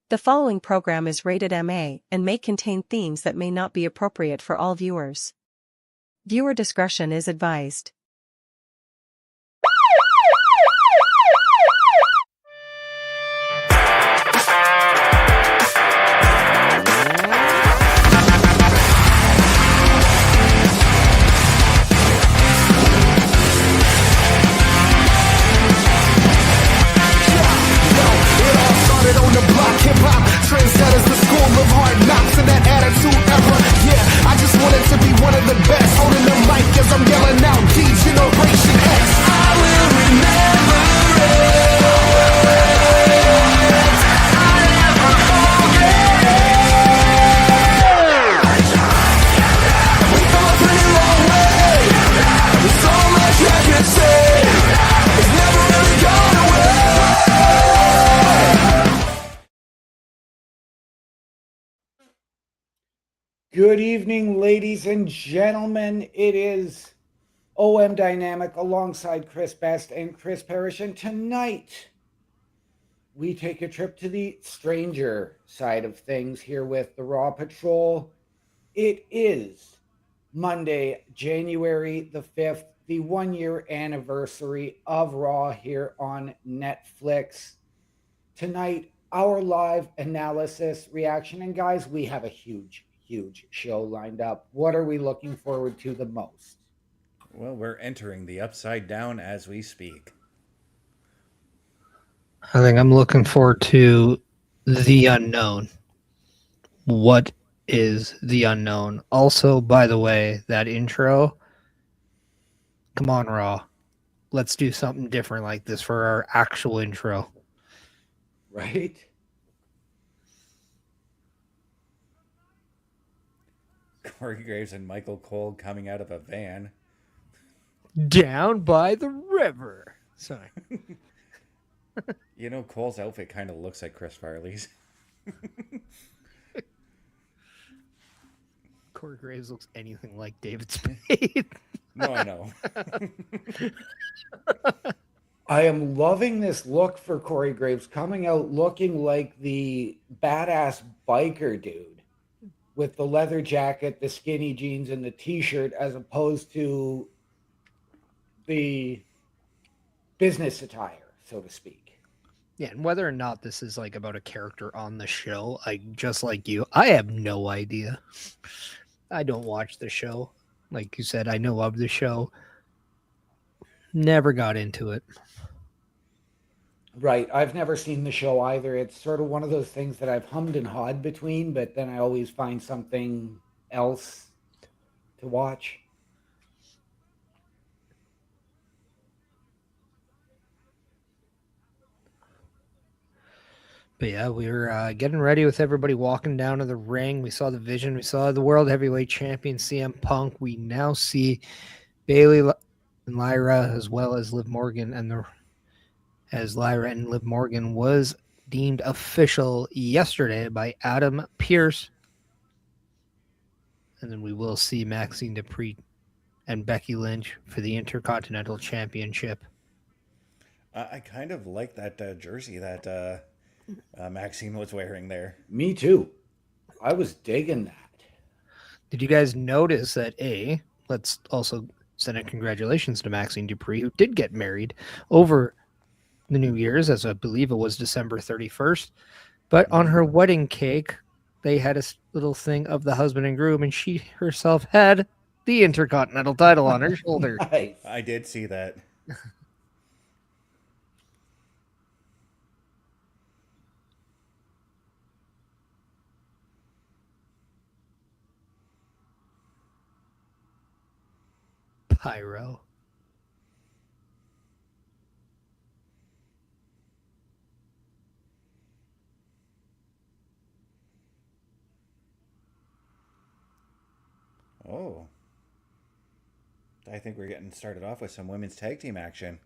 The following program is rated MA and may contain themes that may not be appropriate for all viewers. Viewer discretion is advised. Trendsetters, the school of hard knocks and that attitude ever. Yeah, I just wanted to be one of the best. Holding the mic as I'm yelling out D-Generation X. I will remember it. I'll never forget it. We come a pretty long way. There's so much I can say. It's never really gone away. Good evening, ladies and gentlemen. It is OM Dynamic alongside Chris Best and Chris Parrish. And tonight, we take a trip to the stranger side of things here with the Raw Patrol. It is Monday, January the 5th, the 1-year anniversary of Raw here on Netflix. Tonight, our live analysis, reaction, and guys, we have a huge show lined up. What are we looking forward to the most? Well, we're entering the Upside Down as we speak. I think I'm looking forward to the unknown. What is the unknown? Also, by the way, that intro, come on, Raw. Let's do something different like this for our actual intro. Right? Corey Graves and Michael Cole coming out of a van. Down by the river. Sorry. You know, Cole's outfit kind of looks like Chris Farley's. Corey Graves looks anything like David Spade. No, I know. I am loving this look for Corey Graves, coming out looking like the badass biker dude with the leather jacket, the skinny jeans, and the t-shirt, as opposed to the business attire, so to speak. Yeah, and whether or not this is like about a character on the show, just like you, I have no idea. I don't watch the show. Like you said, I know of the show. Never got into it. Right. I've never seen the show either. It's sort of one of those things that I've hummed and hawed between, but then I always find something else to watch. But yeah, we were getting ready with everybody walking down to the ring. We saw the Vision. We saw the World Heavyweight Champion, CM Punk. We now see Bayley and Lyra, as well as Liv Morgan, and as Lyra and Liv Morgan was deemed official yesterday by Adam Pearce. And then we will see MAXXINE DUPRI and Becky Lynch for the Intercontinental Championship. I kind of like that jersey that MAXXINE was wearing there. Me too. I was digging that. Did you guys notice that, let's also send a congratulations to MAXXINE DUPRI, who did get married over the New Year's, as I believe it was December 31st. But on her wedding cake, they had a little thing of the husband and groom, and she herself had the Intercontinental title on her shoulder. Nice. I did see that. Pyro. Oh. I think we're getting started off with some women's tag team action.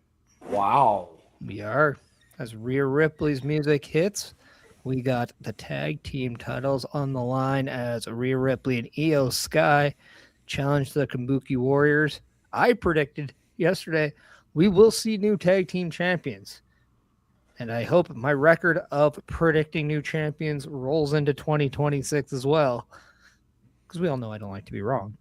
Wow. We are. As Rhea Ripley's music hits, we got the tag team titles on the line as Rhea Ripley and Io Sky challenge the Kabuki Warriors. I predicted yesterday we will see new tag team champions. And I hope my record of predicting new champions rolls into 2026 as well. Because we all know I don't like to be wrong.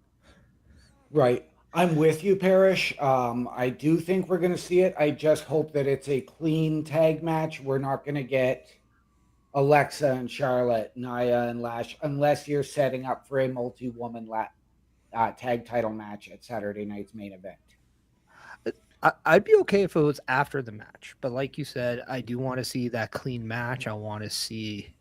Right. I'm with you, Parrish. I do think we're going to see it. I just hope that it's a clean tag match. We're not going to get Alexa and Charlotte, Nia and Lash, unless you're setting up for a multi-woman tag title match at Saturday night's main event. I'd be okay if it was after the match. But like you said, I do want to see that clean match. I want to see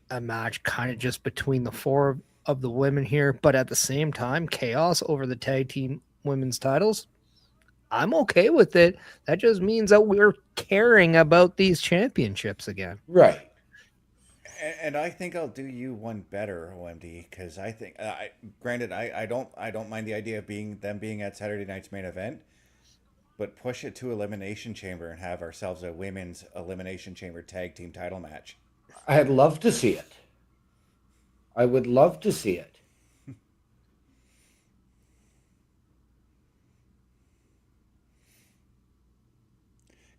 a match kind of just between the four of the women here, but at the same time, chaos over the tag team women's titles. I'm okay with it. That just means that we're caring about these championships again. Right. And I think I'll do you one better, OMD, because I think, granted, I don't mind the idea of them being at Saturday night's main event, but push it to Elimination Chamber and have ourselves a women's Elimination Chamber tag team title match. I'd love to see it. I would love to see it.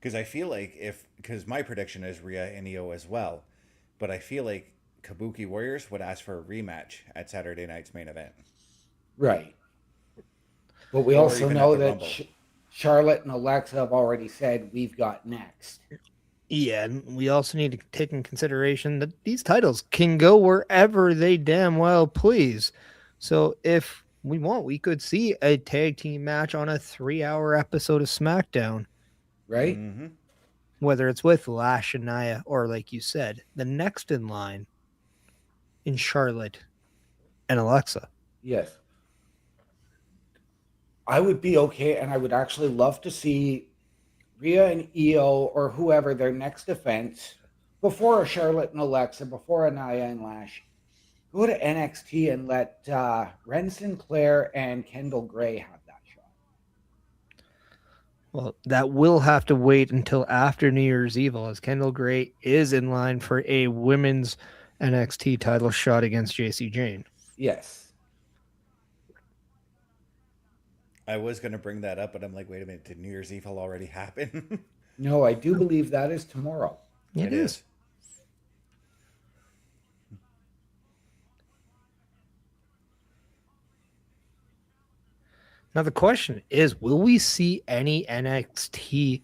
Because I feel like because my prediction is Rhea and Io as well, but I feel like Kabuki Warriors would ask for a rematch at Saturday night's main event. Right. But we also know that Charlotte and Alexa have already said we've got next. Yeah, and we also need to take in consideration that these titles can go wherever they damn well please. So if we want, we could see a tag team match on a 3-hour episode of SmackDown. Right? Mm-hmm. Whether it's with Lash and Nia, or like you said, the next in line in Charlotte and Alexa. Yes. I would be okay, and I would actually love to see Rhea and Io or whoever their next defense before a Charlotte and Alexa, before a Nia and Lash, go to NXT and let Ren Sinclair and Kendall Gray have that shot. Well, that will have to wait until after New Year's Eve, as Kendall Gray is in line for a women's NXT title shot against JC Jane. Yes. I was going to bring that up, but I'm like, wait a minute, did New Year's Eve already happen? No, I do believe that is tomorrow. It is. Now the question is, will we see any NXT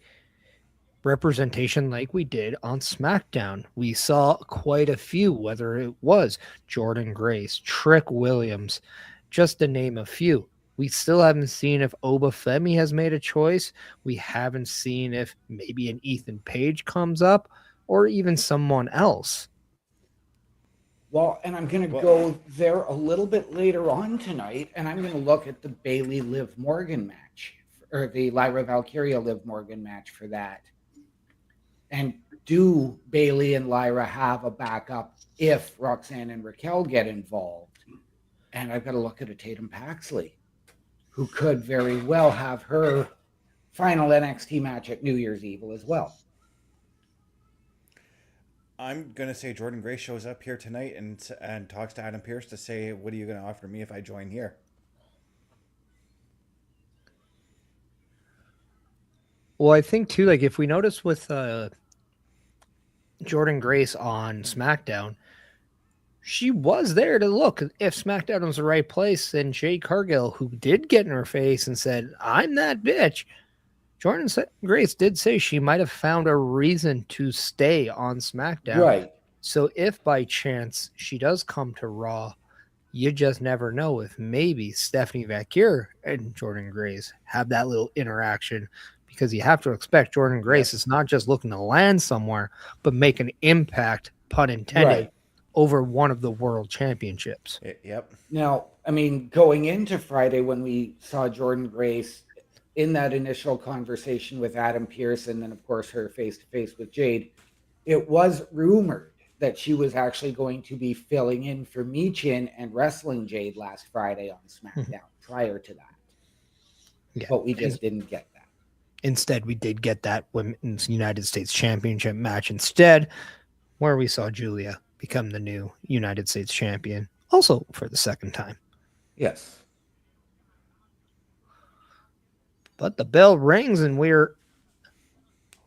representation like we did on SmackDown? We saw quite a few, whether it was Jordan Grace, Trick Williams, just to name a few. We still haven't seen if Oba Femi has made a choice. We haven't seen if maybe an Ethan Page comes up or even someone else. Well, and I'm going to go there a little bit later on tonight, and I'm going to look at the Bayley Liv Morgan match, or the Lyra Valkyria Liv Morgan match for that. And do Bayley and Lyra have a backup if Roxanne and Raquel get involved? And I've got to look at a Tatum Paxley, who could very well have her final NXT match at New Year's Eve as well. I'm going to say Jordan Grace shows up here tonight and talks to Adam Pearce to say, what are you going to offer me if I join here? Well, I think too, like if we notice with Jordan Grace on SmackDown, she was there to look if SmackDown was the right place. And Jade Cargill, who did get in her face and said, I'm that bitch, Jordan Grace did say she might have found a reason to stay on SmackDown. Right. So if by chance she does come to Raw, you just never know if maybe Stephanie Vaquer and Jordan Grace have that little interaction, because you have to expect Jordan Grace is not just looking to land somewhere, but make an impact, pun intended, over one of the world championships. Yep. Now, I mean, going into Friday when we saw Jordan Grace in that initial conversation with Adam Pearce, and then, of course, her face-to-face with Jade, it was rumored that she was actually going to be filling in for Michin and wrestling Jade last Friday on SmackDown prior to that. Yeah. But we just didn't get that. Instead, we did get that Women's United States Championship match instead, where we saw Julia become the new United States champion, also for the second time. Yes. But the bell rings and we're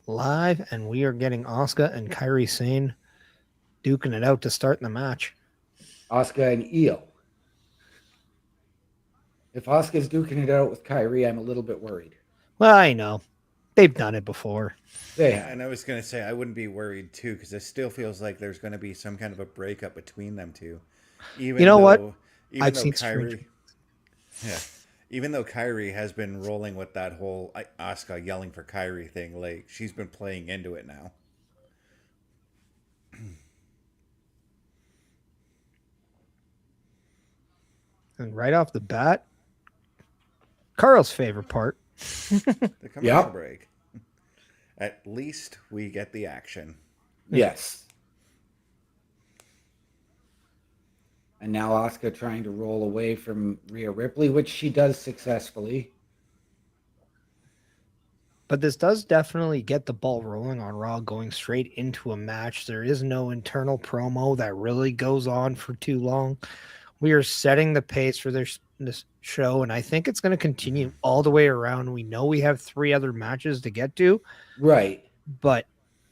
live, and we are getting Asuka and Kairi Sane duking it out to start the match. Asuka and Io. If Asuka's duking it out with Kyrie, I'm a little bit worried. Well, I know. They've done it before. They have. And I was going to say, I wouldn't be worried too, because it still feels like there's going to be some kind of a breakup between them two. Even You know what? Even I've though seen Kyrie, yeah, even though Kyrie has been rolling with that whole Asuka yelling for Kyrie thing, like she's been playing into it now. And right off the bat, Carl's favorite part. The commercial break. At least we get the action. Yes. And now Asuka trying to roll away from Rhea Ripley, which she does successfully. But this does definitely get the ball rolling on Raw, going straight into a match. There is no internal promo that really goes on for too long. We are setting the pace for this show, and I think it's going to continue all the way around. We know we have 3 other matches to get to. Right. But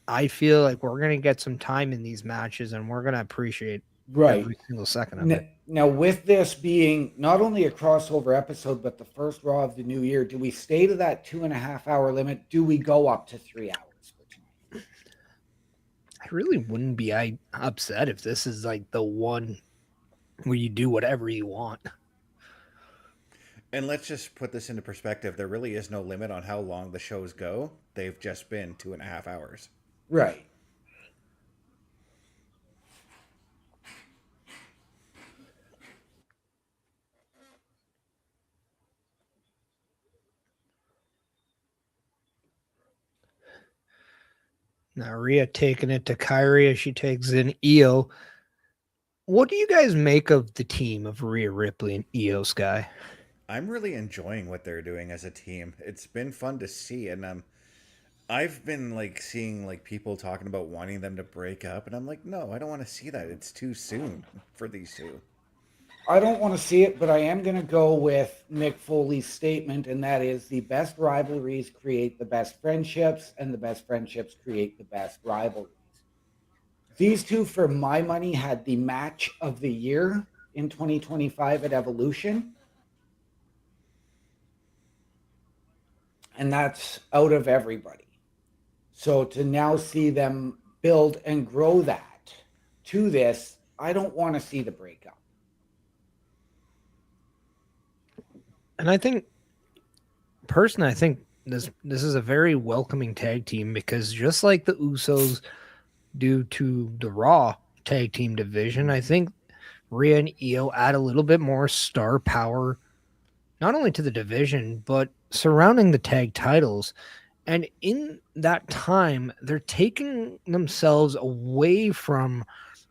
I feel like we're going to get some time in these matches, and we're going to appreciate every single second of it. Now, with this being not only a crossover episode, but the first Raw of the new year, do we stay to that 2.5 hour limit? Do we go up to 3 hours for tonight? I really wouldn't be upset if this is like the one where you do whatever you want. And let's just put this into perspective. There really is no limit on how long the shows go. They've just been 2.5 hours. Right. Now Rhea taking it to Kyrie as she takes in Io. What do you guys make of the team of Rhea Ripley and Io Sky? I'm really enjoying what they're doing as a team. It's been fun to see, and I've been like seeing like people talking about wanting them to break up, and I'm like, no, I don't want to see that. It's too soon for these two. I don't want to see it, but I am going to go with Mick Foley's statement, and that is the best rivalries create the best friendships, and the best friendships create the best rivalries. These two, for my money, had the match of the year in 2025 at Evolution. And that's out of everybody. So to now see them build and grow that to this, I don't want to see the breakup. And I think, personally, I think this is a very welcoming tag team, because just like the Usos do to the Raw tag team division, I think Rhea and Io add a little bit more star power, not only to the division, but surrounding the tag titles. And in that time, they're taking themselves away from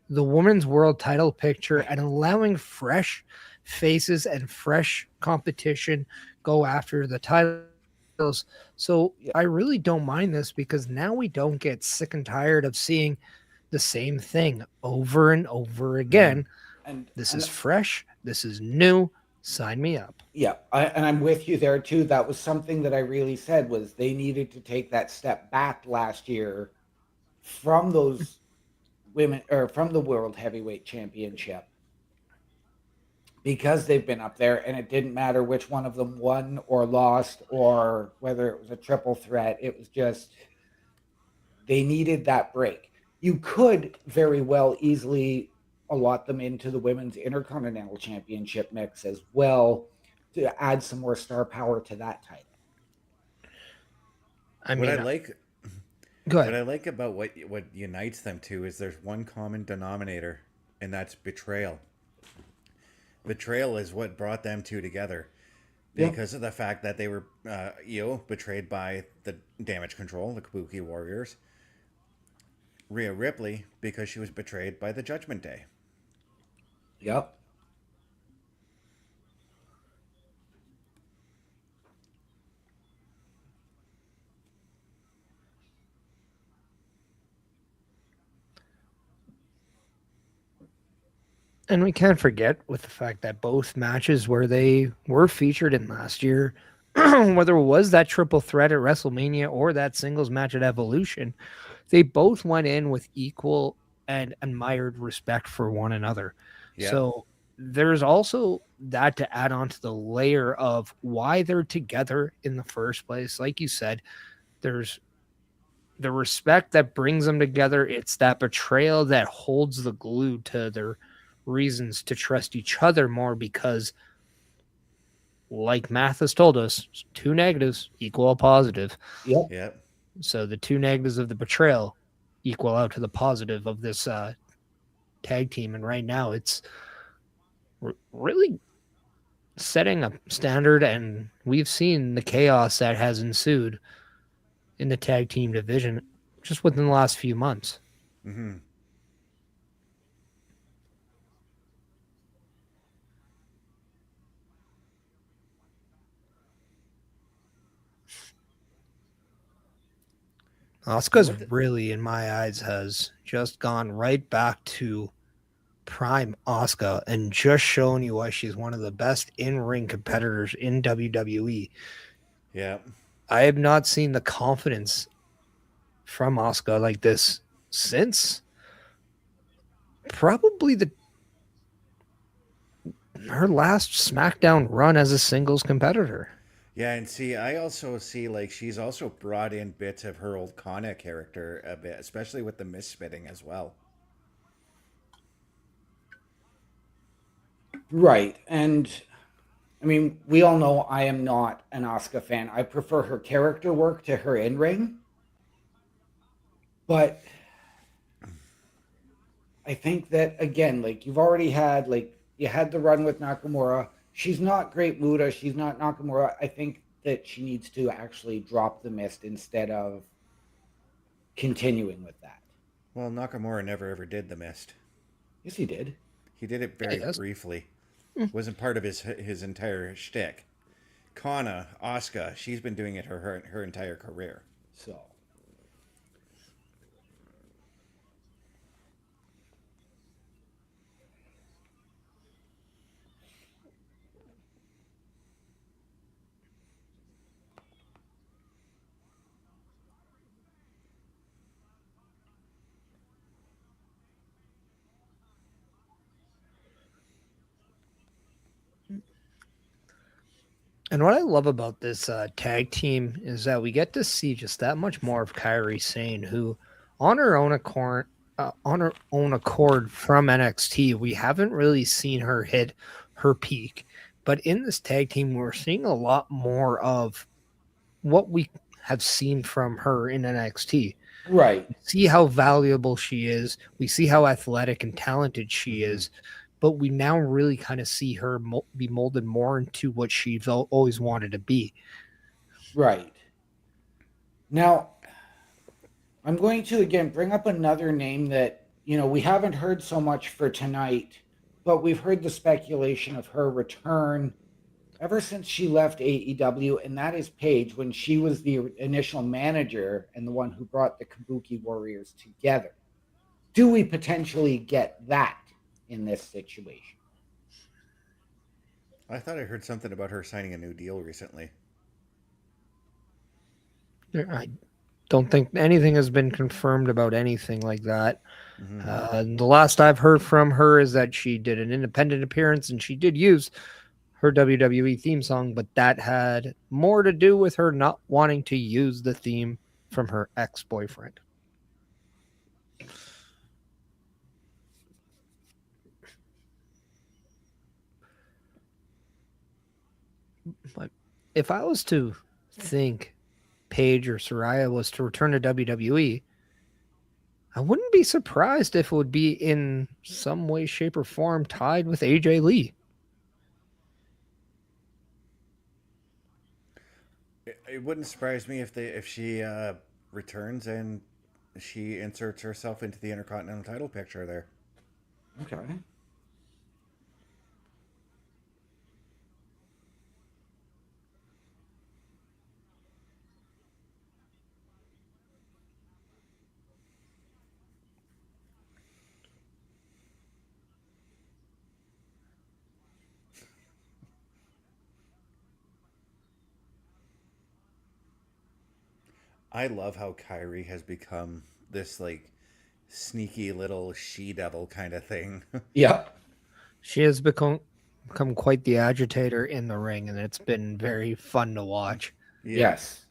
the women's world title picture and allowing fresh faces and fresh competition go after the titles. So I really don't mind this, because now we don't get sick and tired of seeing the same thing over and over again. And this is fresh. This is new. Sign me up. Yeah, and I'm with you there too. That was something that I really said, was they needed to take that step back last year from those women, or from the World Heavyweight Championship, because they've been up there, and it didn't matter which one of them won or lost, or whether it was a triple threat. It was just, they needed that break. You could very well easily allot them into the Women's Intercontinental Championship mix as well, to add some more star power to that title. I mean, What I like, go ahead. what I like about what unites them two is there's one common denominator, and that's betrayal. Betrayal is what brought them two together, because of the fact that they were Io betrayed by the Damage Control, the Kabuki Warriors. Rhea Ripley because she was betrayed by the Judgment Day. Yep. And we can't forget with the fact that both matches where they were featured in last year whether it was that triple threat at WrestleMania or that singles match at Evolution, they both went in with equal and admired respect for one another. Yeah. So there's also that to add on to the layer of why they're together in the first place. Like you said, there's the respect that brings them together. It's that betrayal that holds the glue to their reasons to trust each other more because, like math has told us, 2 negatives equal a positive. Yep. Yeah. So the 2 negatives of the betrayal equal out to the positive of this tag team. And right now it's really setting a standard, and we've seen the chaos that has ensued in the tag team division just within the last few months. Mm-hmm. Asuka's really, in my eyes, has just gone right back to prime Asuka and just shown you why she's one of the best in-ring competitors in WWE. Yeah. I have not seen the confidence from Asuka like this since probably her last SmackDown run as a singles competitor. Yeah, and see, I also see like she's also brought in bits of her old Kana character a bit, especially with the misspitting as well. Right. And I mean, we all know I am not an Asuka fan. I prefer her character work to her in ring. But I think that, again, like you've already had, like, you had the run with Nakamura. She's not Great Muta. She's not Nakamura. I think that she needs to actually drop the mist instead of continuing with that. Well, Nakamura never ever did the mist. Yes, he did. He did it very briefly. Wasn't part of his entire shtick. Kana, Asuka, she's been doing it her entire career. So. And what I love about this tag team is that we get to see just that much more of Kairi Sane, who, on her own accord from NXT, we haven't really seen her hit her peak. But in this tag team, we're seeing a lot more of what we have seen from her in NXT. Right. We see how valuable she is. We see how athletic and talented she is. But we now really kind of see her be molded more into what she's always wanted to be. Right. Now, I'm going to, again, bring up another name that, we haven't heard so much for tonight, but we've heard the speculation of her return ever since she left AEW, and that is Paige, when she was the initial manager and the one who brought the Kabuki Warriors together. Do we potentially get that in this situation? I thought I heard something about her signing a new deal recently. I don't think anything has been confirmed about anything like that. The last I've heard from her is that she did an independent appearance and she did use her WWE theme song, but that had more to do with her not wanting to use the theme from her ex-boyfriend. But if I was to think Paige or Saraya was to return to WWE, I wouldn't be surprised if it would be in some way, shape, or form tied with AJ Lee. It wouldn't surprise me if she returns and she inserts herself into the Intercontinental title picture there. Okay. I love how Kyrie has become this like sneaky little she devil kind of thing. Yep. She has become quite the agitator in the ring, and it's been very fun to watch. Yeah. Yes.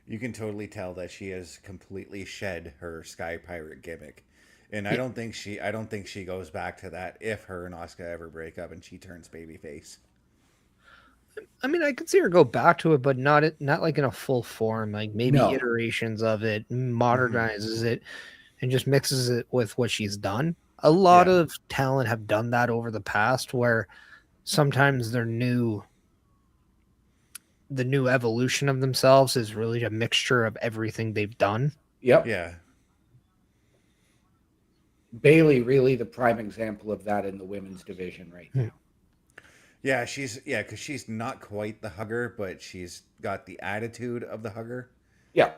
You can totally tell that she has completely shed her Sky Pirate gimmick. And I don't think she goes back to that if her and Asuka ever break up and she turns babyface. I mean, I could see her go back to it, but not like in a full form. Like maybe No. iterations of it, modernizes it, and just mixes it with what she's done. A lot Yeah. of talent have done that over the past, where sometimes the new evolution of themselves is really a mixture of everything they've done. Yep. Yeah. Bailey really the prime example of that in the women's division right now. Yeah, because she's not quite the hugger, but she's got the attitude of the hugger. Yeah.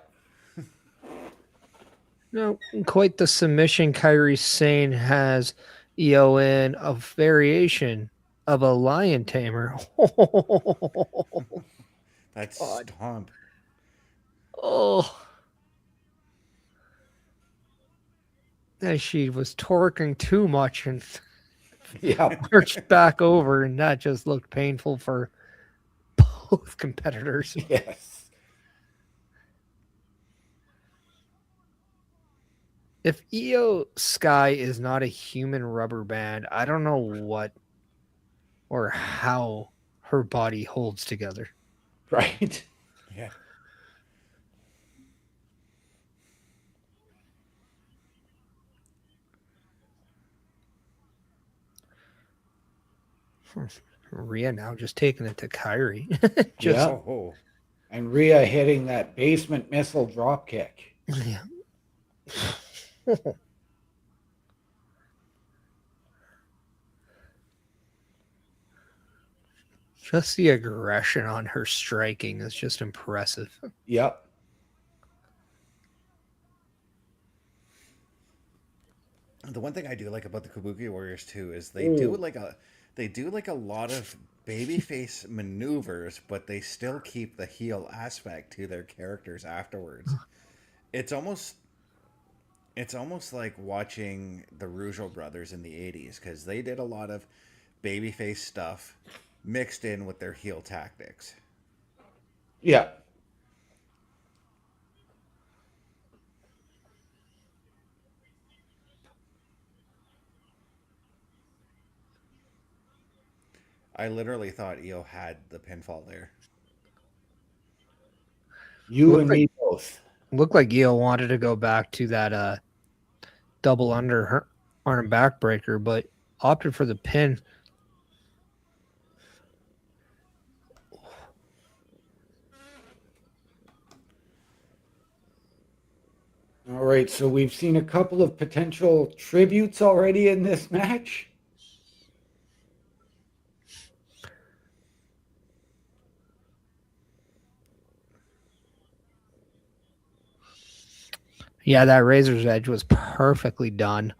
No, quite the submission Kyrie Sane has EO in a variation of a lion tamer. That's God. stomp. Oh. And she was torquing too much and Yeah. arched back over, and that just looked painful for both competitors. Yes. If Io Sky is not a human rubber band, I don't know what or how her body holds together. Right. Yeah. Rhea now just taking it to Kyrie. Yeah. Oh. And Rhea hitting that basement missile drop kick. Yeah. Just the aggression on her striking is just impressive. Yep. The one thing I do like about the Kabuki Warriors too is they do like a lot of babyface maneuvers, but they still keep the heel aspect to their characters afterwards. It's almost like watching the Rougeau brothers in the 80s, because they did a lot of babyface stuff mixed in with their heel tactics. Yeah. I literally thought Io had the pinfall there. You and me both. Looked like Io wanted to go back to that double under her arm backbreaker, but opted for the pin. All right, so we've seen a couple of potential tributes already in this match. Yeah, that Razor's Edge was perfectly done.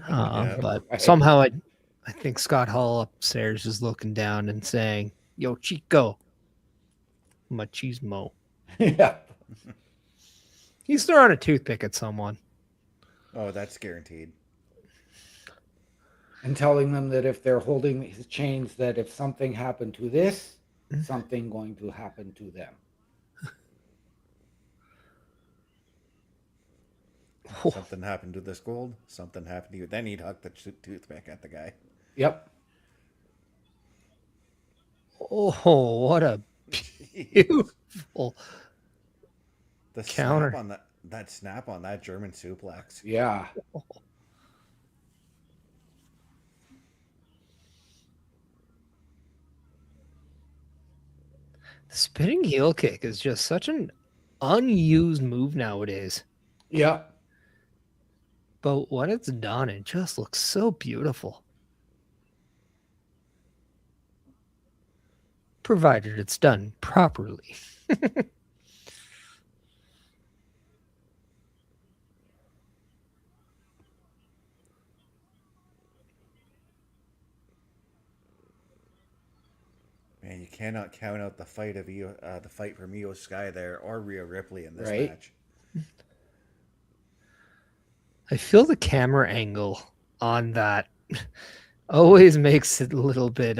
But right. somehow I think Scott Hall upstairs is looking down and saying, "Yo, Chico, machismo." Yeah. He's throwing a toothpick at someone. Oh, that's guaranteed. And telling them that if they're holding his chains, that if something happened to this, something going to happen to them. Something happened to this gold. Something happened to you. Then he'd huck the toothpick at the guy. Yep. Oh, what a beautiful The counter. snap on that snap on that German suplex. Yeah. The spinning heel kick is just such an unused move nowadays. Yep. But when it's done, it just looks so beautiful. Provided it's done properly. And you cannot count out the fight of the fight from Io Sky there or Rhea Ripley in this Right. match. I feel the camera angle on that always makes it a little bit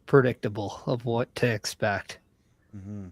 predictable of what to expect. Mm-hmm.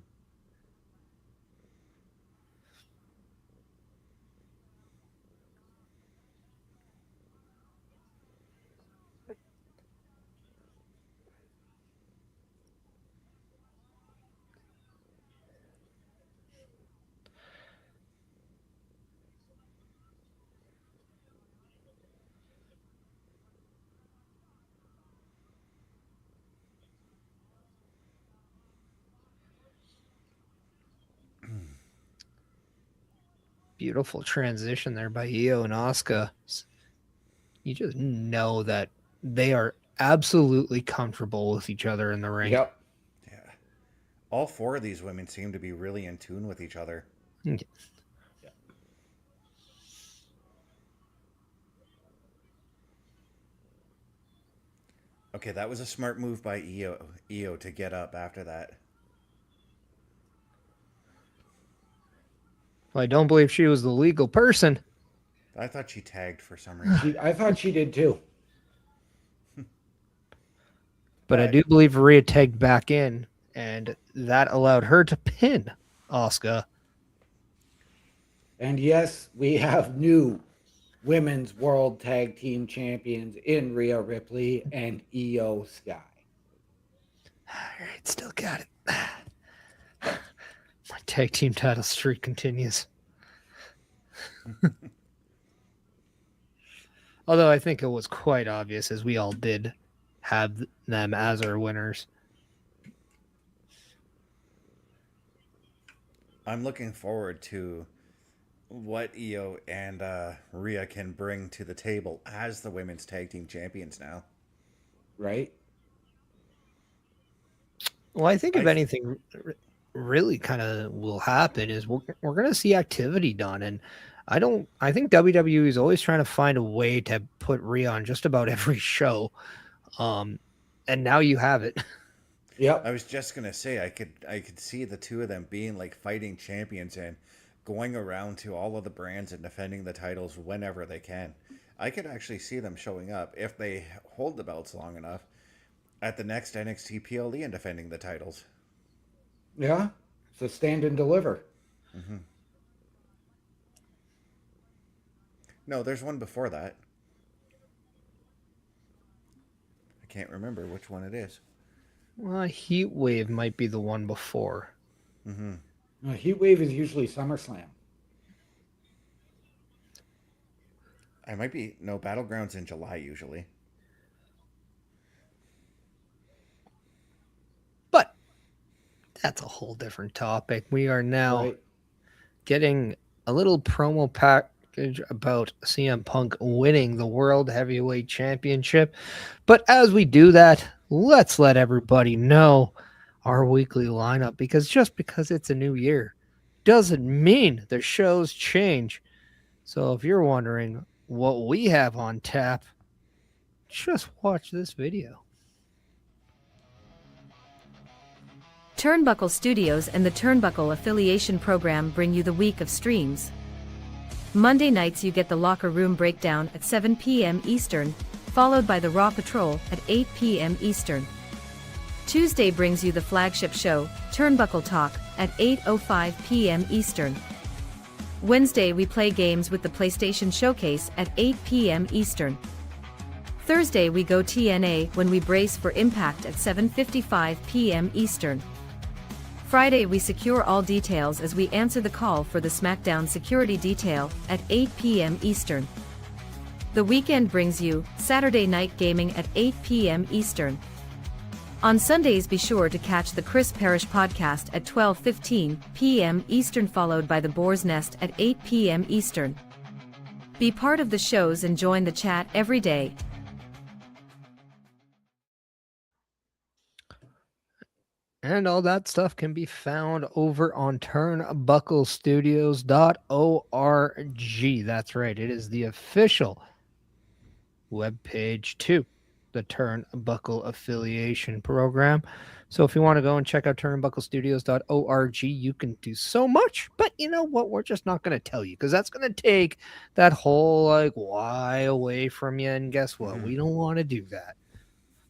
Beautiful transition there by Io and Asuka. You just know that they are absolutely comfortable with each other in the ring. Yep. Yeah. All four of these women seem to be really in tune with each other. Yeah. Okay, that was a smart move by Io to get up after that. Well, I don't believe she was the legal person. I thought she tagged for some reason. I thought she did too. But I do believe Rhea tagged back in, and that allowed her to pin Asuka. And yes, we have new women's world tag team champions in Rhea Ripley and Io Sky. All right, still got it. My tag team title streak continues. Although I think it was quite obvious, as we all did have them as our winners. I'm looking forward to what Io and Rhea can bring to the table as the women's tag team champions now. Right? Well, I think if anything really kind of will happen is we're going to see activity done. And I think WWE is always trying to find a way to put Rhea on just about every show. And now you have it. Yep. I was just gonna say I could see the two of them being like fighting champions and going around to all of the brands and defending the titles whenever they can. I could actually see them showing up if they hold the belts long enough at the next NXT PLE and defending the titles. Yeah. So stand and deliver. Mm-hmm. No, there's one before that. I can't remember which one it is. Well, Heat Wave might be the one before. Mm-hmm. No, Heat Wave is usually SummerSlam. I might be... No, Battleground's in July usually. But that's a whole different topic. We are now getting a little promo package about CM Punk winning the World Heavyweight Championship. But as we do that, let's let everybody know our weekly lineup, because just because it's a new year doesn't mean the shows change. So if you're wondering what we have on tap, just watch this video. Turnbuckle Studios and the Turnbuckle Affiliation Program bring you the week of streams. Monday nights you get the Locker Room Breakdown at 7 p.m. Eastern, followed by the Raw Patrol at 8 p.m. Eastern. Tuesday brings you the flagship show, Turnbuckle Talk, at 8:05 p.m. Eastern. Wednesday we play games with the PlayStation Showcase at 8 p.m. Eastern. Thursday we go TNA when we brace for Impact at 7:55 p.m. Eastern. Friday we secure all details as we answer the call for the SmackDown security detail at 8 p.m. Eastern. The weekend brings you Saturday Night Gaming at 8 p.m. Eastern. On Sundays be sure to catch the Chris Parrish podcast at 12:15 p.m. Eastern, followed by the Boar's Nest at 8 p.m. Eastern. Be part of the shows and join the chat every day. And all that stuff can be found over on turnbucklestudios.org. That's right, it is the official webpage to the the Turnbuckle Affiliation Program. So if you want to go and check out turnbucklestudios.org, you can do so much. But you know what? We're just not going to tell you because that's going to take that whole like why away from you. And guess what? We don't want to do that.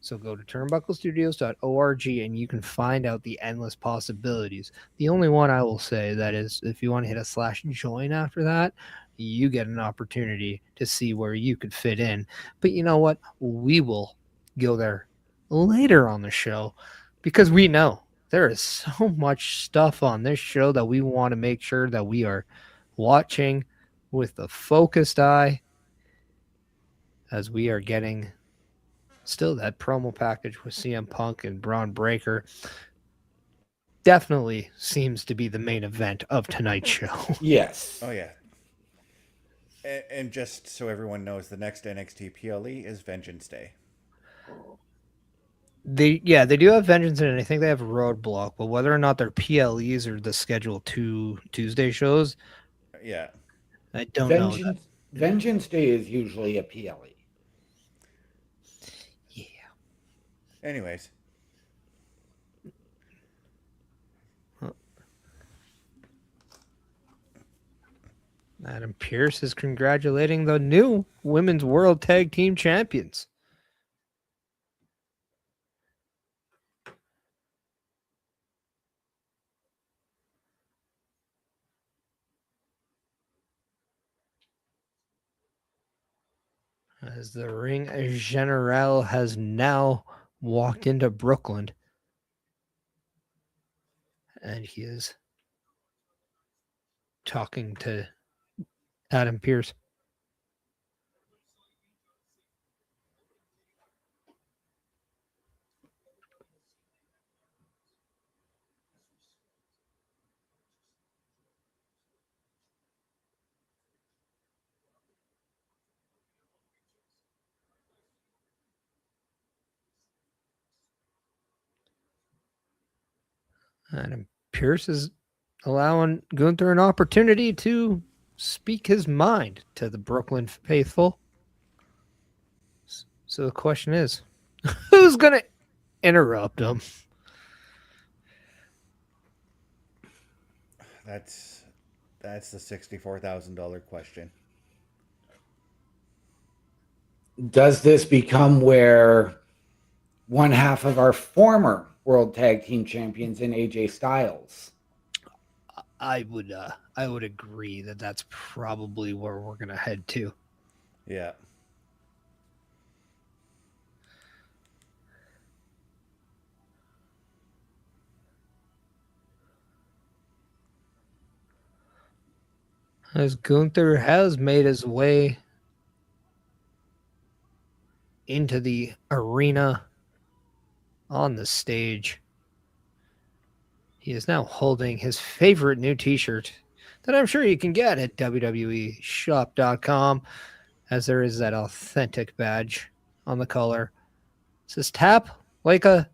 So go to turnbucklestudios.org and you can find out the endless possibilities. The only one I will say that is if you want to hit a /join after that, you get an opportunity to see where you could fit in. But you know what? We will go there later on the show because we know there is so much stuff on this show that we want to make sure that we are watching with a focused eye as we are getting still that promo package with CM Punk and Braun Breaker definitely seems to be the main event of tonight's show. Yes. Oh, yeah. And just so everyone knows, the next NXT PLE is Vengeance Day. They do have Vengeance and I think they have Roadblock, but whether or not they're PLEs or the scheduled 2 Tuesday shows, yeah, I don't know. Vengeance Day is usually a PLE. Yeah. Anyways. Adam Pearce is congratulating the new Women's World Tag Team Champions. As the Ring General has now walked into Brooklyn. And he is talking to Adam Pearce. Adam Pearce is allowing Gunther an opportunity to speak his mind to the Brooklyn faithful. So the question is, who's going to interrupt him? That's the $64,000 question. Does this become where one half of our former World Tag Team Champions in AJ Styles? I would agree that that's probably where we're going to head to. Yeah. As Gunther has made his way into the arena on the stage, he is now holding his favorite new t-shirt that I'm sure you can get at WWEshop.com, as there is that authentic badge on the collar. It says tap like a ...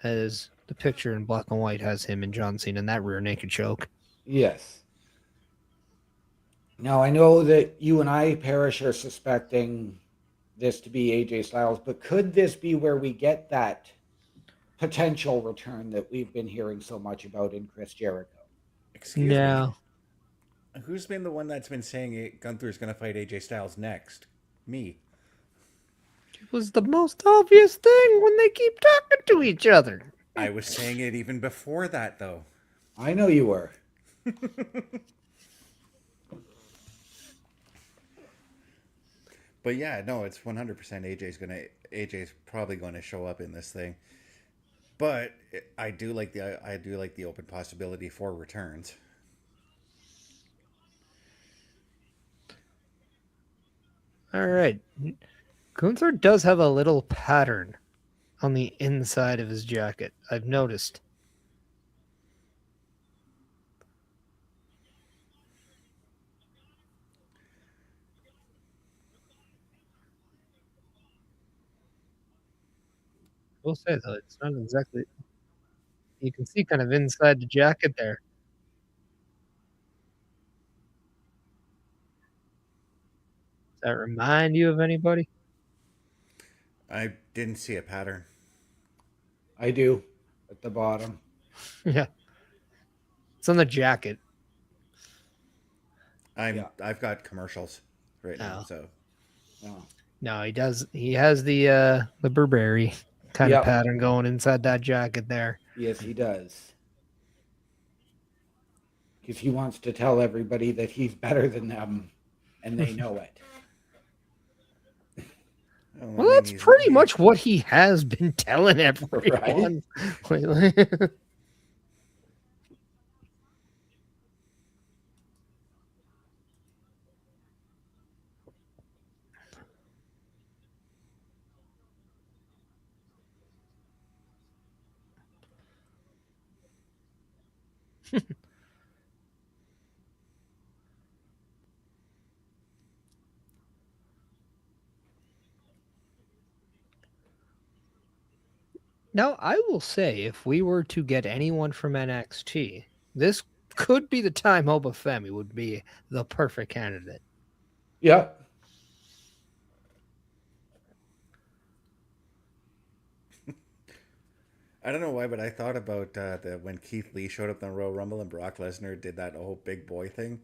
as the picture in black and white has him and John Cena in that rear naked choke. Yes. Now, I know that you and I, Parrish, are suspecting this to be AJ Styles, but could this be where we get that potential return that we've been hearing so much about in Chris Jericho? Excuse me. Who's been the one that's been saying Gunther's going to fight AJ Styles next? Me. It was the most obvious thing when they keep talking to each other. I was saying it even before that, though. I know you were. But yeah, no, it's 100% AJ's probably going to show up in this thing. But I do like the open possibility for returns. All right. Gunther does have a little pattern on the inside of his jacket, I've noticed. I will say, though, it's not exactly... You can see kind of inside the jacket there. Does that remind you of anybody? I didn't see a pattern. I do at the bottom. Yeah. It's on the jacket. I've got commercials right now, Oh. so Oh. No, he does. He has the Burberry kind of Yep. pattern going inside that jacket there. Yes, he does. Because he wants to tell everybody that he's better than them, and they know it. Well, that's pretty much what he has been telling everyone lately. Now, I will say, if we were to get anyone from NXT, this could be the time Obafemi would be the perfect candidate. Yep. I don't know why, but I thought about when Keith Lee showed up in the Royal Rumble and Brock Lesnar did that whole big boy thing.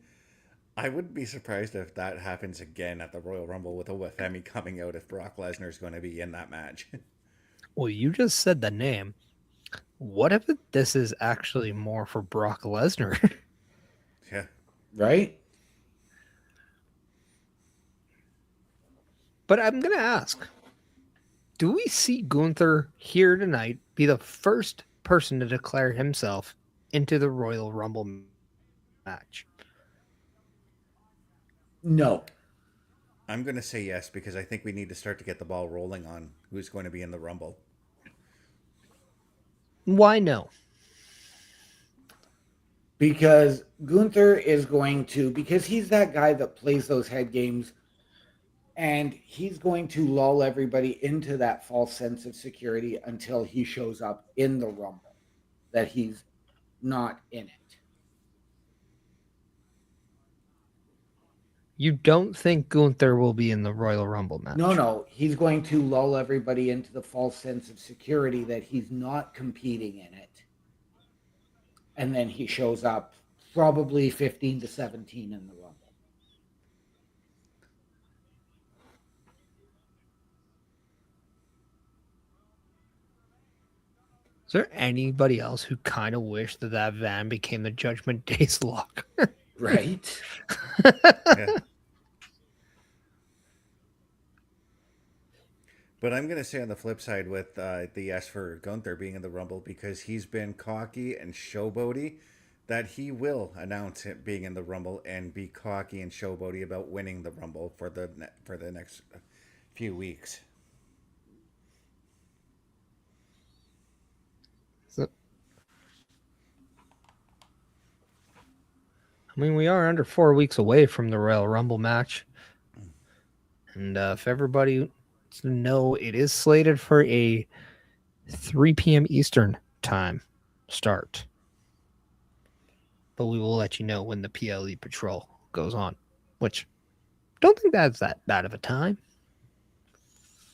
I wouldn't be surprised if that happens again at the Royal Rumble with Obafemi coming out if Brock Lesnar is going to be in that match. Well, you just said the name. What if this is actually more for Brock Lesnar? Yeah. Right? But I'm going to ask, do we see Gunther here tonight be the first person to declare himself into the Royal Rumble match? No. I'm going to say yes because I think we need to start to get the ball rolling on who's going to be in the Rumble. Why no? Because Gunther is going to, because he's that guy that plays those head games, and he's going to lull everybody into that false sense of security until he shows up in the Rumble, that he's not in it. You don't think Gunther will be in the Royal Rumble match? No. He's going to lull everybody into the false sense of security that he's not competing in it. And then he shows up probably 15 to 17 in the Rumble. Is there anybody else who kind of wished that van became the Judgment Day's lock? Right? Yeah. But I'm going to say on the flip side with the yes for Gunther being in the Rumble because he's been cocky and showboaty that he will announce it being in the Rumble and be cocky and showboaty about winning the Rumble for the next few weeks. I mean, we are under 4 weeks away from the Royal Rumble match. And if everybody wants to know, it is slated for a 3 p.m. Eastern time start. But we will let you know when the PLE Patrol goes on, which don't think that's that bad of a time.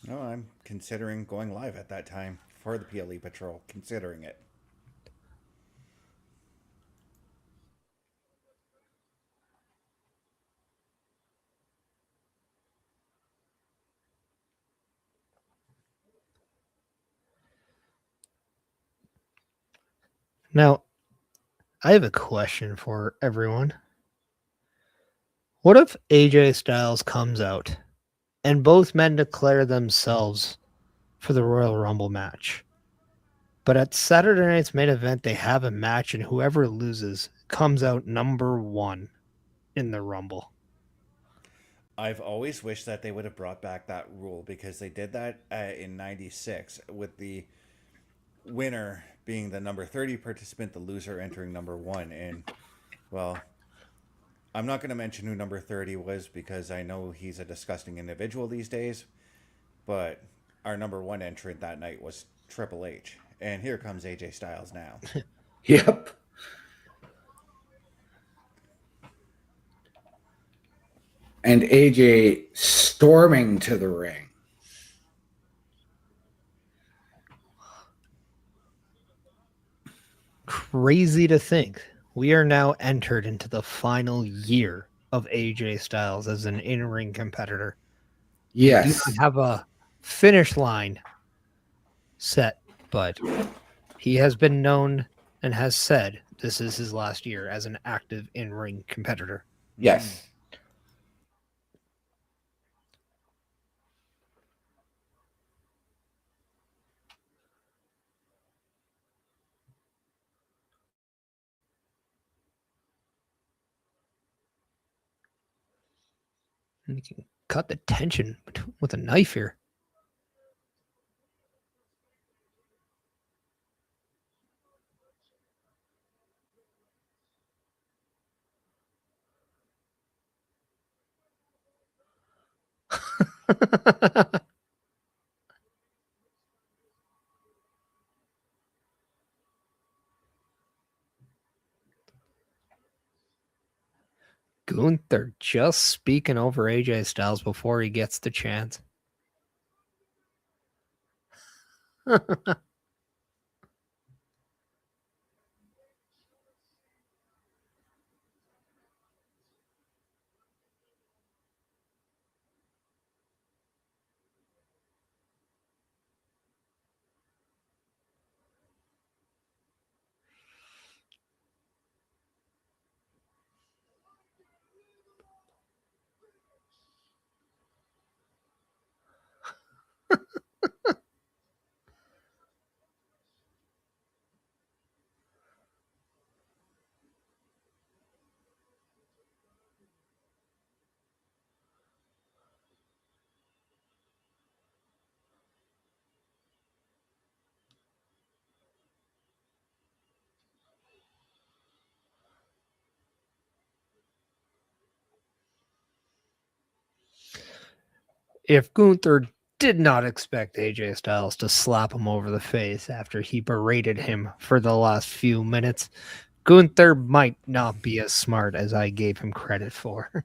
No, I'm considering going live at that time for the PLE Patrol, considering it. Now, I have a question for everyone. What if AJ Styles comes out and both men declare themselves for the Royal Rumble match, but at Saturday night's main event, they have a match and whoever loses comes out number 1 in the Rumble? I've always wished that they would have brought back that rule because they did that in '96 with the winner being the number 30 participant, the loser entering number 1. And, well, I'm not going to mention who number 30 was because I know he's a disgusting individual these days. But our number 1 entrant that night was Triple H. And here comes AJ Styles now. Yep. And AJ storming to the ring. crazy to think we are now entered into the final year of AJ Styles as an in-ring competitor. We do Yes. not have a finish line set, but he has been known and has said this is his last year as an active in-ring competitor. Yes. And you can cut the tension with a knife here. Gunther just speaking over AJ Styles before he gets the chance. If Gunther did not expect AJ Styles to slap him over the face after he berated him for the last few minutes, Gunther might not be as smart as I gave him credit for.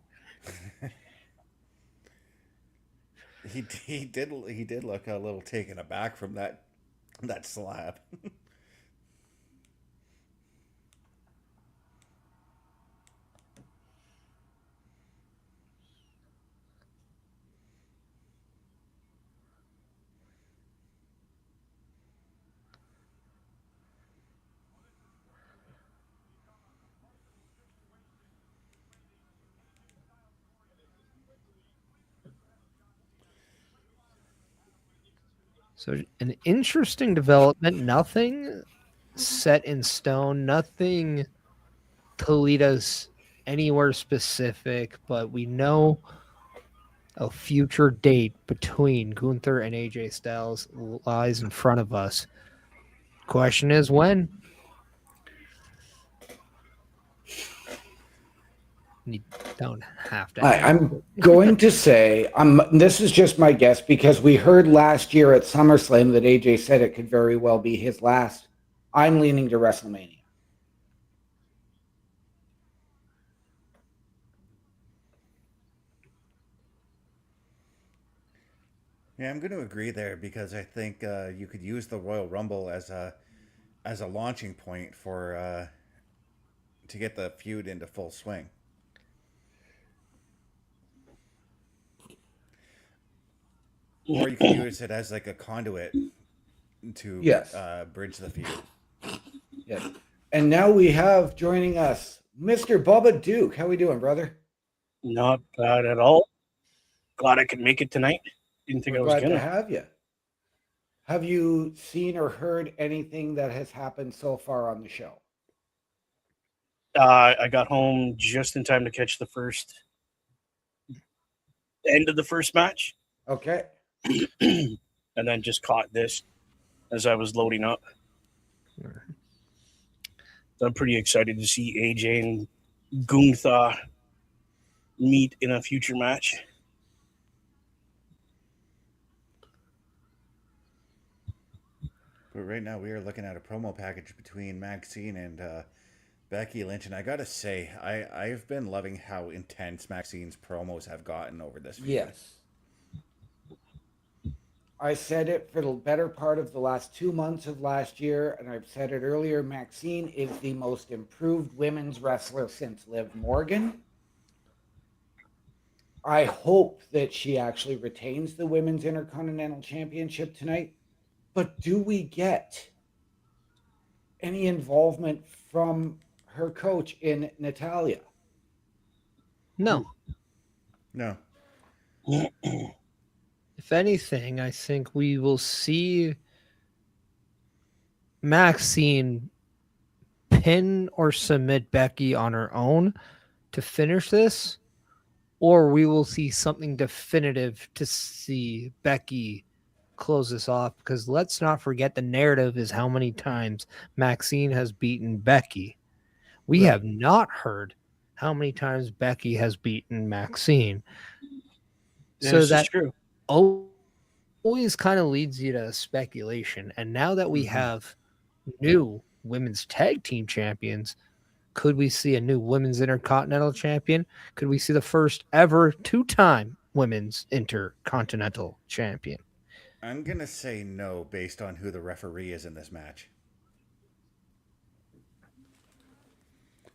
He did look a little taken aback from that slap. So an interesting development. Nothing set in stone. Nothing to lead us anywhere specific, but we know a future date between Gunther and AJ Styles lies in front of us. Question is when? You don't have to. I'm going to say, this is just my guess because we heard last year at SummerSlam that AJ said it could very well be his last. I'm leaning to WrestleMania. Yeah, I'm going to agree there because I think you could use the Royal Rumble as a launching point for to get the feud into full swing. Or you could use it as like a conduit to Yes. bridge the feud. Yes. And now we have joining us Mr. Bubba Duke. How we doing, brother? Not bad at all. Glad I could make it tonight. Didn't think We're I was glad gonna. to have you. Have you seen or heard anything that has happened so far on the show? I got home just in time to catch the end of the first match. Okay. And then just caught this as I was loading up. So I'm pretty excited to see AJ and Gunther meet in a future match. But right now we are looking at a promo package between Maxine and Becky Lynch, and I gotta say, I've been loving how intense Maxine's promos have gotten over this feud. Yes. I said it for the better part of the last 2 months of last year, and I've said it earlier. Maxine is the most improved women's wrestler since Liv Morgan. I hope that she actually retains the Women's Intercontinental Championship tonight. But do we get any involvement from her coach in Natalia? No. No. If anything, I think we will see Maxine pin or submit Becky on her own to finish this, or we will see something definitive to see Becky close this off, because let's not forget the narrative is how many times Maxine has beaten Becky. We have not heard how many times Becky has beaten Maxine. So that true. Always kind of leads you to speculation. And now that we have new women's tag team champions, could we see a new women's intercontinental champion? Could we see the first ever 2-time women's intercontinental champion? I'm going to say no based on who the referee is in this match.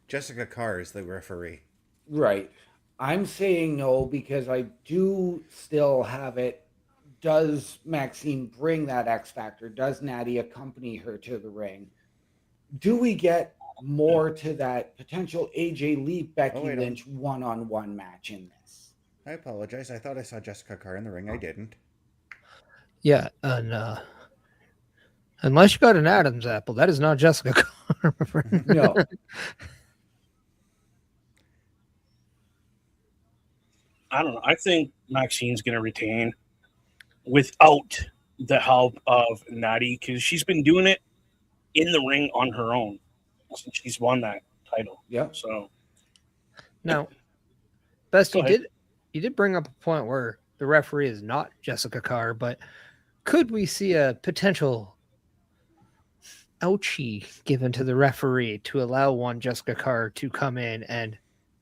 Jessica Carr is the referee. Right. I'm saying no because I do still have it. Does Maxine bring that X factor? Does Natty accompany her to the ring? Do we get more to that potential AJ Lee Becky Lynch one-on-one match in this? I apologize. I thought I saw Jessica Carr in the ring. I didn't. Yeah, and unless you got an Adam's apple, that is not Jessica Carr. No. I don't know. I think Maxine's going to retain without the help of Natty, because she's been doing it in the ring on her own since she's won that title. Yeah. So now, Best, you did bring up a point where the referee is not Jessica Carr, but could we see a potential ouchie given to the referee to allow one Jessica Carr to come in and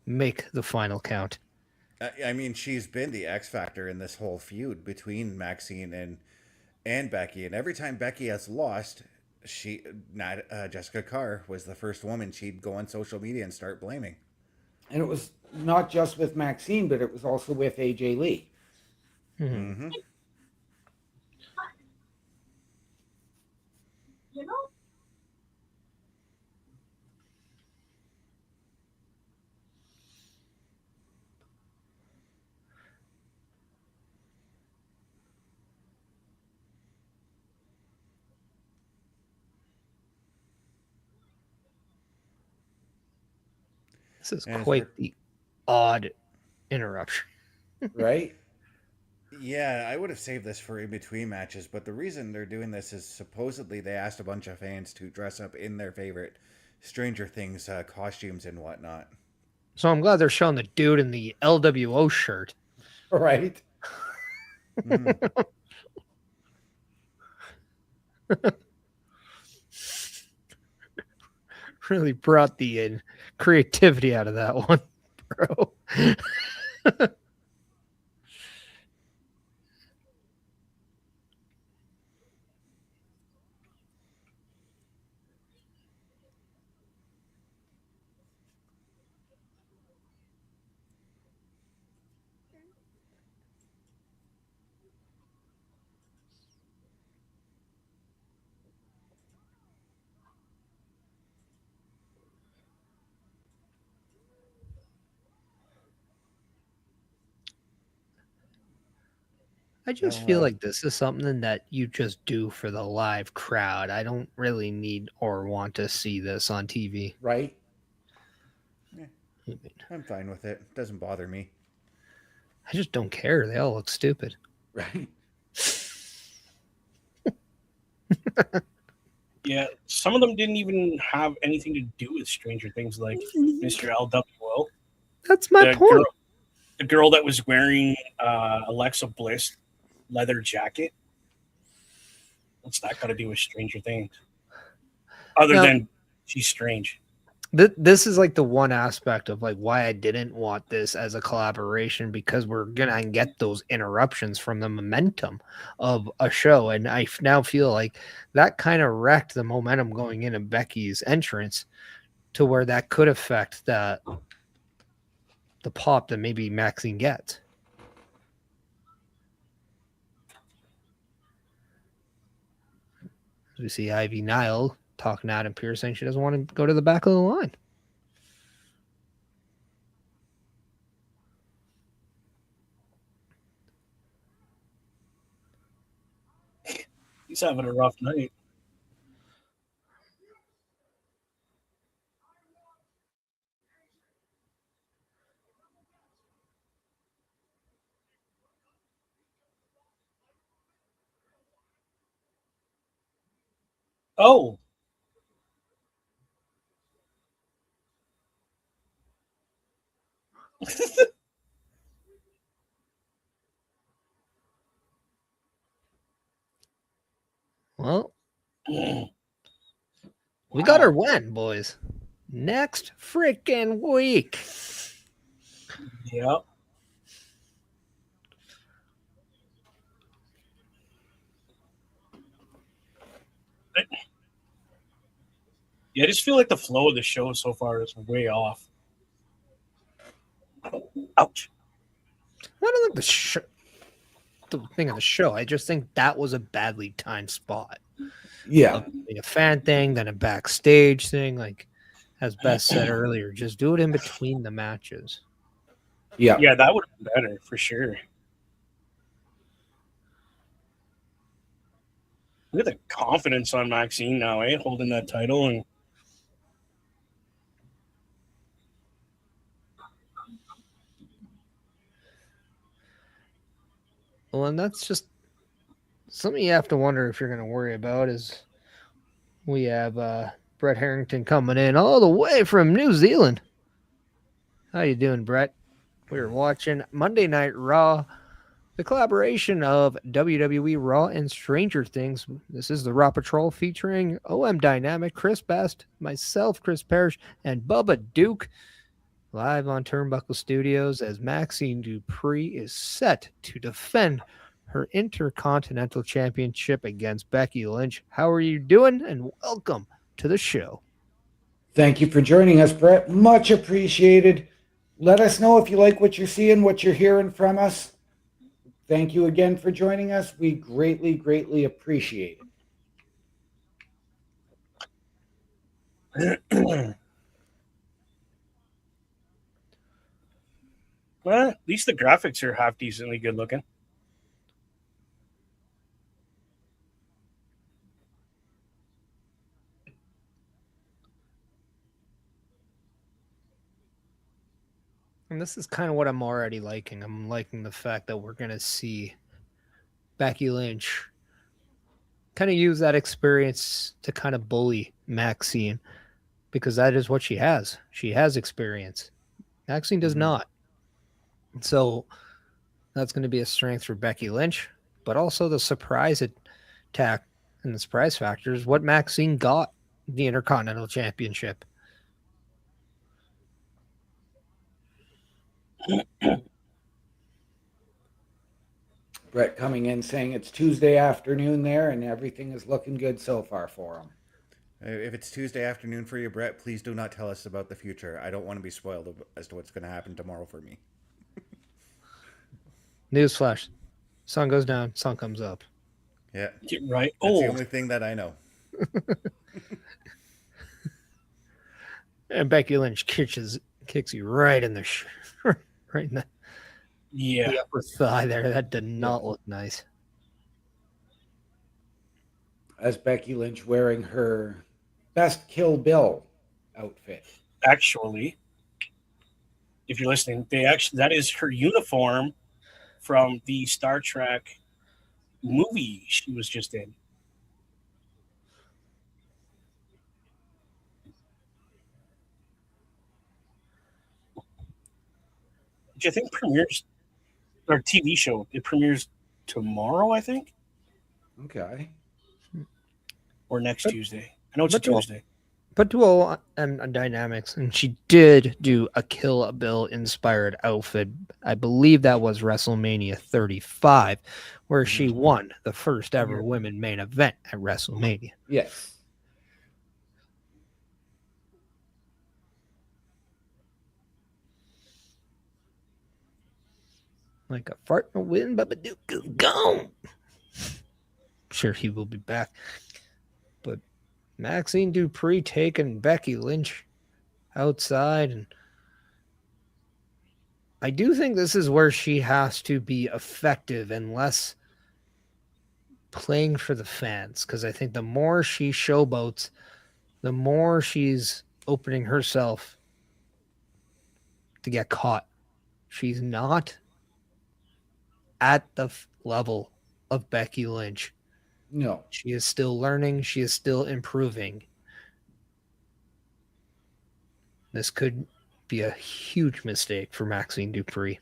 make the final count? I mean, she's been the X factor in this whole feud between Maxine and Becky, and every time Becky has lost, Jessica Carr was the first woman she'd go on social media and start blaming. And it was not just with Maxine, but it was also with AJ Lee. Mm-hmm. You know? This is quite the odd interruption. Right? Yeah, I would have saved this for in between matches, but the reason they're doing this is supposedly they asked a bunch of fans to dress up in their favorite Stranger Things costumes and whatnot. So I'm glad they're showing the dude in the LWO shirt. Right? Really brought the creativity out of that one, bro. I just feel like this is something that you just do for the live crowd. I don't really need or want to see this on TV. Right? Yeah, I'm fine with it. It doesn't bother me. I just don't care. They all look stupid. Right? yeah, some of them didn't even have anything to do with Stranger Things, like Mr. LWO. That's my point. The girl that was wearing Alexa Bliss leather jacket. What's that got to do with Stranger Things? Other than she's strange. This is like the one aspect of like why I didn't want this as a collaboration, because we're gonna get those interruptions from the momentum of a show, and I now feel like that kind of wrecked the momentum going into Becky's entrance, to where that could affect the pop that maybe Maxine gets. We see Ivy Nile talking to Adam Pearce, saying she doesn't want to go to the back of the line. He's having a rough night. Oh. Well, we got her when, boys? Next freaking week. Yep. Yeah, I just feel like the flow of the show so far is way off. Ouch. I don't think the thing of the show. I just think that was a badly timed spot. Yeah. A fan thing, then a backstage thing. Like, as Beth said earlier, just do it in between the matches. Yeah. Yeah, that would have been better for sure. Look at the confidence on Maxine now, holding that title. And well, and that's just something you have to wonder if you're going to worry about. Is we have Brett Harrington coming in all the way from New Zealand. How you doing, Brett? We were watching Monday Night Raw, the collaboration of WWE Raw and Stranger Things. This is the Raw Patrol featuring OM Dynamic, Chris Best, myself, Chris Parrish, and Bubba Duke, live on Turnbuckle Studios as Maxine DUPRI is set to defend her Intercontinental Championship against Becky Lynch. How are you doing? And welcome to the show. Thank you for joining us, Brett. Much appreciated. Let us know if you like what you're seeing, what you're hearing from us. Thank you again for joining us. We greatly, greatly appreciate well, at least the graphics are half decently good looking. And this is kind of what I'm already liking. I'm liking the fact that we're going to see Becky Lynch kind of use that experience to kind of bully Maxine, because that is what she has. She has experience. Maxine does not. So that's going to be a strength for Becky Lynch, but also the surprise attack and the surprise factor is what Maxine got the Intercontinental Championship. Brett coming in saying it's Tuesday afternoon there and everything is looking good so far for him. If it's Tuesday afternoon for you, Brett, please do not tell us about the future. I don't want to be spoiled as to what's going to happen tomorrow for me. Newsflash. Sun goes down, sun comes up. Yeah. Right. That's the only thing that I know. And Becky Lynch kicks you right in the right in the upper thigh there. That did not look nice. As Becky Lynch wearing her best Kill Bill outfit. Actually, if you're listening, that is her uniform from the Star Trek movie she was just in. Which I think premieres, or TV show. It premieres tomorrow, I think. Okay. Or next Tuesday. I know it's a Tuesday. put dual and dynamics, and she did do a Kill Bill inspired outfit. I believe that was WrestleMania 35, where she won the first ever women main event at WrestleMania. Yes. Like a fart in the wind, but Babadook gone. Sure, he will be back. But Maxine DUPRI taking Becky Lynch outside, and I do think this is where she has to be effective and less playing for the fans, because I think the more she showboats, the more she's opening herself to get caught. She's not at the level of Becky Lynch. No. She is still learning. She is still improving. This could be a huge mistake for Maxine DUPRI.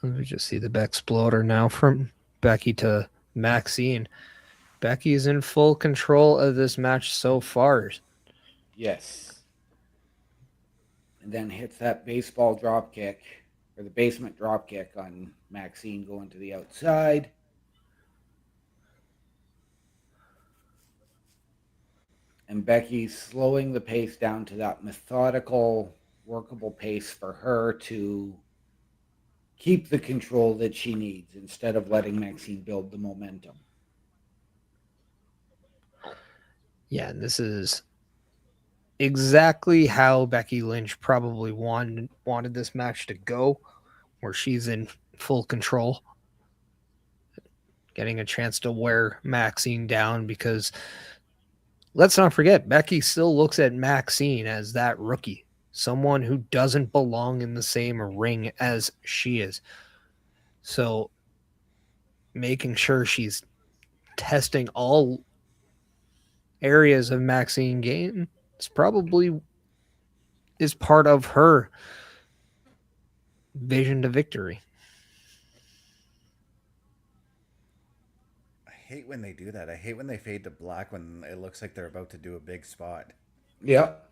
Let me just see the Bexploder now from Becky to Maxine. Becky is in full control of this match so far. Yes. And then hits that baseball drop kick, or the basement drop kick on Maxine going to the outside. And Becky's slowing the pace down to that methodical, workable pace for her to keep the control that she needs instead of letting Maxine build the momentum. Yeah, and this is exactly how Becky Lynch probably wanted this match to go, where she's in full control, getting a chance to wear Maxine down, because let's not forget, Becky still looks at Maxine as that rookie, someone who doesn't belong in the same ring as she is. So making sure she's testing all areas of Maxine game is part of her vision to victory. I hate when they do that. I hate when they fade to black when it looks like they're about to do a big spot. Yep.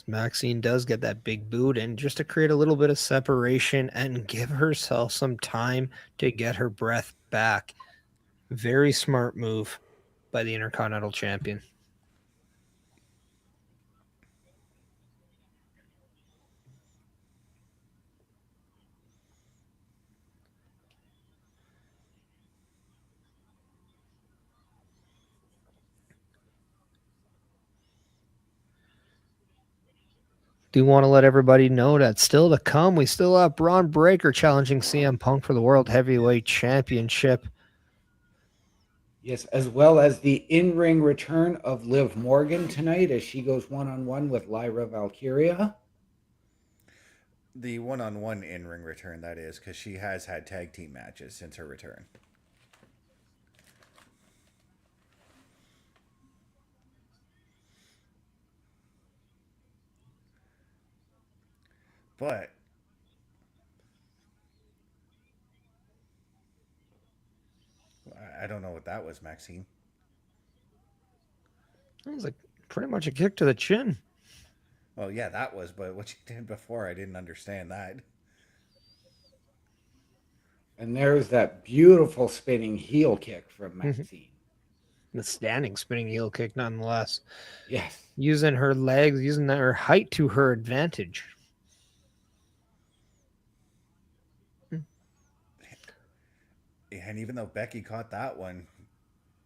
Maxine does get that big boot in just to create a little bit of separation and give herself some time to get her breath back. Very smart move by the Intercontinental Champion. Do want to let everybody know that still to come, we still have Bron Breakker challenging CM Punk for the World Heavyweight Championship. Yes, as well as the in-ring return of Liv Morgan tonight as she goes one-on-one with Lyra Valkyria. The one-on-one in-ring return, that is, because she has had tag team matches since her return. But I don't know what that was, Maxine. That was like pretty much a kick to the chin. Well, yeah, that was, but what she did before, I didn't understand that. And there's that beautiful spinning heel kick from Maxine. The standing spinning heel kick, nonetheless. Yes. Using her legs, using her height to her advantage. And even though Becky caught that one,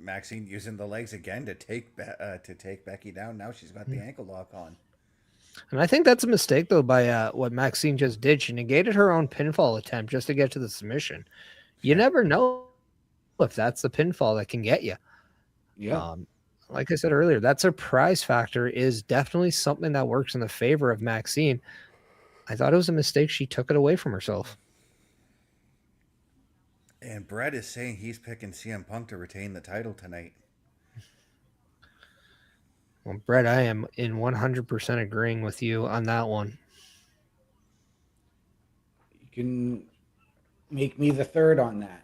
Maxine using the legs again to take Becky down. Now she's got the ankle lock on. And I think that's a mistake, though, by what Maxine just did. She negated her own pinfall attempt just to get to the submission. You never know if that's the pinfall that can get you. Yeah. Like I said earlier, that surprise factor is definitely something that works in the favor of Maxine. I thought it was a mistake. She took it away from herself. And Brett is saying he's picking CM Punk to retain the title tonight. Well, Brett, I am in 100% agreeing with you on that one. You can make me the third on that.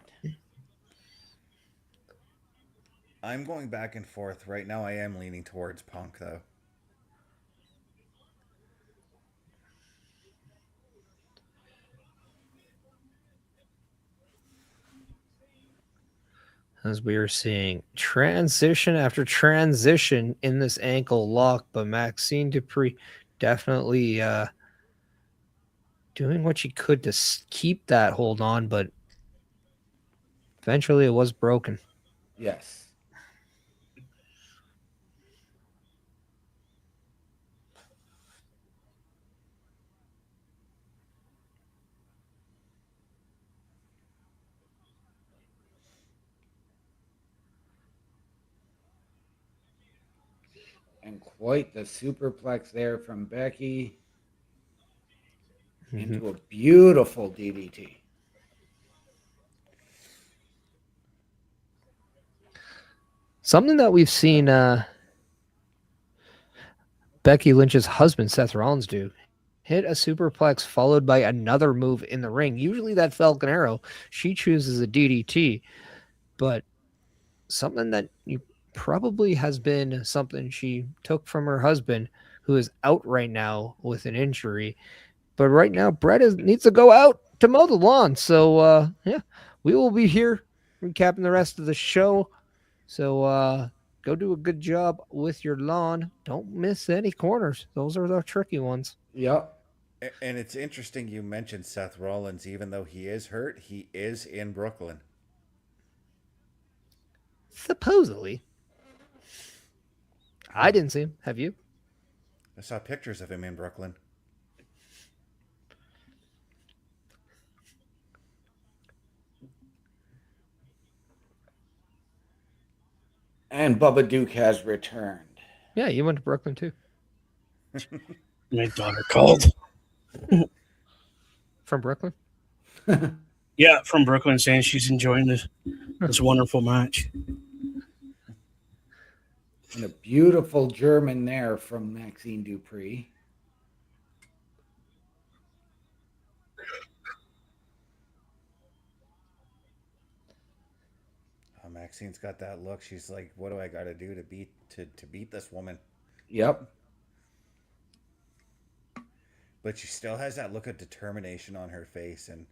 I'm going back and forth. Right now I am leaning towards Punk, though. As we are seeing transition after transition in this ankle lock, but Maxine Dupri definitely doing what she could to keep that hold on, but eventually it was broken. Yes. And quite the superplex there from Becky into a beautiful DDT. Something that we've seen Becky Lynch's husband, Seth Rollins, do. Hit a superplex followed by another move in the ring. Usually that Falcon Arrow, she chooses a DDT. But something that you probably has been something she took from her husband, who is out right now with an injury. But right now, Brett needs to go out to mow the lawn. So, yeah, we will be here recapping the rest of the show. So, go do a good job with your lawn. Don't miss any corners. Those are the tricky ones. Yep. And it's interesting you mentioned Seth Rollins. Even though he is hurt, he is in Brooklyn. Supposedly. I didn't see him. Have you? I saw pictures of him in Brooklyn. And Bubba Duke has returned. Yeah, you went to Brooklyn too. My daughter called. From Brooklyn? Yeah, from Brooklyn, saying she's enjoying this wonderful match. And a beautiful German there from Maxine Dupri. Maxine's got that look. She's like, "What do I got to do to beat this woman?" Yep. But she still has that look of determination on her face, and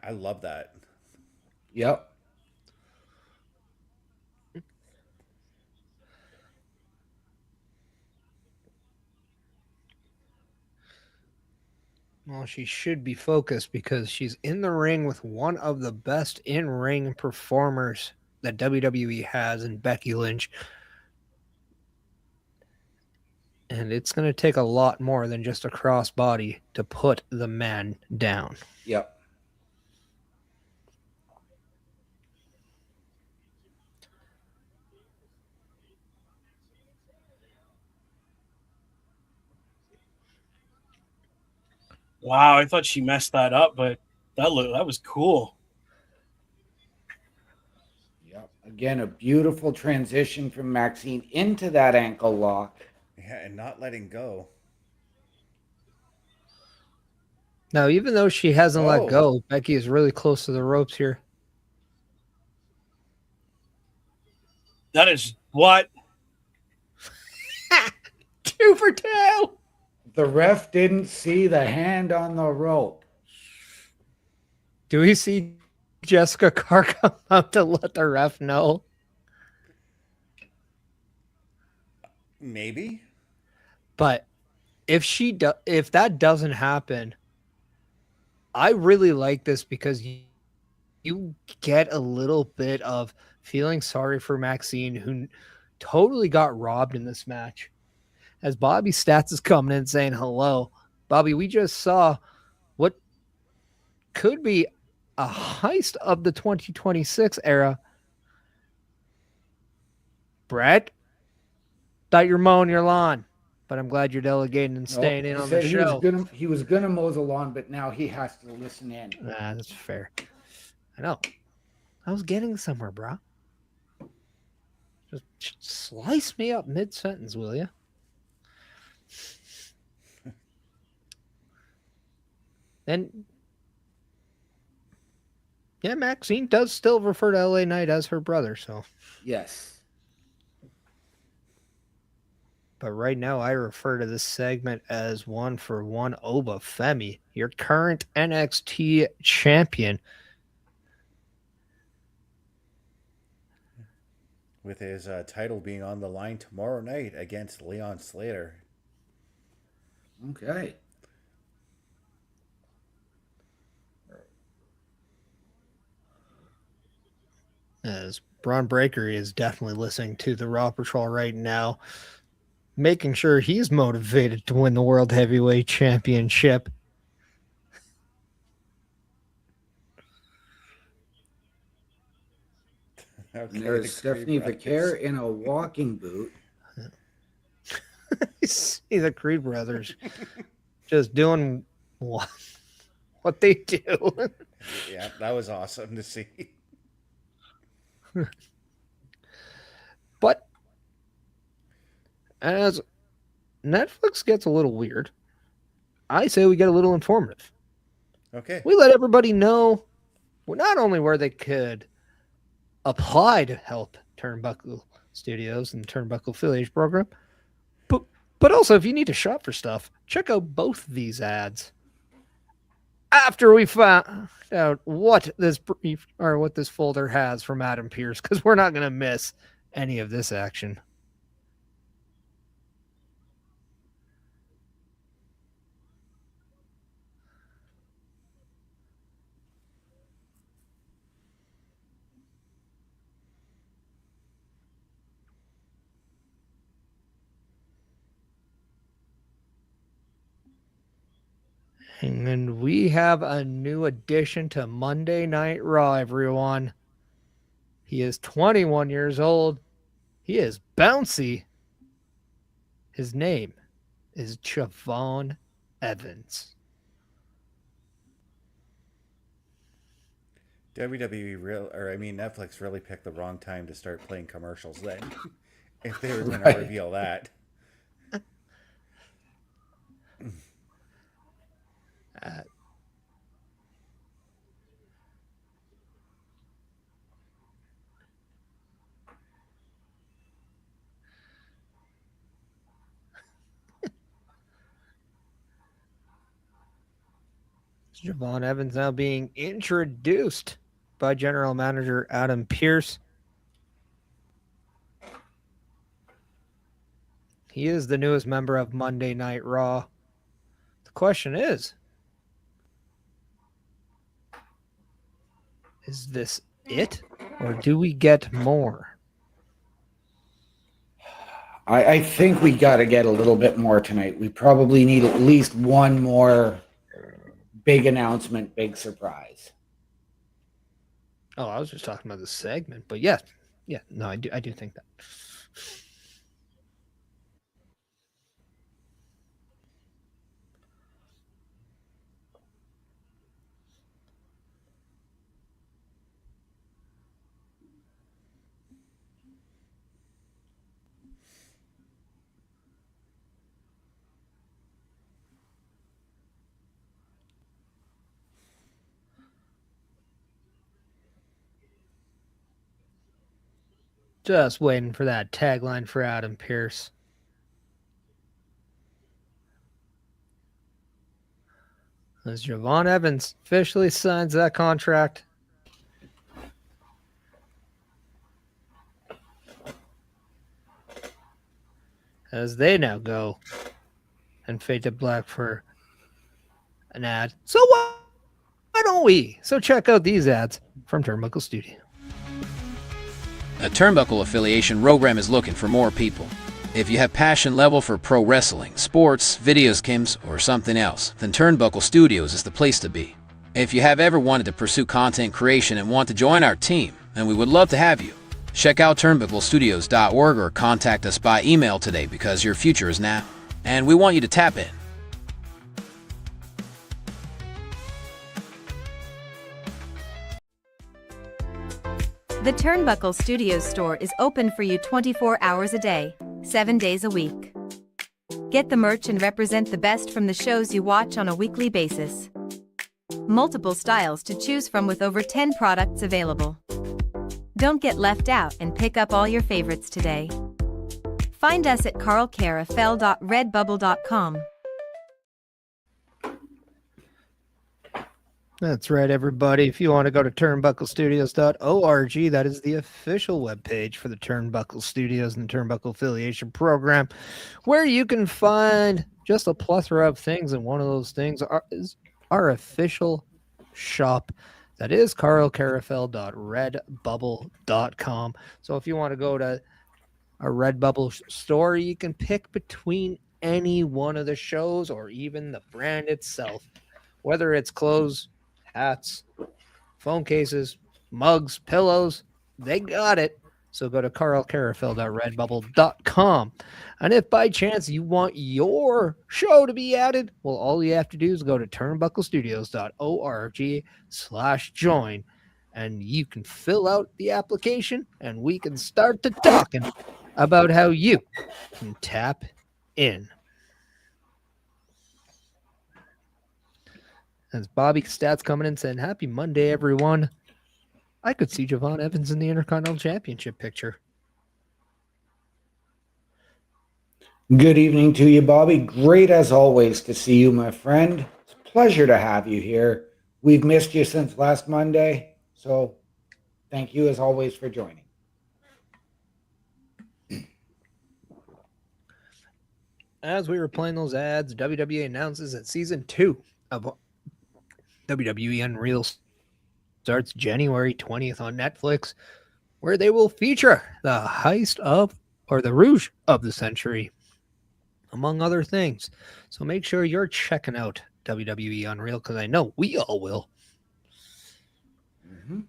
I love that. Yep. Well, she should be focused because she's in the ring with one of the best in-ring performers that WWE has in Becky Lynch. And it's going to take a lot more than just a crossbody to put the man down. Yep. Wow, I thought she messed that up, but that was cool. Yep. Again, a beautiful transition from Maxine into that ankle lock. Yeah, and not letting go. Now, even though she hasn't let go, Becky is really close to the ropes here. That is what? 2 for 2. The ref didn't see the hand on the rope. Do we see Jessica Carr come out to let the ref know? Maybe. But if that doesn't happen, I really like this because you get a little bit of feeling sorry for Maxine, who totally got robbed in this match. As Bobby Stats is coming in saying hello. Bobby, we just saw what could be a heist of the 2026 era. Brett, thought you're mowing your lawn, but I'm glad you're delegating and staying in on the show. He was gonna mow the lawn, but now he has to listen in. Nah, that's fair. I know. I was getting somewhere, bro. Just slice me up mid-sentence, will you? And yeah, Maxine does still refer to LA Knight as her brother, so. Yes. But right now, I refer to this segment as 1-for-1 Oba Femi, your current NXT champion. With his title being on the line tomorrow night against Leon Slater. Okay. As Braun Breaker is definitely listening to the Raw Patrol right now, making sure he's motivated to win the World Heavyweight Championship. Okay, there's Stephanie Vaquer in a walking boot. You see the Creed brothers just doing what they do. Yeah, that was awesome to see. But as Netflix gets a little weird, I say we get a little informative. Okay. We let everybody know not only where they could apply to help Turnbuckle Studios and Turnbuckle Affiliation Program, but also if you need to shop for stuff, check out both these ads. After we found out what this folder has from Adam Pearce, because we're not going to miss any of this action. And we have a new addition to Monday Night Raw, everyone. He is 21 years old. He is bouncy. His name is Javon Evans. Netflix really picked the wrong time to start playing commercials then. If they were going to reveal that. Javon Evans now being introduced by General Manager Adam Pearce. He is the newest member of Monday Night Raw. The question is this it, or do we get more? I think we got to get a little bit more tonight. We probably need at least one more big announcement, big surprise. Oh, I was just talking about the segment, but yeah, no, I do think that. Just waiting for that tagline for Adam Pearce. As Javon Evans officially signs that contract. As they now go and fade to black for an ad. So why don't we? So check out these ads from Turnbuckle Studio. A Turnbuckle affiliation program is looking for more people. If you have passion level for pro wrestling, sports, videos games, or something else, then Turnbuckle Studios is the place to be. If you have ever wanted to pursue content creation and want to join our team, then we would love to have you. Check out turnbucklestudios.org or contact us by email today because your future is now, and we want you to tap in. The Turnbuckle Studios store is open for you 24 hours a day, 7 days a week. Get the merch and represent the best from the shows you watch on a weekly basis. Multiple styles to choose from with over 10 products available. Don't get left out and pick up all your favorites today. Find us at carlcarafel.redbubble.com. That's right, everybody. If you want to go to turnbucklestudios.org, that is the official webpage for the Turnbuckle Studios and the Turnbuckle Affiliation Program, where you can find just a plethora of things. And one of those things is our official shop. That is carlcarafel.redbubble.com. So if you want to go to a Redbubble store, you can pick between any one of the shows or even the brand itself, whether it's clothes, hats, phone cases, mugs, pillows, they got it. So go to carlcarafel.redbubble.com. And if by chance you want your show to be added, well, all you have to do is go to turnbucklestudios.org/join, and you can fill out the application, and we can start to talking about how you can tap in. As Bobby Stats coming in saying, happy Monday, everyone. I could see Javon Evans in the Intercontinental Championship picture. Good evening to you, Bobby. Great as always to see you, my friend. It's a pleasure to have you here. We've missed you since last Monday, so thank you as always for joining. As we were playing those ads, WWE announces that Season 2 of WWE Unreal starts January 20th on Netflix, where they will feature the heist of, or the Rouge of the Century, among other things. So make sure you're checking out WWE Unreal, because I know we all will. Mm-hmm.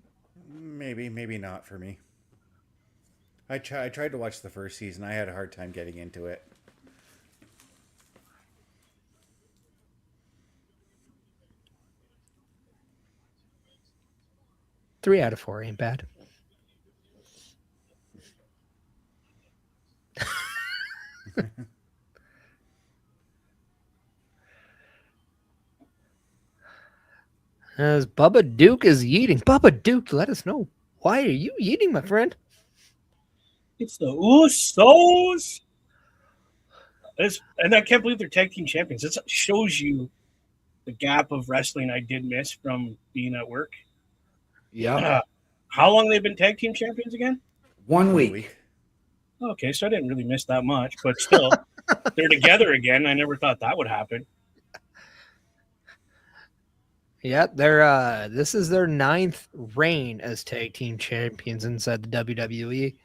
Maybe not for me. I tried to watch the first season. I had a hard time getting into it. Three out of 4 ain't bad. As Bubba Duke is yeeting. Bubba Duke, let us know. Why are you yeeting, my friend? It's the Usos. And I can't believe they're tag team champions. This shows you the gap of wrestling I did miss from being at work. Yeah. How long they've been tag team champions again? 1 week. Okay, so I didn't really miss that much, but still, they're together again. I never thought that would happen. Yeah, they're this is their 9th reign as tag team champions inside the WWE.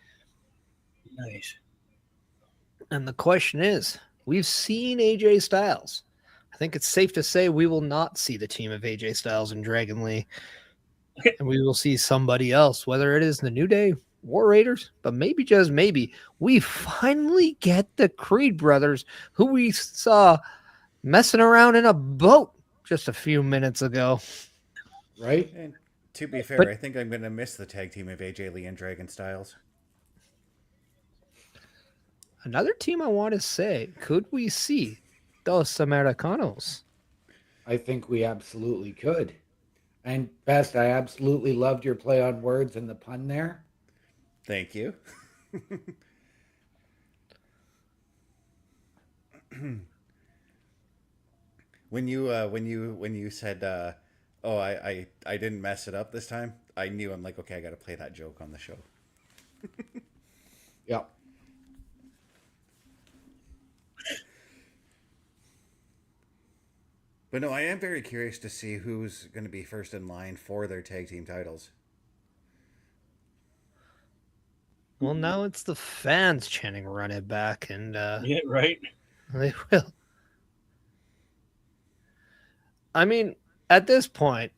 Nice. And the question is, we've seen AJ Styles. I think it's safe to say we will not see the team of AJ Styles and Dragon Lee. And we will see somebody else, whether it is the New Day, War Raiders, but maybe, just maybe, we finally get the Creed brothers, who we saw messing around in a boat just a few minutes ago. Right? And to be fair, I think I'm going to miss the tag team of AJ Lee and Dragon Styles. Another team I want to say, could we see Dos Americanos? I think we absolutely could. And Best, I absolutely loved your play on words and the pun there. Thank you. When you said, "Oh, I didn't mess it up this time," I knew. I'm like, okay, I got to play that joke on the show. Yeah. But no, I am very curious to see who's going to be first in line for their tag team titles. Well, now it's the fans chanting "Run it back," and Yeah, right. they will. I mean, at this point,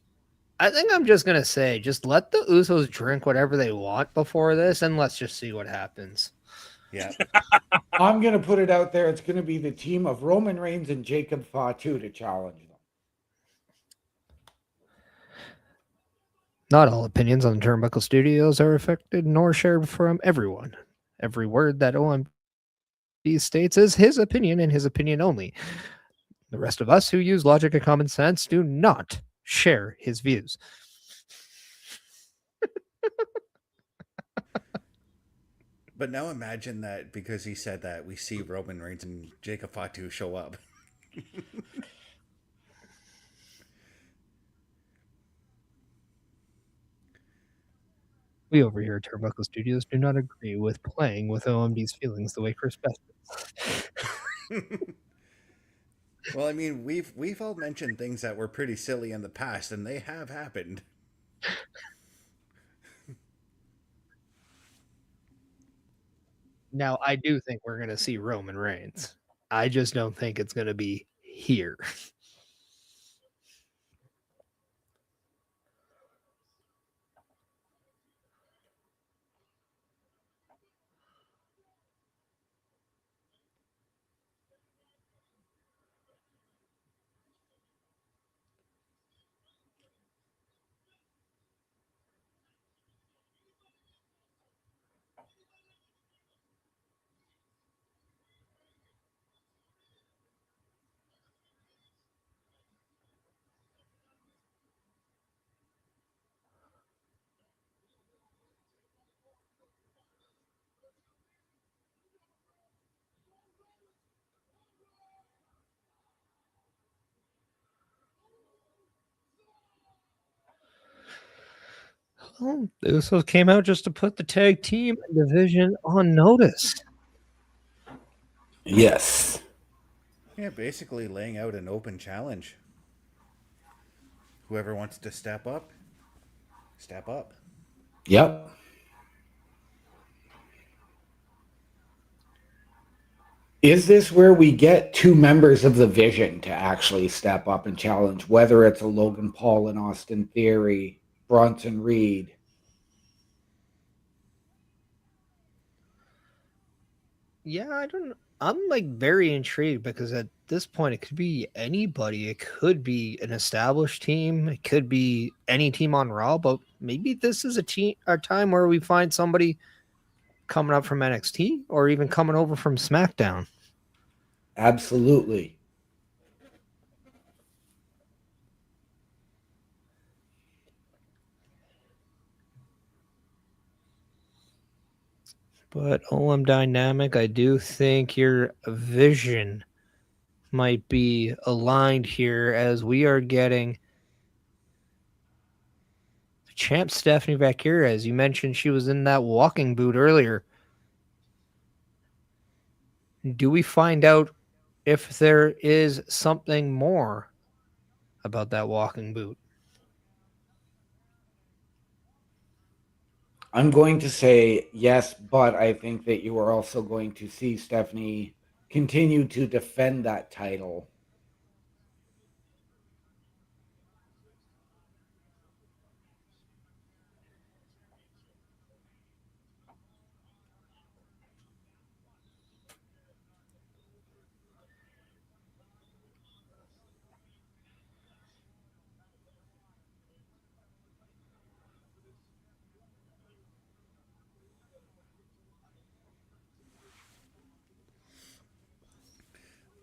I think I'm just gonna say, just let the Usos drink whatever they want before this, and let's just see what happens. Yeah. I'm going to put it out there. It's going to be the team of Roman Reigns and Jacob Fatu to challenge them. Not all opinions on the Turnbuckle Studios are affected nor shared from everyone. Every word that OMD states is his opinion and his opinion only. The rest of us who use logic and common sense do not share his views. But now imagine that because he said that, we see Roman Reigns and Jacob Fatu show up. We over here at Turnbuckle Studios do not agree with playing with OMD's feelings the way Chris Best does. Well, I mean, we've all mentioned things that were pretty silly in the past, and they have happened. Now, I do think we're going to see Roman Reigns. I just don't think it's going to be here. Well, the Usos came out just to put the tag team division on notice. Yes. Yeah, basically laying out an open challenge. Whoever wants to step up, step up. Yep. Is this where we get two members of the Vision to actually step up and challenge, whether it's a Logan Paul and Austin Theory, Bronson Reed? Yeah, I don't know. I'm like very intrigued because at this point it could be anybody. It could be an established team. It could be any team on Raw, but maybe this is a time where we find somebody coming up from NXT or even coming over from SmackDown. Absolutely. But OM Dynamic, I do think your vision might be aligned here as we are getting champ Stephanie Valkyria. As you mentioned, she was in that walking boot earlier. Do we find out if there is something more about that walking boot? I'm going to say yes, but I think that you are also going to see Stephanie continue to defend that title.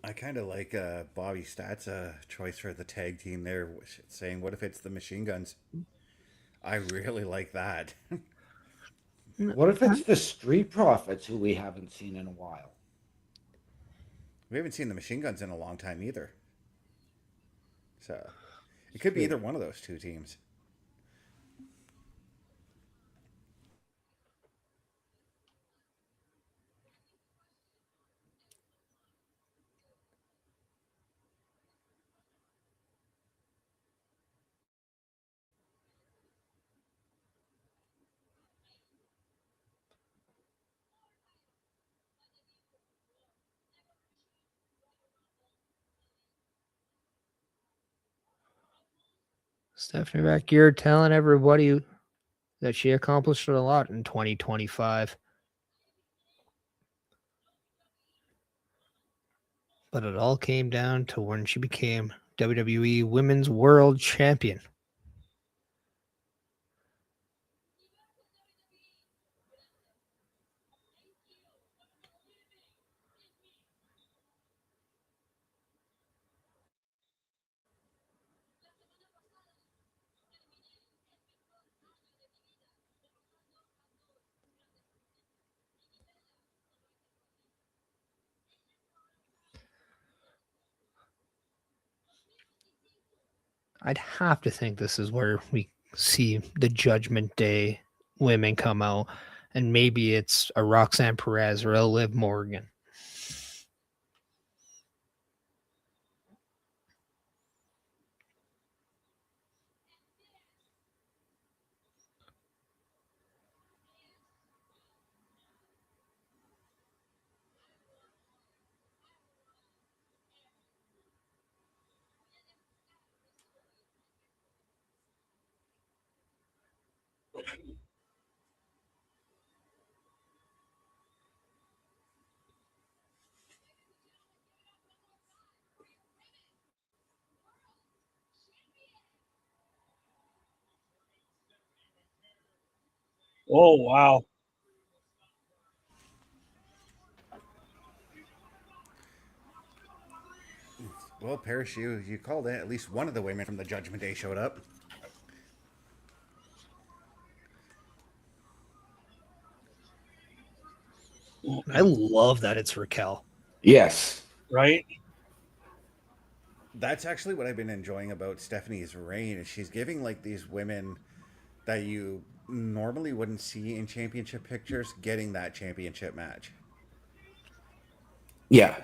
I kind of like Bobby Stat's choice for the tag team there, saying, "What if it's the Machine Guns?" I really like that. What if it's the Street Profits who we haven't seen in a while? We haven't seen the Machine Guns in a long time either, so it could be either one of those two teams. Stephanie Bakir telling everybody that she accomplished a lot in 2025. But it all came down to when she became WWE Women's World Champion. I'd have to think this is where we see the Judgment Day women come out, and maybe it's a Roxanne Perez or a Liv Morgan. Oh, wow. Well, Parrish, you called it. At least one of the women from the Judgment Day showed up. I love that it's Raquel. Yes. Right? That's actually what I've been enjoying about Stephanie's reign. Is she's giving like these women that you normally wouldn't see in championship pictures getting that championship match. Yeah.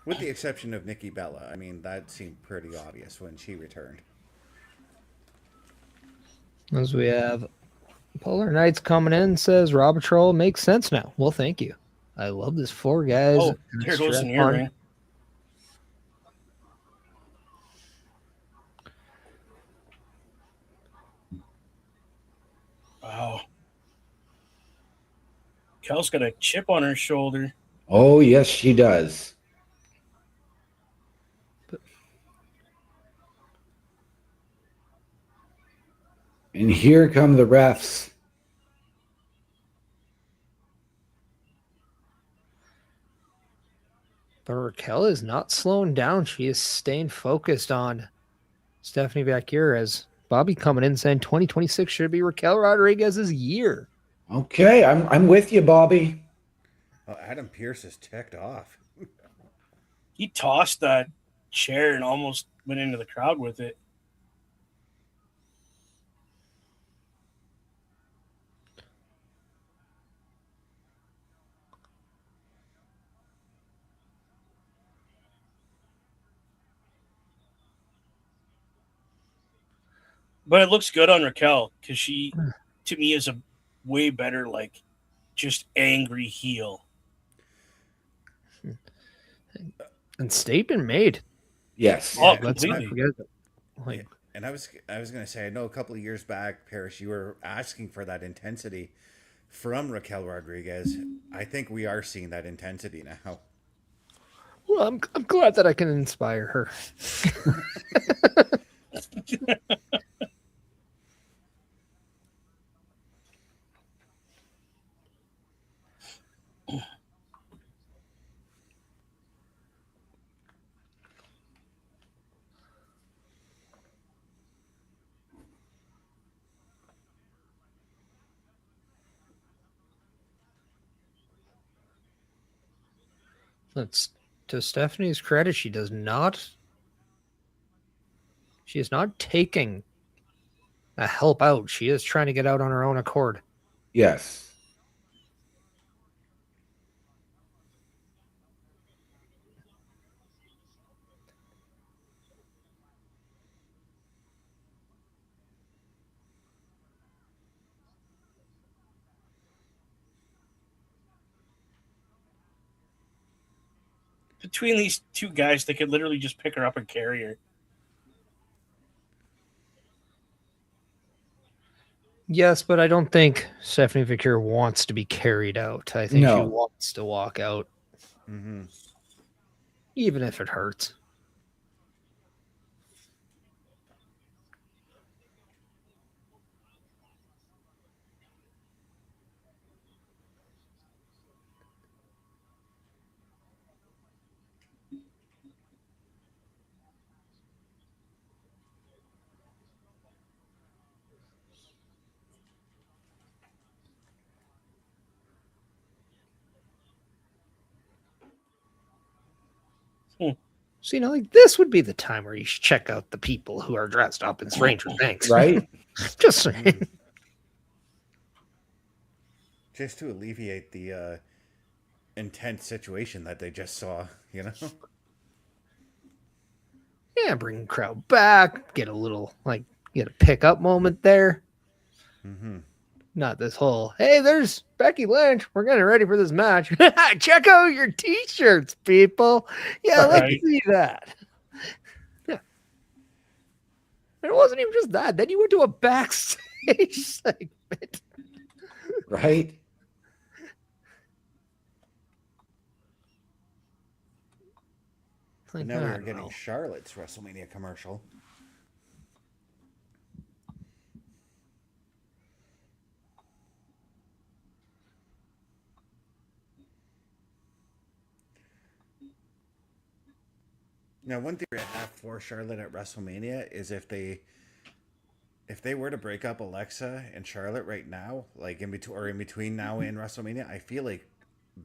With the exception of Nikki Bella. I mean, that seemed pretty obvious when she returned. As we have Polar Knights coming in, says Robert Troll makes sense now. Well, thank you. I love this 4 guys. Oh, there goes the near ring. Wow. Kel's got a chip on her shoulder. Oh, yes, she does. And here come the refs. But Raquel is not slowing down. She is staying focused on Stephanie Bakir, as Bobby coming in saying 2026 should be Raquel Rodriguez's year. Okay, I'm with you, Bobby. Oh, Adam Pearce is ticked off. He tossed that chair and almost went into the crowd with it. But it looks good on Raquel because she, to me, is a way better, like, just angry heel. And statement made. Yes. Oh, Let's not completely. forget that. Like, And I was going to say, I know a couple of years back, Parrish, you were asking for that intensity from Raquel Rodriguez. I think we are seeing that intensity now. well, I'm glad that I can inspire her. That's to Stephanie's credit. She is not taking a help out. She is trying to get out on her own accord. Yes. Between these two guys, they could literally just pick her up and carry her. Yes, but I don't think Stephanie Victor wants to be carried out. I think she No. wants to walk out, even if it hurts. So, like this would be the time where you should check out the people who are dressed up in Stranger Things. Right? Just saying. Just to alleviate the intense situation that they just saw, you know? Yeah, bring the crowd back, get a little, get a pickup moment there. Not this whole, hey, there's Becky Lynch. We're getting ready for this match. Check out your t-shirts, people. Yeah, let's see that. Yeah. It wasn't even just that. Then you went to a backstage segment. Right? Now we are getting Charlotte's WrestleMania commercial. Now, one theory I have for Charlotte at WrestleMania is if they were to break up Alexa and Charlotte right now, like in between now and WrestleMania, I feel like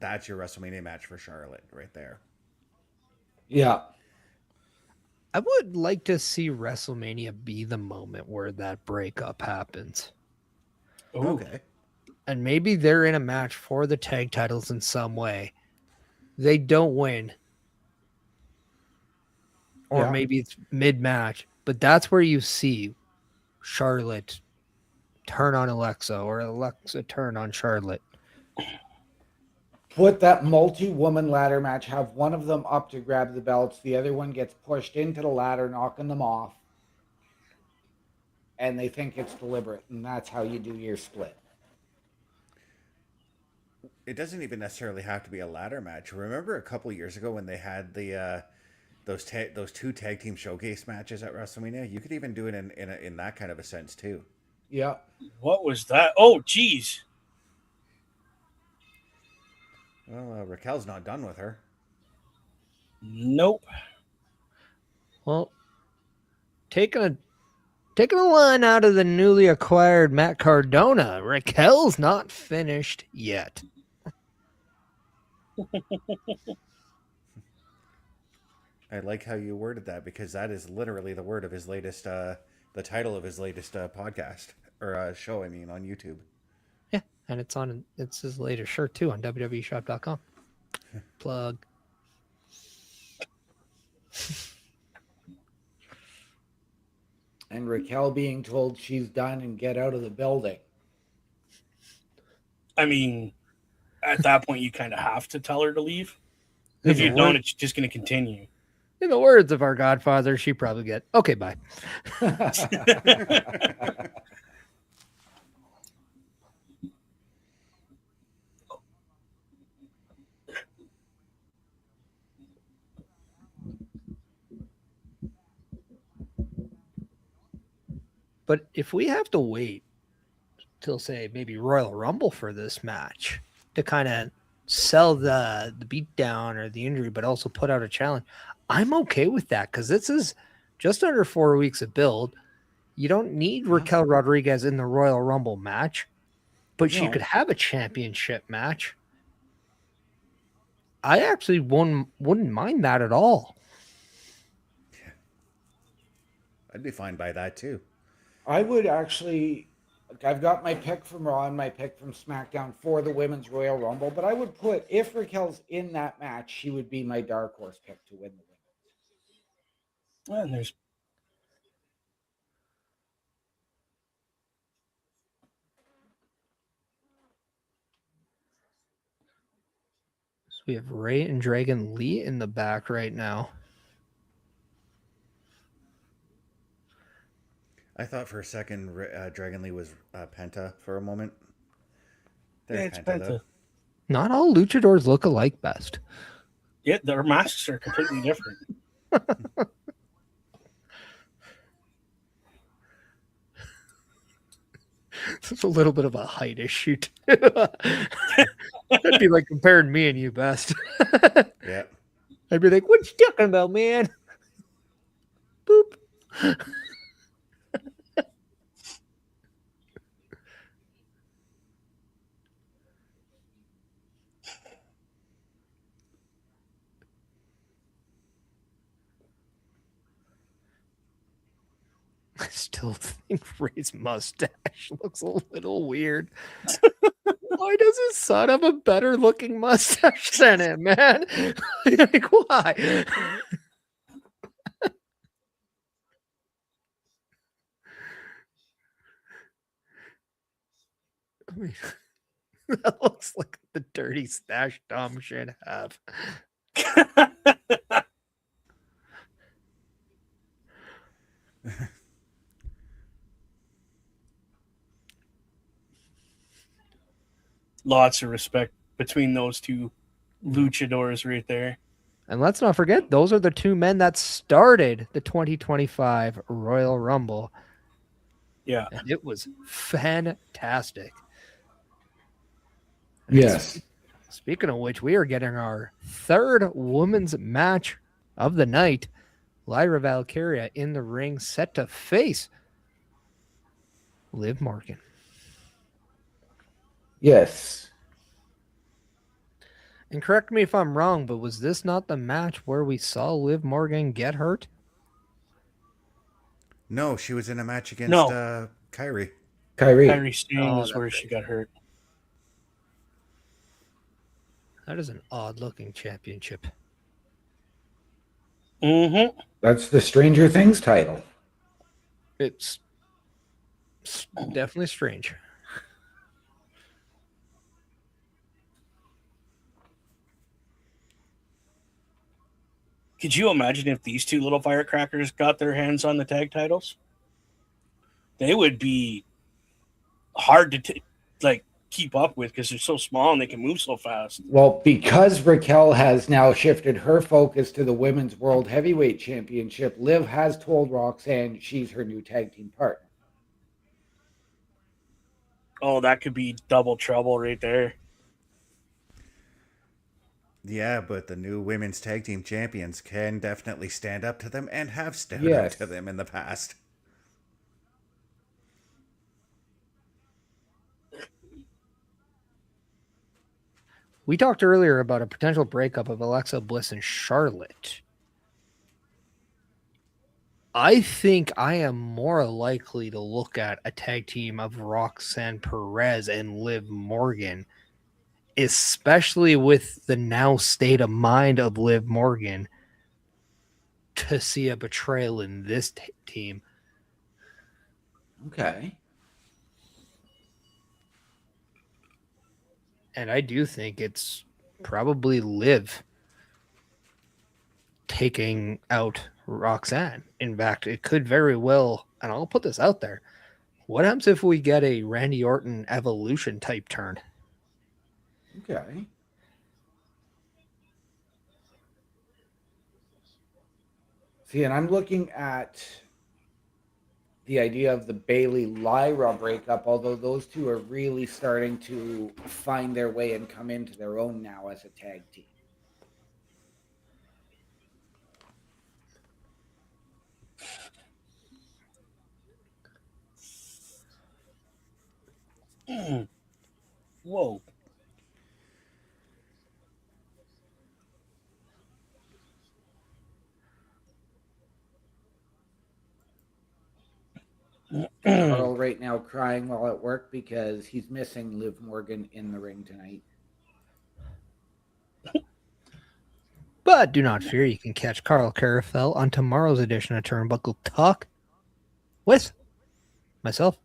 that's your WrestleMania match for Charlotte right there. Yeah. I would like to see WrestleMania be the moment where that breakup happens. Ooh. Okay. And maybe they're in a match for the tag titles in some way. They don't win. Or maybe it's mid-match. But that's where you see Charlotte turn on Alexa or Alexa turn on Charlotte. Put that multi-woman ladder match, have one of them up to grab the belts, the other one gets pushed into the ladder, knocking them off, and they think it's deliberate, and that's how you do your split. It doesn't even necessarily have to be a ladder match. Remember a couple years ago when they had the those two tag team showcase matches at WrestleMania? You could even do it in that kind of a sense too. Yeah. What was that? Oh, geez. Well, Raquel's not done with her. Nope. Well, taking a line out of the newly acquired Matt Cardona, Raquel's not finished yet. I like how you worded that because that is literally the word of his latest, the title of his latest podcast or show. I mean, on YouTube. Yeah, and it's his latest shirt too on WWEshop.com. Plug. And Raquel being told she's done and get out of the building. I mean, at that point, you kind of have to tell her to leave. If you don't, it's just going to continue. In the words of our Godfather, she probably get, okay, bye. But if we have to wait till, say, maybe Royal Rumble for this match to kind of sell the beatdown or the injury, but also put out a challenge, I'm okay with that because this is just under 4 weeks of build. You don't need Raquel Rodriguez in the Royal Rumble match, but she could have a championship match. I actually wouldn't mind that at all. Yeah. I'd be fine by that too. I would actually, I've got my pick from Raw and my pick from SmackDown for the Women's Royal Rumble, but I would put, if Raquel's in that match, she would be my dark horse pick to win the Women's. And there's So we have Ray and Dragon Lee in the back right now. I thought for a second Dragon Lee was Penta for a moment. There's it's Penta, though. Not all luchadors look alike best. Yeah, their masks are completely different. It's a little bit of a height issue, too. That'd be like comparing me and you best. Yeah. I'd be like, what you talking about, man? Boop. I still think Ray's mustache looks a little weird. Why does his son have a better looking mustache than him, man? Like, why? I mean, that looks like the dirty stash Dom should have. Lots of respect between those two luchadors right there. And let's not forget, those are the two men that started the 2025 Royal Rumble. Yeah. And it was fantastic. Yes. Speaking of which, we are getting our third women's match of the night. LYRA VALKYRIA in the ring, set to face LIV Morgan. Yes. And correct me if I'm wrong, but was this not the match where we saw LIV Morgan get hurt? No, she was in a match against Kyrie. Kyrie Sane is where she got hurt. That is an odd-looking championship. Mm-hmm. That's the Stranger Things title. It's definitely strange. Could you imagine if these two little firecrackers got their hands on the tag titles? They would be hard to keep up with because they're so small and they can move so fast. Well, because Raquel has now shifted her focus to the Women's World Heavyweight Championship, Liv has told Roxanne she's her new tag team partner. Oh, that could be double trouble right there. Yeah, but the new women's tag team champions can definitely stand up to them and have stood up Yes. to them in the past. We talked earlier about a potential breakup of Alexa Bliss and Charlotte. I think I am more likely to look at a tag team of Roxanne Perez and Liv Morgan, especially with the now state of mind of Liv Morgan, to see a betrayal in this team. Okay. And I do think it's probably Liv taking out Roxanne. In fact, it could very well, and I'll put this out there. What happens if we get a Randy Orton Evolution type turn? Okay. See, and I'm looking at the idea of the Bayley-Lyra breakup, although those two are really starting to find their way and come into their own now as a tag team. Whoa. Carl right now crying while at work because he's missing Liv Morgan in the ring tonight. But do not fear, you can catch Carl Carafel on tomorrow's edition of Turnbuckle Talk with myself,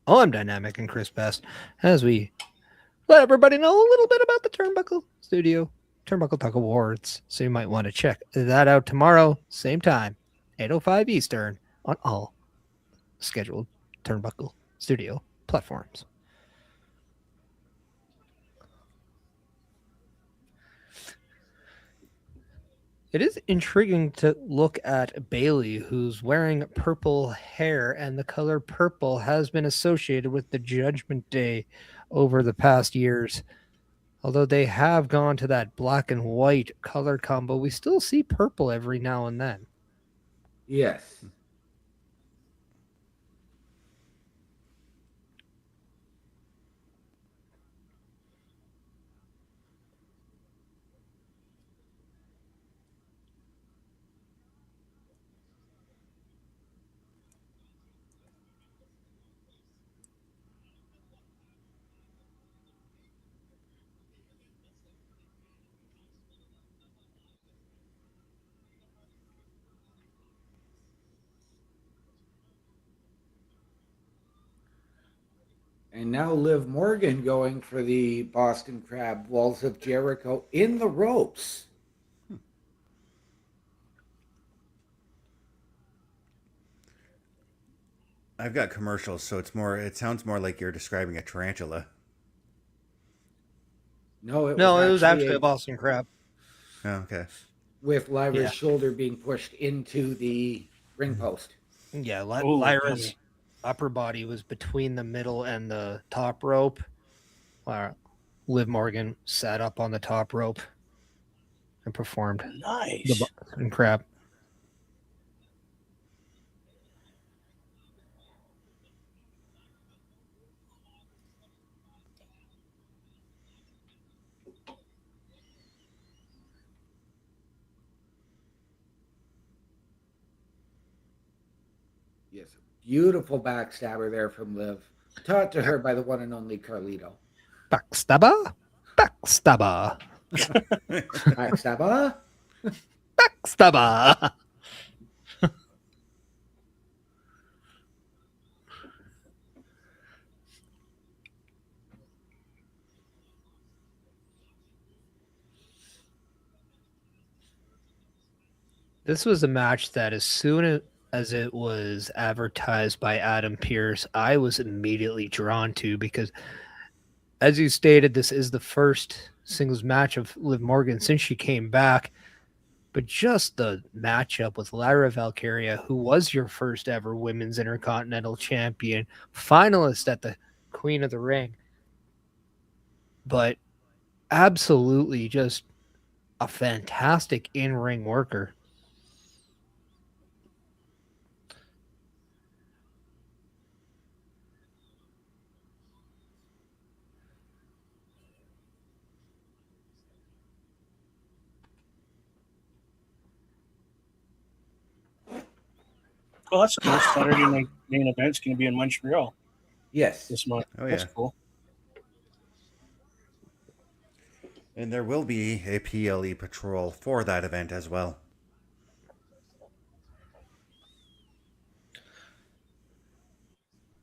I'm Dynamic, and Chris Best, as we let everybody know a little bit about the Turnbuckle Studio Turnbuckle Talk Awards. So you might want to check that out tomorrow, same time, 8:05 Eastern, on all scheduled Turnbuckle Studio platforms. It is intriguing to look at Bailey, who's wearing purple hair, and the color purple has been associated with the Judgment Day over the past years. Although they have gone to that black and white color combo, we still see purple every now and then. Yes. And now Liv Morgan going for the Boston Crab Walls of Jericho in the ropes. I've got commercials, so it sounds more like you're describing a tarantula. No, it was actually a Boston Crab. Oh, okay. With Lyra's shoulder being pushed into the ring post. Yeah, Lyra's upper body was between the middle and the top rope. Liv Morgan sat up on the top rope and performed Nice. the Boston Crab. Yes, beautiful backstabber there from Liv. Taught to her by the one and only Carlito. Backstabber? Backstabber. Backstabber? Backstabber. This was a match that as soon as it was advertised by Adam Pearce, I was immediately drawn to, because as you stated, this is the first singles match of Liv Morgan since she came back. But just the matchup with Lyra Valkyria, who was your first ever women's Intercontinental champion, finalist at the Queen of the Ring, but absolutely just a fantastic in-ring worker. Well, that's cool. Saturday night main event's going to be in Montreal Yes. this month. Oh, That's yeah. cool. And there will be a PLE patrol for that event as well.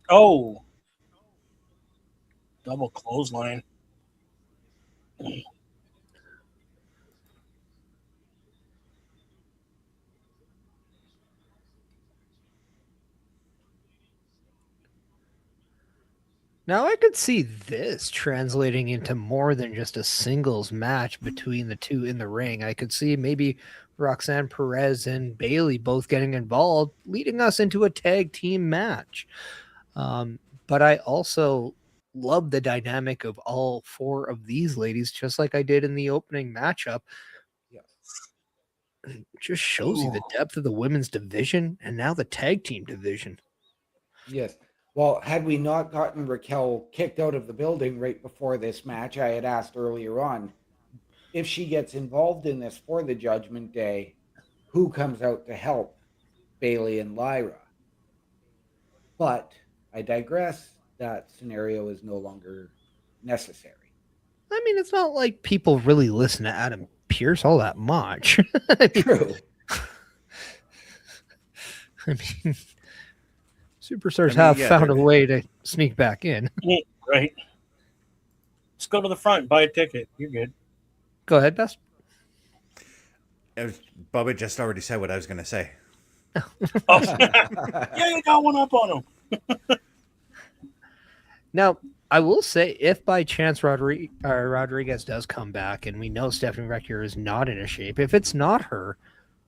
Oh, double clothesline. Now I could see this translating into more than just a singles match between the two in the ring. I could see maybe Roxanne Perez and Bailey both getting involved, leading us into a tag team match. But I also love the dynamic of all four of these ladies, just like I did in the opening matchup. Yes. It just shows you the depth of the women's division and now the tag team division. Yes. Well, had we not gotten Raquel kicked out of the building right before this match, I had asked earlier on, if she gets involved in this for the Judgment Day, who comes out to help Bailey and Lyra? But I digress. That scenario is no longer necessary. I mean, it's not like people really listen to Adam Pearce all that much. True. I mean, superstars have found a way to sneak back in. Right. Let's go to the front, buy a ticket. You're good. Go ahead, Best. Bubba just already said what I was going to say. Oh, yeah, you got one up on him. Now, I will say, if by chance Rodriguez does come back, and we know Stephanie Reckier is not in a shape, if it's not her,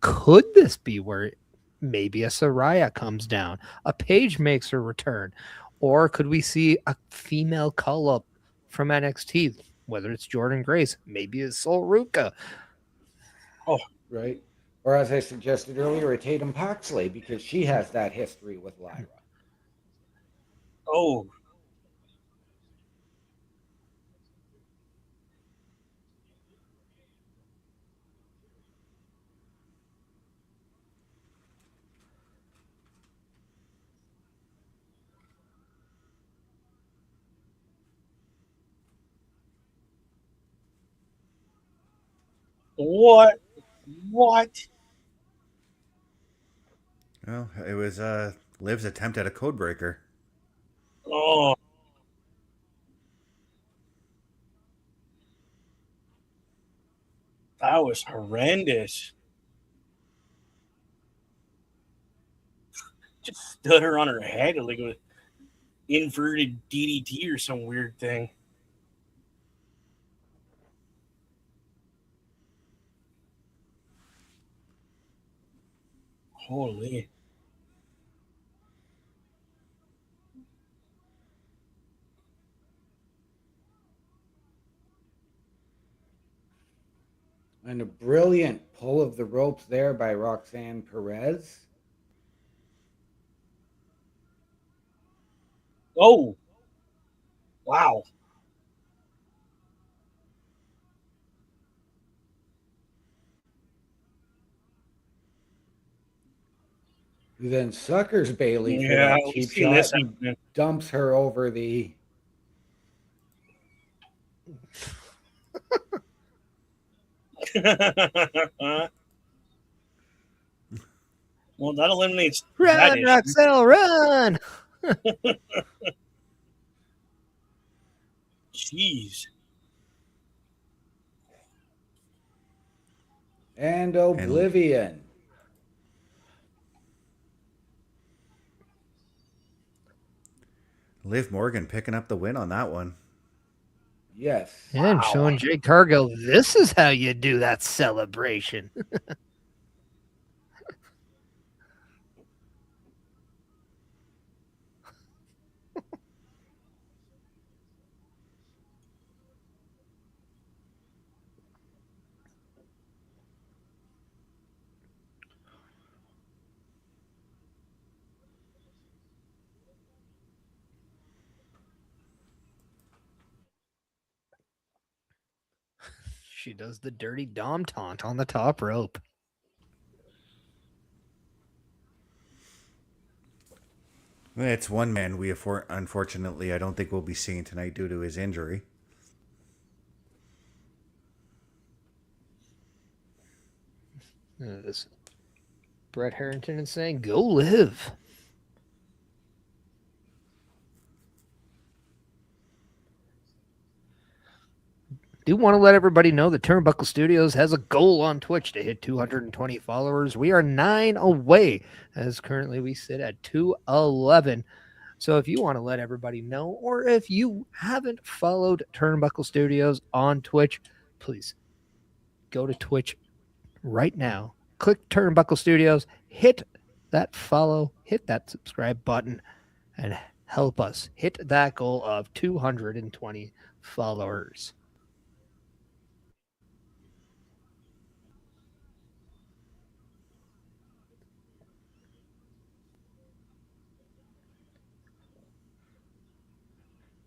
could this be where maybe a Saraya comes down, a Paige makes her return, or could we see a female call-up from NXT, whether it's Jordan Grace, maybe it's Sol Ruka? Oh, right. Or as I suggested earlier, a Tatum Paxley, because she has that history with Lyra. oh. What? What? Well, it was Liv's attempt at a code breaker. Oh, that was horrendous. Just stood her on her head like a inverted DDT or some weird thing. Holy. And a brilliant pull of the ropes there by Roxanne Perez. Oh. Wow. Who then suckers Bailey for Yeah, that we've cheap seen shot this and happen. dumps her over the. Well, that eliminates that Run, issue. Roxelle, run! Jeez. And Oblivion. Liv Morgan picking up the win on that one. Yes. And showing Jade Cargill, this is how you do that celebration. She does the dirty Dom taunt on the top rope. It's one man we unfortunately I don't think we'll be seeing tonight due to his injury. This Brett Harrington is saying, "Go live." Do want to let everybody know that Turnbuckle Studios has a goal on Twitch to hit 220 followers. We are 9 away, as currently we sit at 211. So if you want to let everybody know, or if you haven't followed Turnbuckle Studios on Twitch, please go to Twitch right now. Click Turnbuckle Studios, hit that follow, hit that subscribe button, and help us hit that goal of 220 followers.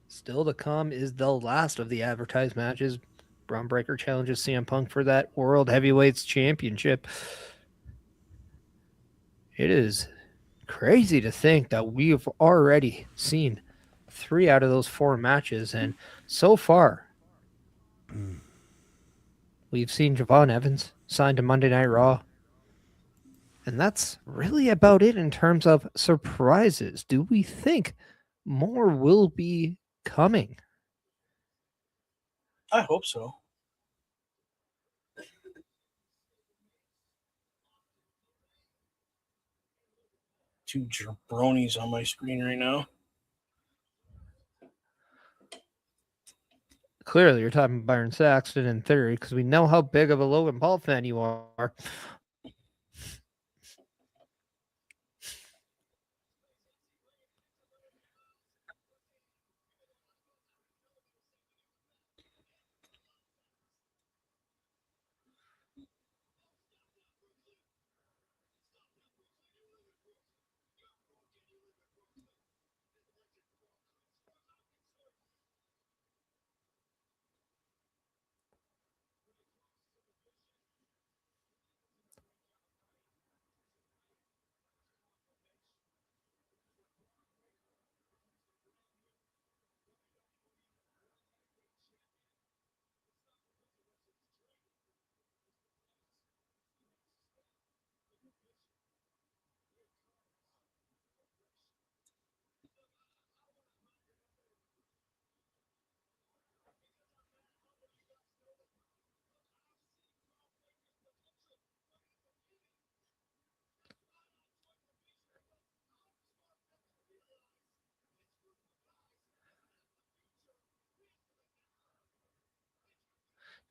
Still to come is the last of the advertised matches. Braun Breakker challenges CM Punk for that World Heavyweights Championship. It is crazy to think that we've already seen 3 out of those 4 matches, and so far we've seen Javon Evans signed to Monday Night Raw, and that's really about it in terms of surprises. Do we think more will be coming? I hope so. two jabronis on my screen right now. Clearly, you're talking Byron Saxton in theory, because we know how big of a Logan Paul fan you are.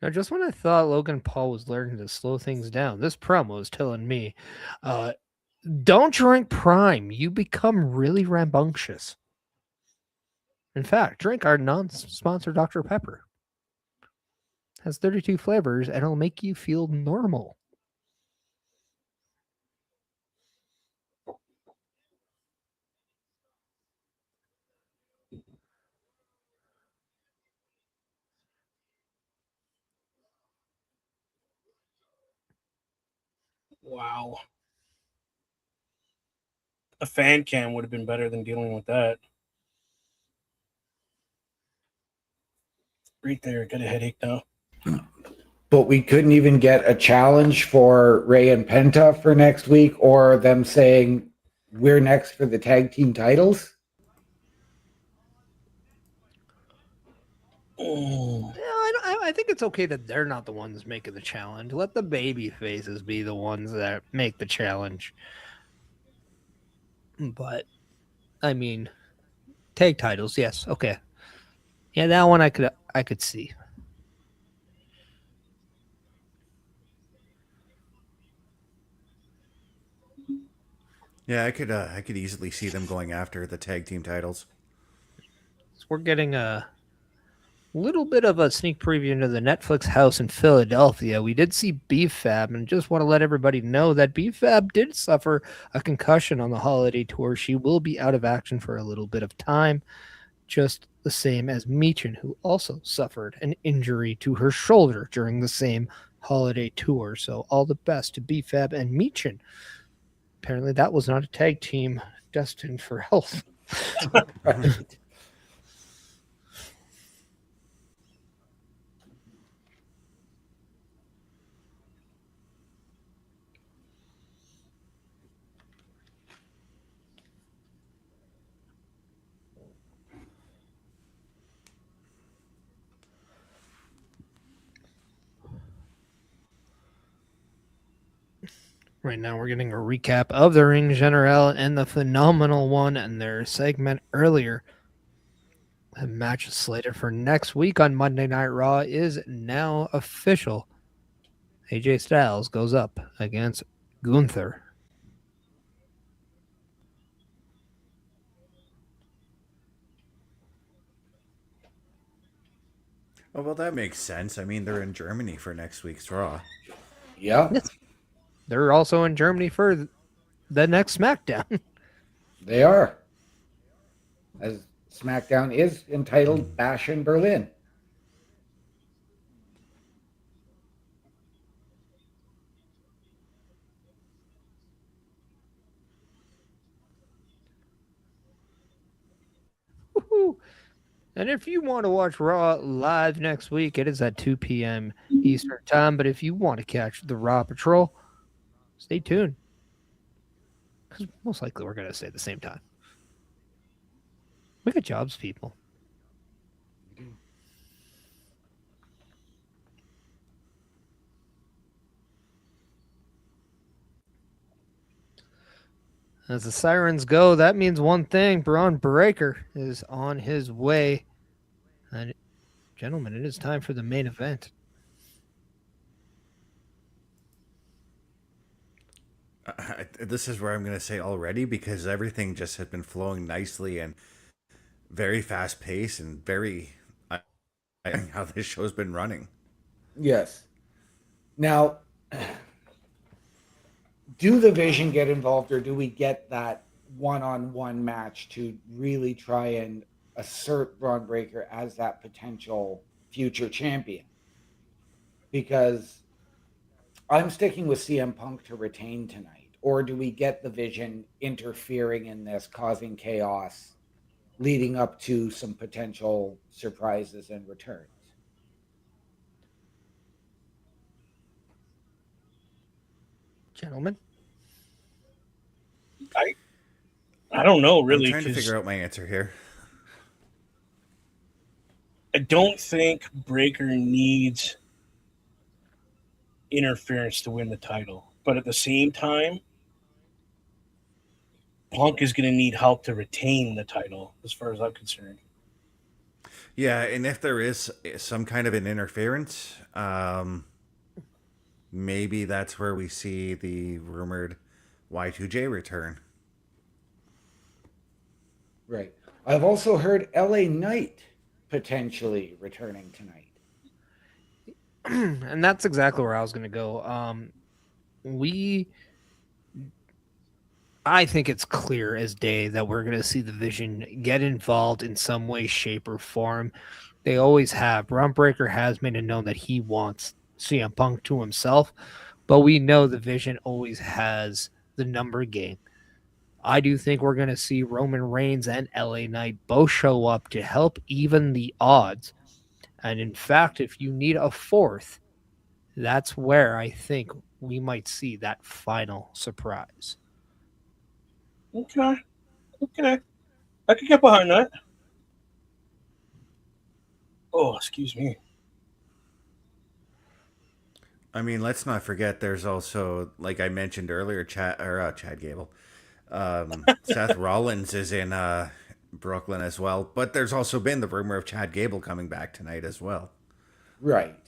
Now, just when I thought Logan Paul was learning to slow things down, this promo is telling me, don't drink Prime. You become really rambunctious. In fact, drink our non-sponsored Dr. Pepper. Has 32 flavors and it'll make you feel normal. Wow. A fan cam would have been better than dealing with that. Right there, got a headache now. But we couldn't even get a challenge for Ray and Penta for next week, or them saying we're next for the tag team titles. Oh. Yeah, I think it's okay that they're not the ones making the challenge. Let the baby faces be the ones that make the challenge. But, I mean, tag titles, yes, okay. Yeah, that one I could see. Yeah, I could easily see them going after the tag team titles. So we're getting a little bit of a sneak preview into the Netflix house in Philadelphia. We did see BFAB, and just want to let everybody know that BFAB did suffer a concussion on the holiday tour. She will be out of action for a little bit of time, just the same as Meechin, who also suffered an injury to her shoulder during the same holiday tour. So all the best to BFAB and Meechin. Apparently that was not a tag team destined for health. Right. Right now, we're getting a recap of the Ring General and the Phenomenal One and their segment earlier. The match slated for next week on Monday Night Raw is now official. AJ Styles goes up against Gunther. Oh, well, that makes sense. I mean, they're in Germany for next week's Raw. Yeah, Yes. They're also in Germany for the next SmackDown. they are. As SmackDown is entitled Bash in Berlin. Woo-hoo. And if you want to watch Raw live next week, it is at 2 p.m. Eastern Time. But if you want to catch the Raw Patrol, stay tuned. Because most likely we're going to say the same time. We got jobs, people. As the sirens go, that means one thing. Braun Breakker is on his way. And gentlemen, it is time for the main event. This is where I'm going to say already, because everything just has been flowing nicely and very fast paced and very how this show's been running. Yes. Now, do the Vision get involved, or do we get that one-on-one match to really try and assert Braun Breakker as that potential future champion? Because I'm sticking with CM Punk to retain tonight. Or do we get the Vision interfering in this, causing chaos, leading up to some potential surprises and returns? Gentlemen? I don't know, really. I'm trying to figure out my answer here. I don't think Breakker needs interference to win the title. But at the same time, Punk is going to need help to retain the title, as far as I'm concerned. Yeah, and if there is some kind of an interference, maybe that's where we see the rumored Y2J return. Right. I've also heard LA Knight potentially returning tonight. And that's exactly where I was going to go. I think it's clear as day that we're going to see the Vision get involved in some way, shape, or form. They always have. Braun Breakker has made it known that he wants CM Punk to himself, but we know the Vision always has the number game. I do think we're going to see Roman Reigns and LA Knight both show up to help even the odds. And in fact, if you need a fourth, that's where I think we might see that final surprise. Okay. I could get behind that. Oh, excuse me. I mean, let's not forget there's also, like I mentioned earlier, Chad Gable. Seth Rollins is in Brooklyn as well. But there's also been the rumor of Chad Gable coming back tonight as well. Right.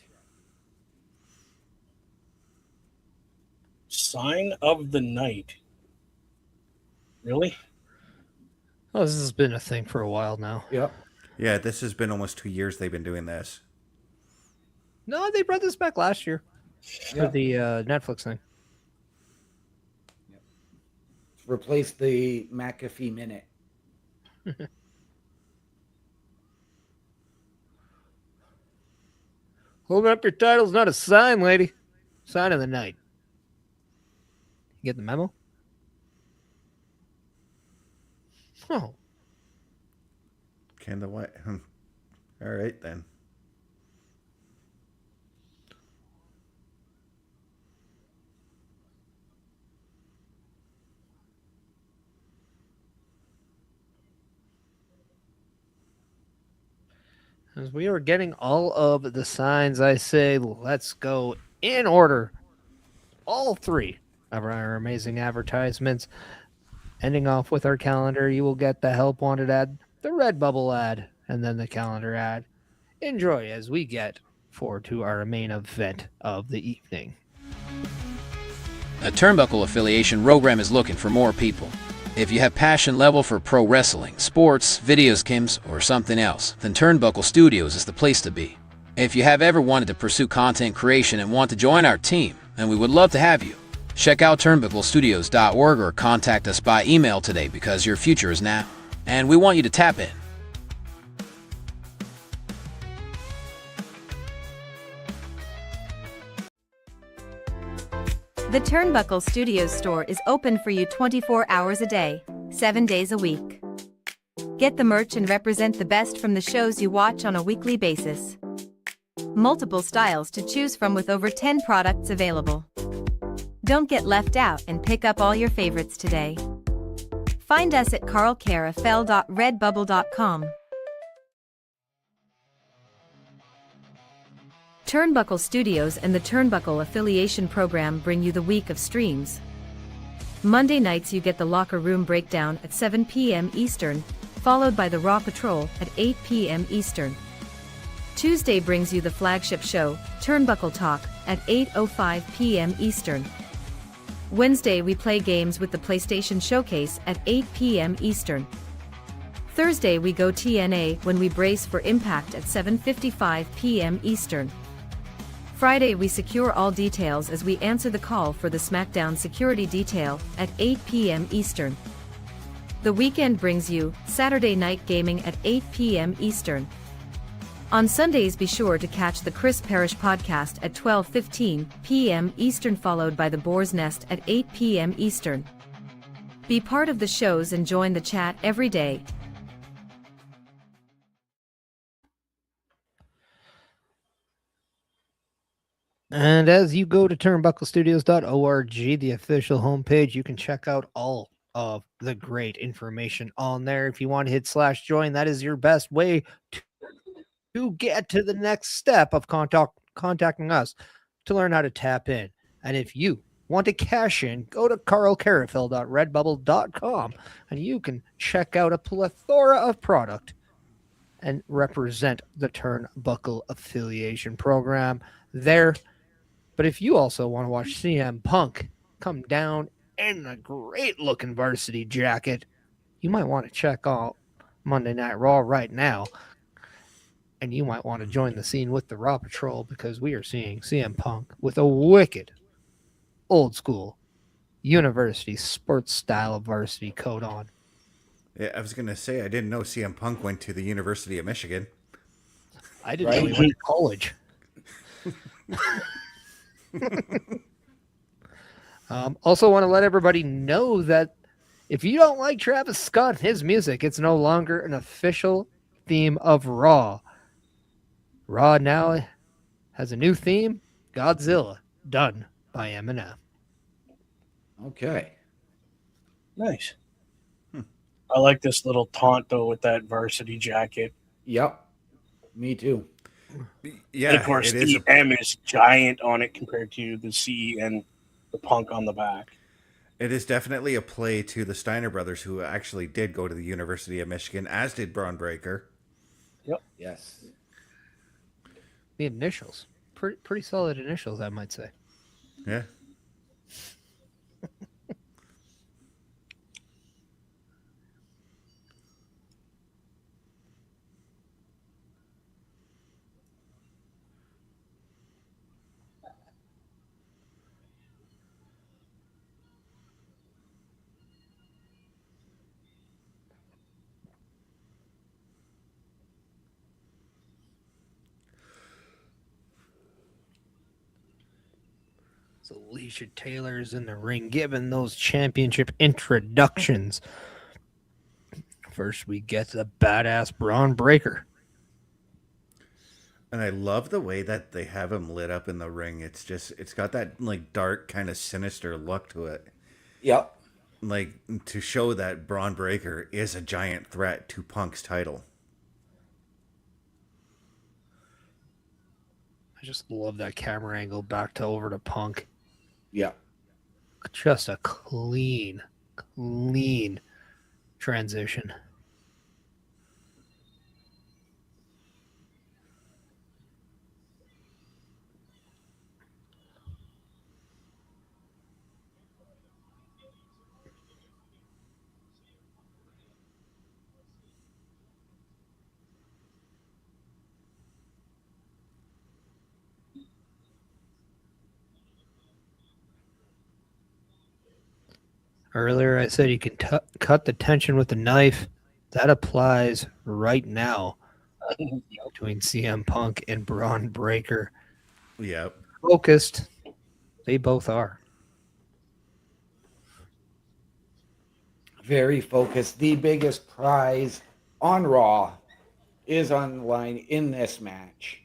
Sign of the night. Really? Oh, this has been a thing for a while now. Yep. Yeah, this has been almost 2 years they've been doing this. No, they brought this back last year for the Netflix thing. Yep. Replace the McAfee minute. Holding up your title's not a sign, lady. Sign of the night. You get the memo? Oh. Can the what? All right, then. As we are getting all of the signs, I say let's go in order. All three of our amazing advertisements. Ending off with our calendar, you will get the Help Wanted ad, the Redbubble ad, and then the calendar ad. Enjoy as we get forward to our main event of the evening. A Turnbuckle affiliation program is looking for more people. If you have passion level for pro wrestling, sports, videos, games, or something else, then Turnbuckle Studios is the place to be. If you have ever wanted to pursue content creation and want to join our team, then we would love to have you. Check out turnbucklestudios.org or contact us by email today because your future is now, and we want you to tap in. The Turnbuckle Studios store is open for you 24 hours a day, 7 days a week. Get the merch and represent the best from the shows you watch on a weekly basis. Multiple styles to choose from with over 10 products available. Don't get left out and pick up all your favorites today. Find us at carlcarafel.redbubble.com. Turnbuckle Studios and the Turnbuckle Affiliation Program bring you the week of streams. Monday nights you get the Locker Room Breakdown at 7 p.m. Eastern, followed by the Raw Patrol at 8 p.m. Eastern. Tuesday brings you the flagship show, Turnbuckle Talk, at 8:05 p.m. Eastern. Wednesday we play games with the PlayStation Showcase at 8 p.m. Eastern. Thursday we go TNA when we brace for Impact at 7:55 p.m. Eastern. Friday we secure all details as we answer the call for the SmackDown security detail at 8 p.m. Eastern. The weekend brings you Saturday Night Gaming at 8 p.m. Eastern. On Sundays be sure to catch the Chris Parrish podcast at 12:15 p.m. Eastern, followed by the Boar's Nest at 8 p.m. Eastern. Be part of the shows and join the chat every day. And as you go to turnbucklestudios.org, the official homepage, you can check out all of the great information on there. If you want to hit /join, that is your best way to get to the next step of contacting us to learn how to tap in. And if you want to cash in, go to carlcarafel.redbubble.com and you can check out a plethora of product and represent the Turnbuckle affiliation program there. But if you also want to watch CM Punk come down in a great looking varsity jacket, you might want to check out Monday Night Raw right now. And you might want to join the scene with the Raw Patrol, because we are seeing CM Punk with a wicked, old school, university sports style varsity coat on. Yeah, I was going to say, I didn't know CM Punk went to the University of Michigan. I didn't know he went to college. Also want to let everybody know that if you don't like Travis Scott and his music, it's no longer an official theme of Raw. Raw now has a new theme, Godzilla, done by Eminem. Okay. Nice. I like this little taunt, though, with that varsity jacket. Yep. Me too. Yeah, And of course, the M is giant on it compared to the C and the Punk on the back. It is definitely a play to the Steiner brothers, who actually did go to the University of Michigan, as did Braun Breaker. Yep. Yes. The initials. Pretty solid initials, I might say. Yeah. So Alicia Taylor's in the ring, giving those championship introductions. First, we get the badass Braun Breaker. And I love the way that they have him lit up in the ring. It's got that like dark, kind of sinister look to it. Yep. Like, to show that Braun Breaker is a giant threat to Punk's title. I just love that camera angle back to over to Punk. Yeah. Just a clean transition. Earlier, I said you can cut the tension with a knife. That applies right now between CM Punk and Braun Breaker. Yep. Focused. They both are. Very focused. The biggest prize on Raw is on the line in this match.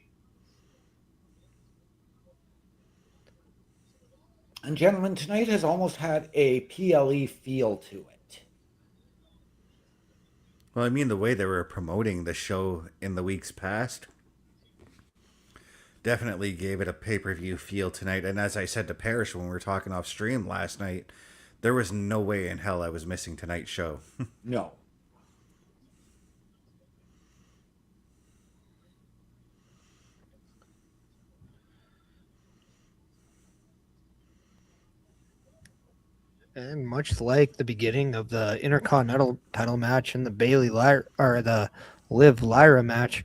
And gentlemen, tonight has almost had a PLE feel to it. Well, I mean, the way they were promoting the show in the weeks past definitely gave it a pay-per-view feel tonight. And as I said to Parrish when we were talking off stream last night, There was no way in hell I was missing tonight's show. No. And much like the beginning of the Intercontinental title match and the Bailey Lyra or the Liv Lyra match,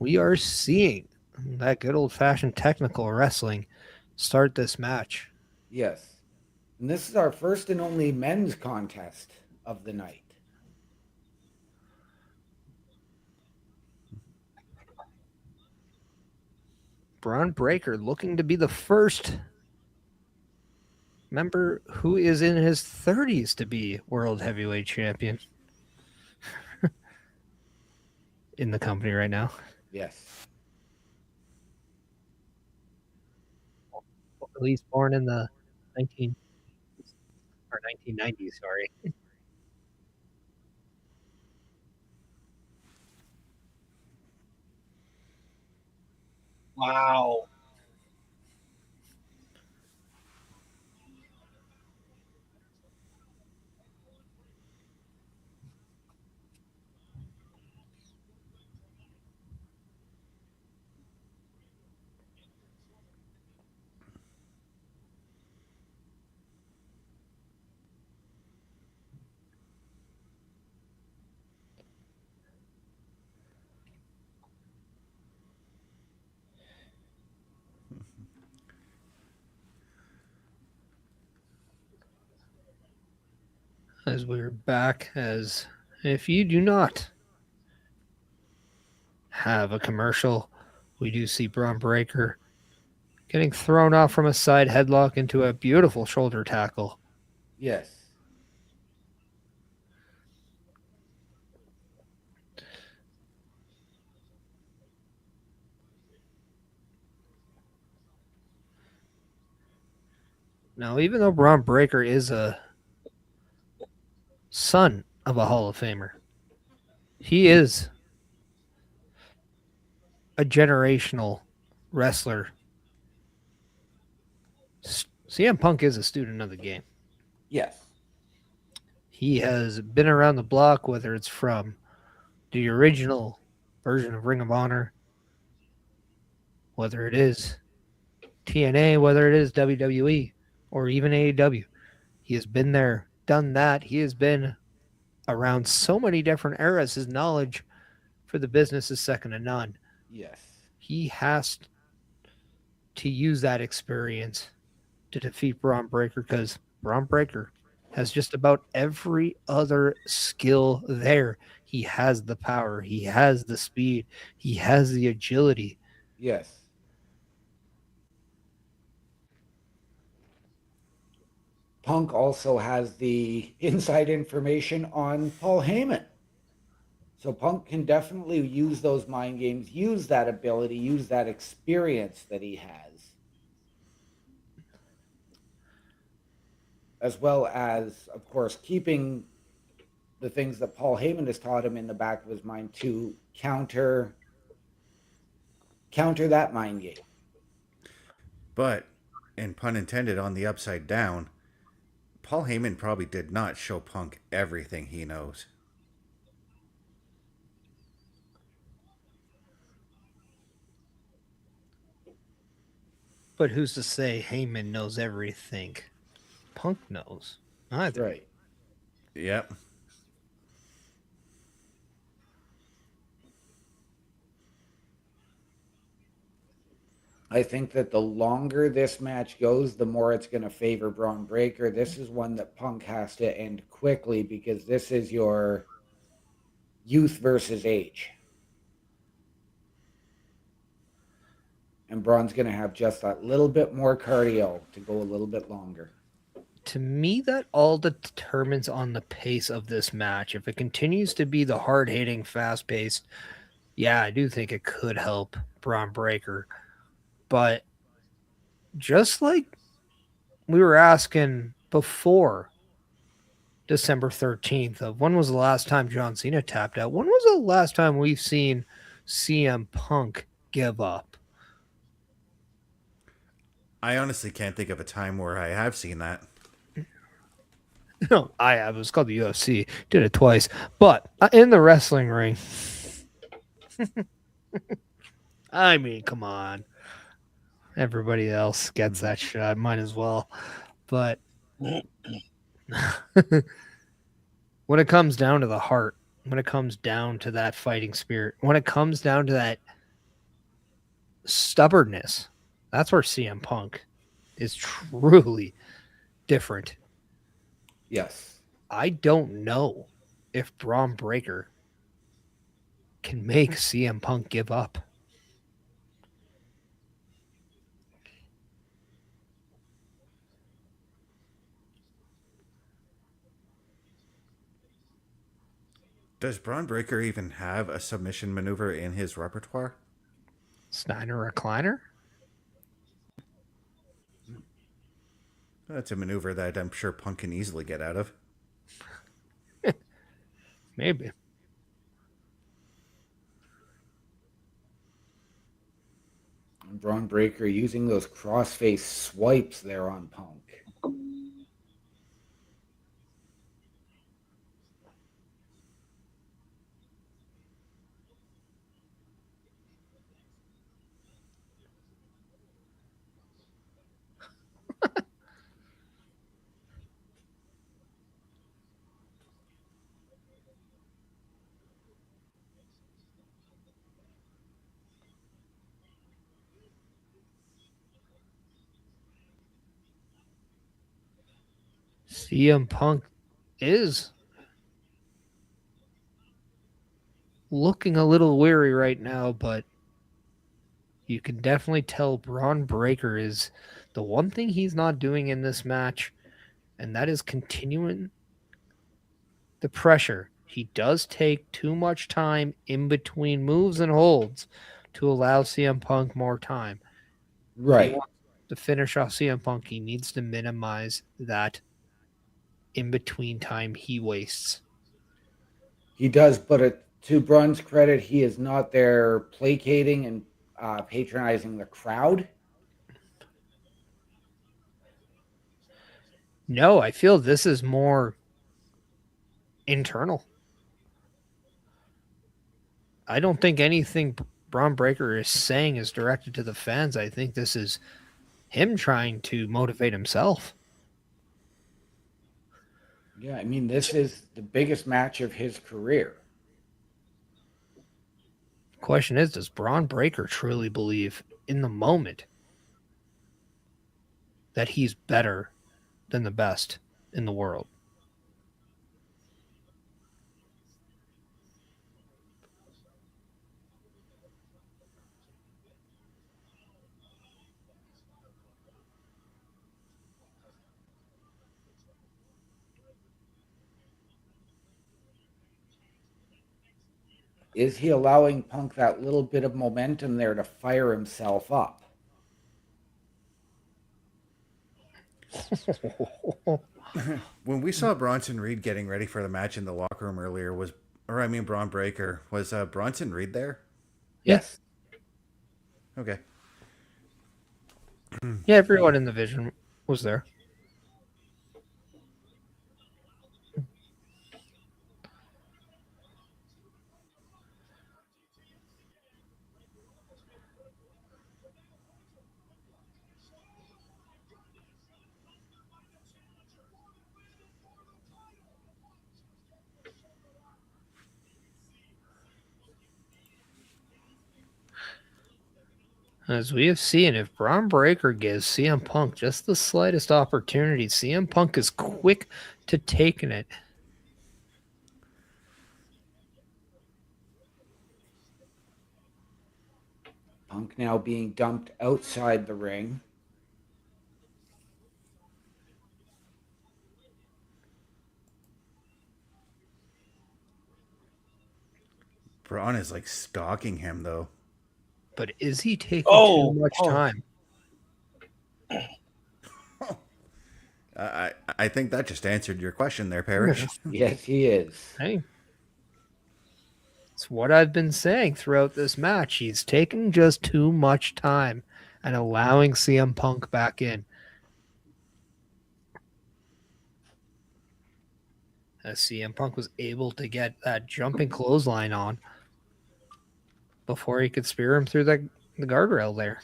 we are seeing that good old fashioned technical wrestling start this match. Yes. And this is our first and only men's contest of the night. Bron Breakker looking to be the first member who is in his 30s to be world heavyweight champion in the company right now. Yes. At least born in the 1990s, sorry. Wow. As we're back, as if you do not have a commercial, we do see Bron Breakker getting thrown off from a side headlock into a beautiful shoulder tackle. Yes. Now, even though Bron Breakker is a son of a Hall of Famer, he is a generational wrestler. CM Punk is a student of the game. Yes. He has been around the block, whether it's from the original version of Ring of Honor, whether it is TNA, whether it is WWE, or even AEW. He has been there, done that. He has been around so many different eras. His knowledge for the business is second to none. Yes. He has to use that experience to defeat Bron Breakker, because Bron Breakker has just about every other skill there. He has the power. He has the speed. He has the agility. Yes. Punk also has the inside information on Paul Heyman. So Punk can definitely use those mind games, use that ability, use that experience that he has. As well as, of course, keeping the things that Paul Heyman has taught him in the back of his mind to counter that mind game. But, and pun intended on the upside down, Paul Heyman probably did not show Punk everything he knows. But who's to say Heyman knows everything Punk knows? Either. Right. Yep. I think that the longer this match goes, the more it's going to favor Bron Breakker. This is one that Punk has to end quickly, because this is your youth versus age. And Braun's going to have just that little bit more cardio to go a little bit longer. To me, that all determines on the pace of this match. If it continues to be the hard-hitting, fast-paced, yeah, I do think it could help Bron Breakker. But just like we were asking before December 13th of when was the last time John Cena tapped out, when was the last time we've seen CM Punk give up? I honestly can't think of a time where I have seen that. No, I have. It was called the UFC. Did it twice. But in the wrestling ring, I mean, come on. Everybody else gets that shot. Might as well. But when it comes down to the heart, when it comes down to that fighting spirit, when it comes down to that stubbornness, that's where CM Punk is truly different. Yes. I don't know if Braun Breaker can make CM Punk give up. Does Braun Breaker even have a submission maneuver in his repertoire? Steiner recliner? That's a maneuver that I'm sure Punk can easily get out of. Maybe. Braun Breaker using those crossface swipes there on Punk. CM Punk is looking a little weary right now, but you can definitely tell Braun Breaker is the one thing he's not doing in this match, and that is continuing the pressure. He does take too much time in between moves and holds to allow CM Punk more time. Right. If he wants to finish off CM Punk, he needs to minimize that in between time he wastes. He does, but to Braun's credit, he is not there placating and patronizing the crowd. No, I feel this is more internal. I don't think anything Braun Breaker is saying is directed to the fans. I think this is him trying to motivate himself. Yeah, I mean, this is the biggest match of his career. The question is, does Braun Breaker truly believe in the moment that he's better than the best in the world? Is he allowing Punk that little bit of momentum there to fire himself up? When we saw Bronson Reed getting ready for the match in the locker room earlier, Braun Breaker, was Bronson Reed there? Yes. Okay. Yeah, everyone in the Vision was there. As we have seen, if Braun Breaker gives CM Punk just the slightest opportunity, CM Punk is quick to taking it. Punk now being dumped outside the ring. Braun is like stalking him, though. But is he taking too much time? I think that just answered your question there, Parrish. Yes, he is. Hey. It's what I've been saying throughout this match. He's taking just too much time and allowing CM Punk back in. as CM Punk was able to get that jumping clothesline on before he could spear him through the guardrail there.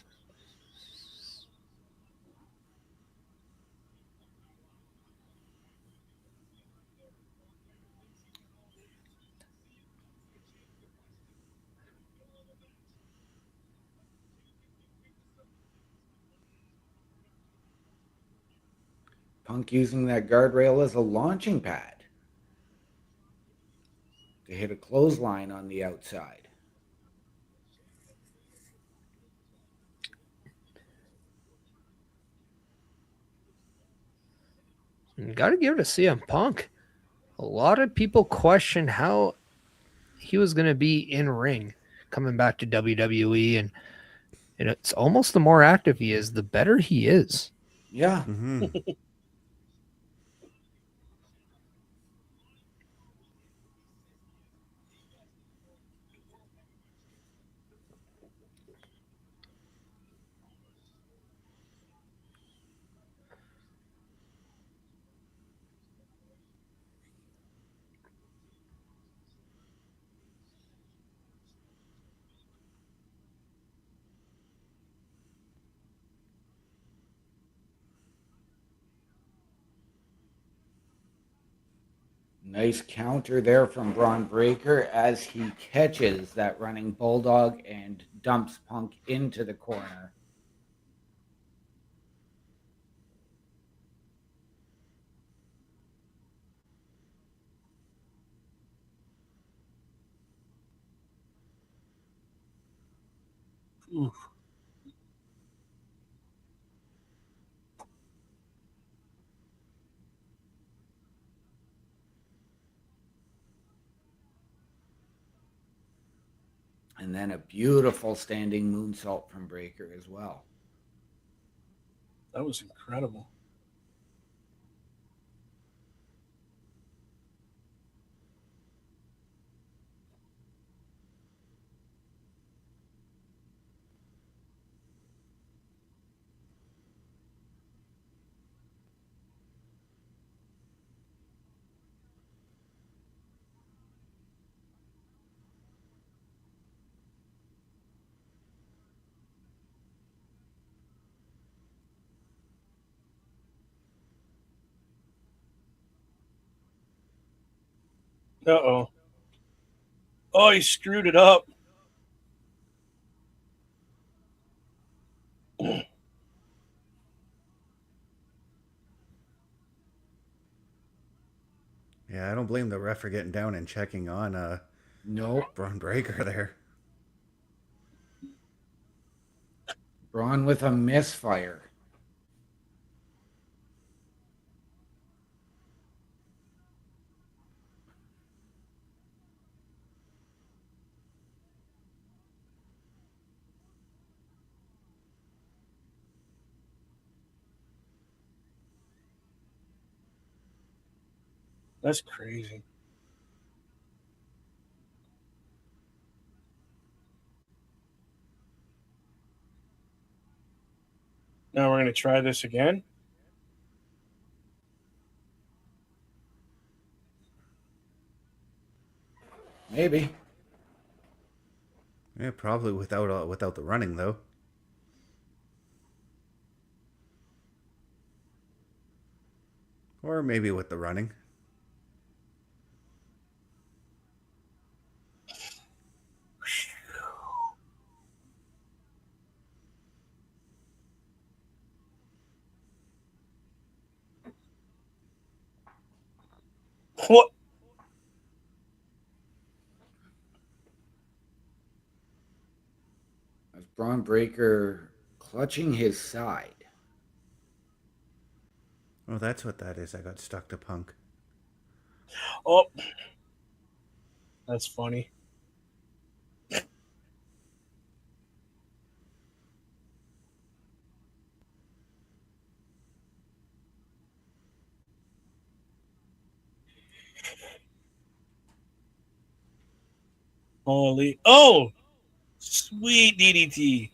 Punk using that guardrail as a launching pad to hit a clothesline on the outside. You got to give it to CM Punk. A lot of people question how he was going to be in ring coming back to WWE, and it's almost the more active he is, the better he is. Yeah. Mm-hmm. Nice counter there from Braun Breaker as he catches that running bulldog and dumps Punk into the corner. Oof. And then a beautiful standing moonsault from Breaker as well. That was incredible. Uh-oh. Oh, he screwed it up. Yeah, I don't blame the ref for getting down and checking on Braun Breaker there. Braun with a misfire. That's crazy. Now we're going to try this again. Maybe. Yeah, probably without the running though. Or maybe with the running. What? As Braun Breaker clutching his side. Oh, that's what that is. I got stuck to Punk. Oh. That's funny. Holy. Oh! Sweet DDT.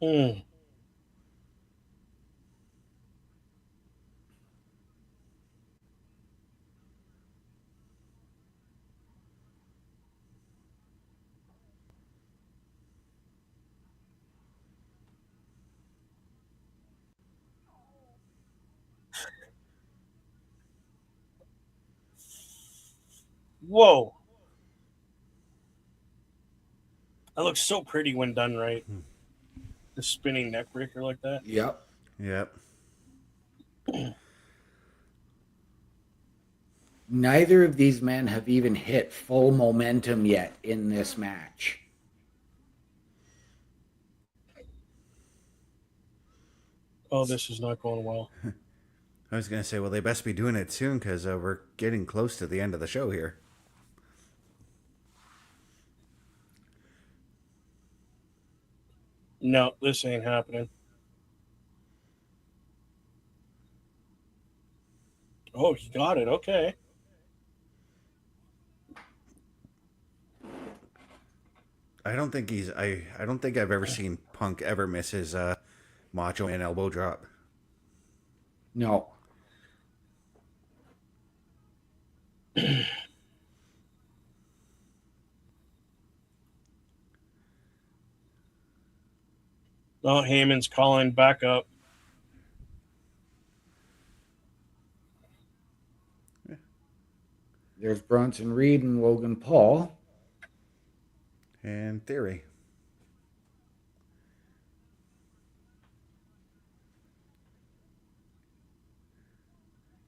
Mm. Whoa. That looks so pretty when done right. The spinning neck breaker like that. Yep. Yep. Neither of these men have even hit full momentum yet in this match. Oh, this is not going well. I was going to say, well, they best be doing it soon because we're getting close to the end of the show here. No, this ain't happening. Oh, he got it. Okay. I don't think he's. I don't think I've ever seen Punk ever miss his Macho Man elbow drop. No. Oh, Heyman's calling back up. There's Bronson Reed and Logan Paul. And Theory.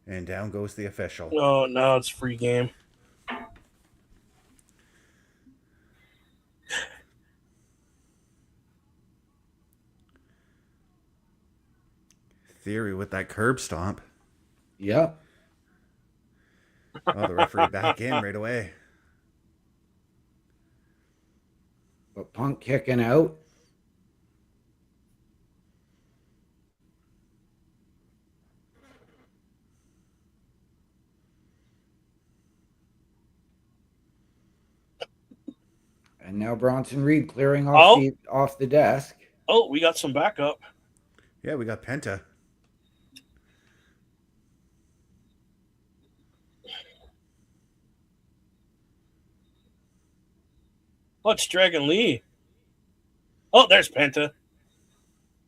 And down goes the official. Oh, now it's free game. Theory with that curb stomp. Yep. Oh, the referee back in right away. But Punk kicking out. And now Bronson Reed clearing off the desk. Oh, we got some backup. Yeah, we got Penta. Oh, it's Dragon Lee. Oh, there's Penta.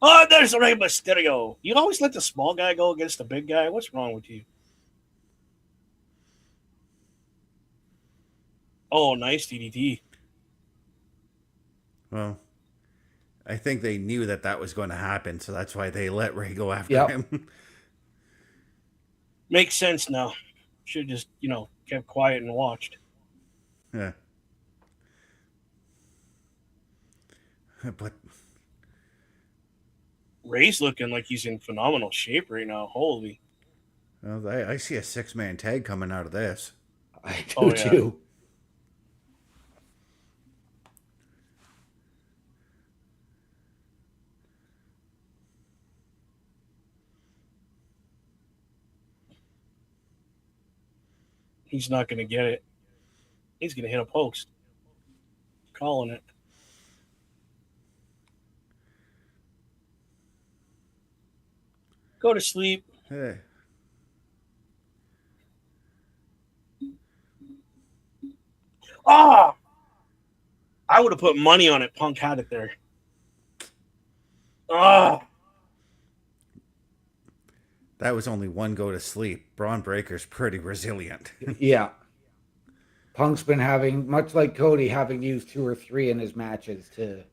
Oh, there's Rey Mysterio. You always let the small guy go against the big guy. What's wrong with you? Oh, nice DDT. Well, I think they knew that that was going to happen, so that's why they let Ray go after him. Makes sense now. Should have just, kept quiet and watched. Yeah. But Ray's looking like he's in phenomenal shape right now. Holy. well, I see a 6-man tag coming out of this. I do too. He's not going to get it. He's going to hit a post. Calling it. Go to sleep. Hey. Ah! I would have put money on it. Punk had it there. Ah! That was only one go to sleep. Braun Breaker's pretty resilient. Yeah. Punk's been having, much like Cody, having used 2 or 3 in his matches to...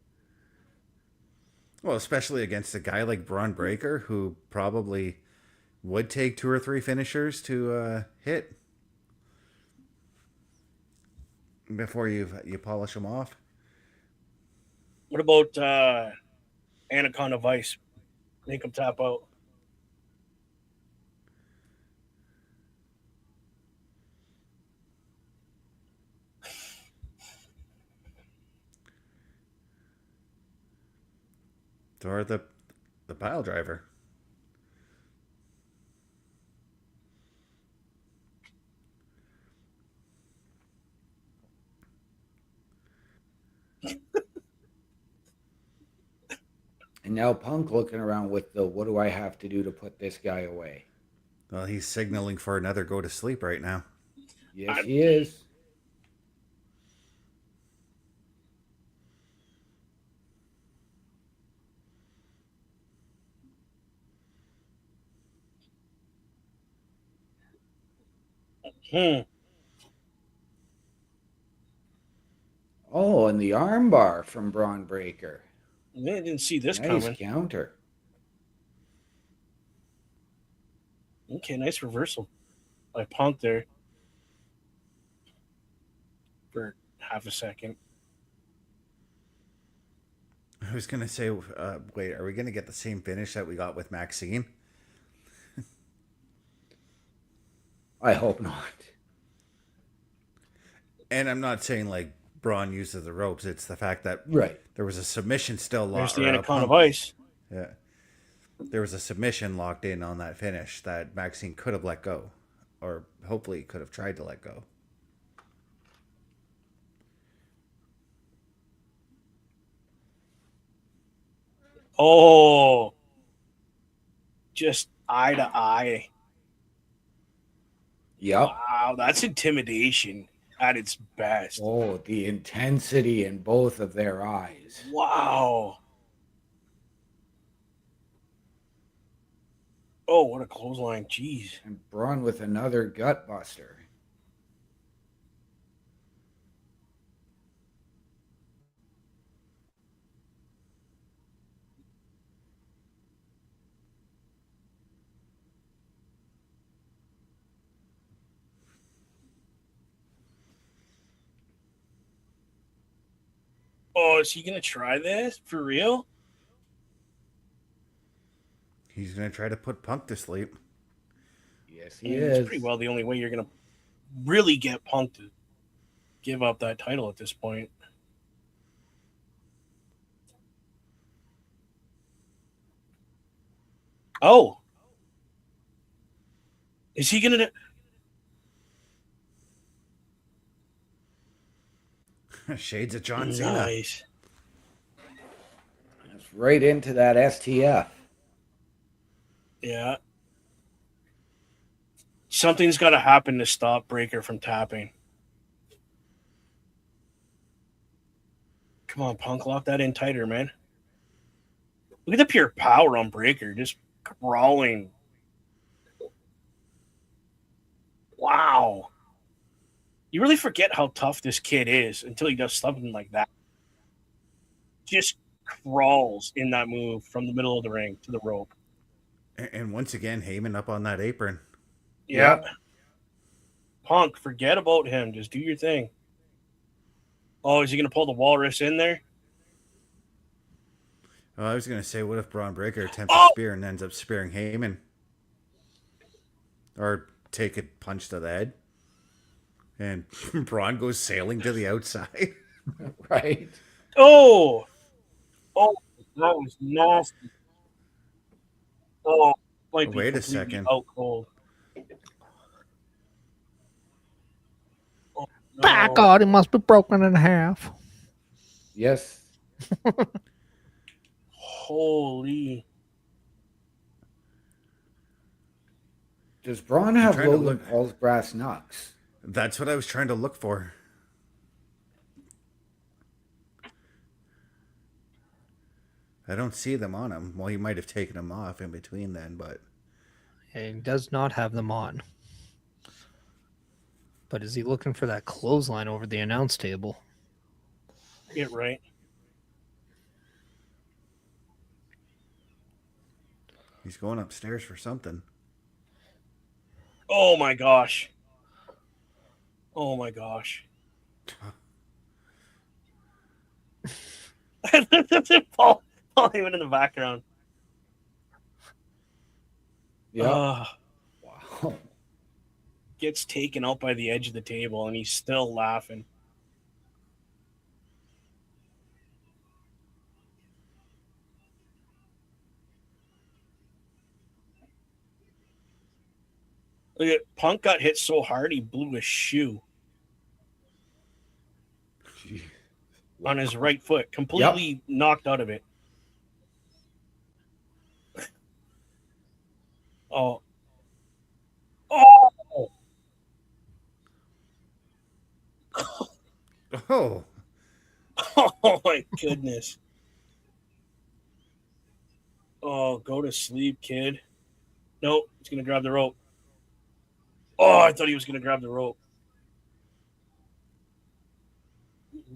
Well, especially against a guy like Braun Breaker, who probably would take 2 or 3 finishers to hit before you polish them off. What about Anaconda Vice? Make him tap out. Or the pile driver. And now Punk looking around with the, what do I have to do to put this guy away? Well, he's signaling for another go to sleep right now. Yes, he is. Oh, and the armbar from Braun Breakker. I didn't see this Nice coming. counter. Okay, nice reversal by Punk there for half a second. I was going to say, wait, are we going to get the same finish that we got with MAXXINE? I hope not. And I'm not saying like Braun uses the ropes. It's the fact that there was a submission still There's locked. the Anaconda Vice. Yeah. There was a submission locked in on that finish that MAXXINE could have let go. Or hopefully could have tried to let go. Oh. Just eye to eye. Yep. Wow, that's intimidation at its best. Oh, the intensity in both of their eyes. Wow. Oh, what a clothesline. Jeez. And Braun with another gut buster. Oh, is he going to try this? For real? He's going to try to put Punk to sleep. Yes, he is. It's pretty well the only way you're going to really get Punk to give up that title at this point. Oh. Is he going to... Shades of John Cena. Nice. That's right into that STF. Yeah. Something's got to happen to stop Breakker from tapping. Come on, Punk, lock that in tighter, man. Look at the pure power on Breakker, just crawling. Wow. You really forget how tough this kid is until he does something like that. Just crawls in that move from the middle of the ring to the rope. And once again, Heyman up on that apron. Yeah. Punk, forget about him. Just do your thing. Oh, is he going to pull the walrus in there? Well, I was going to say, what if Braun Breakker attempts a spear and ends up spearing Heyman? Or take a punch to the head. And Braun goes sailing to the outside. Right. Oh, that was nasty. Oh, might be wait a completely second. Out cold. Oh, no. By God, it must be broken in half. Yes. Holy. Does Braun have trying to Logan look- Paul's brass knucks? That's what I was trying to look for. I don't see them on him. Well, he might have taken them off in between then, but... He does not have them on. But is he looking for that clothesline over the announce table? Get right. He's going upstairs for something. Oh, my gosh. Oh, my gosh. Paul even in the background. Yeah. Wow. Gets taken out by the edge of the table, and he's still laughing. Look at Punk got hit so hard he blew his shoe on his right foot, completely knocked out of it. Oh. Oh. Oh. Oh my goodness. Oh, go to sleep, kid. Nope, he's gonna grab the rope. Oh, I thought he was gonna grab the rope.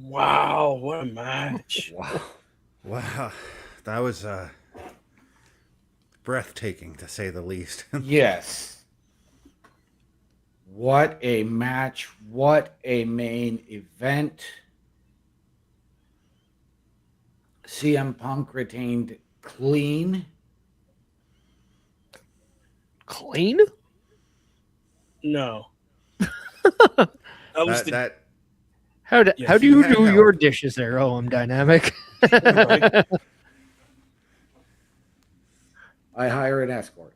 Wow, what a match. Wow. That was breathtaking, to say the least. Yes. What a match. What a main event. CM Punk retained clean. Clean? No. That was How do Yes, you you had do help. your dishes there, OM Dynamic? Right. I hire an escort.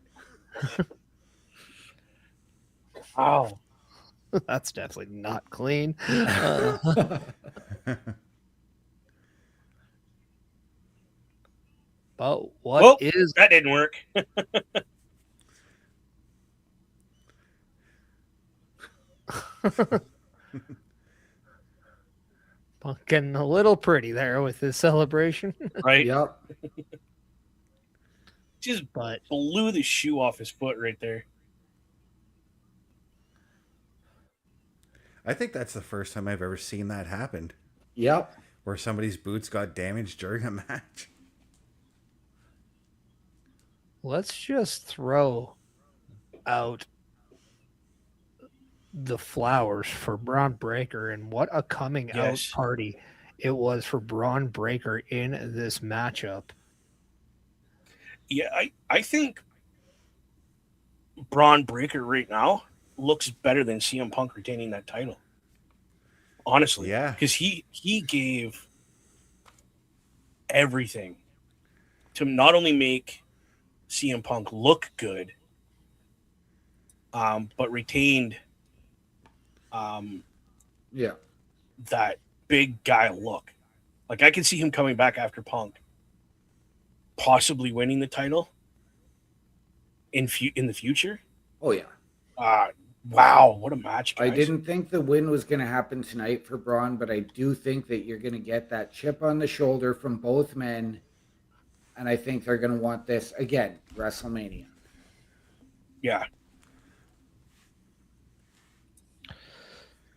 Wow. That's definitely not clean. But what is that didn't work. Punk getting a little pretty there with his celebration? Right? Yep. Just But blew the shoe off his foot right there. I think that's the first time I've ever seen that happen, Yep. where somebody's boots got damaged during a match. let's just throw out the flowers for Braun Breaker, and what a coming out party it was for Braun Breaker in this matchup. Yeah, I think Braun Breaker right now looks better than CM Punk retaining that title. Honestly. Yeah. Because he gave everything to not only make CM Punk look good, but retained that big guy look. Like, I can see him coming back after Punk, possibly winning the title in the future. Oh, yeah. Wow, what a match, guys. I didn't think the win was going to happen tonight for Braun, but I do think that you're going to get that chip on the shoulder from both men, and I think they're going to want this, again, WrestleMania. Yeah.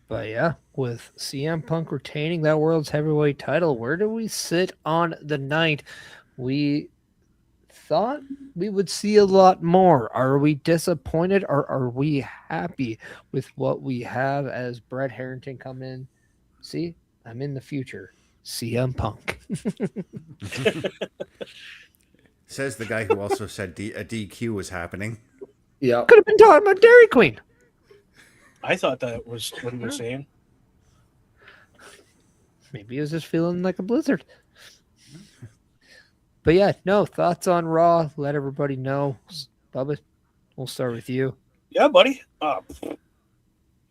But yeah, with CM Punk retaining that World's Heavyweight title, where do we sit on the night? We thought we would see a lot more. Are we disappointed, or are we happy with what we have as Bret Harrington come in? See, I'm in the future. CM Punk. Says the guy who also said a DQ was happening. Yeah. Could have been talking about Dairy Queen. I thought that was what he was saying. Maybe he was just feeling like a blizzard. But yeah, no, thoughts on Raw. Let everybody know. Bubba, we'll start with you. Yeah, buddy.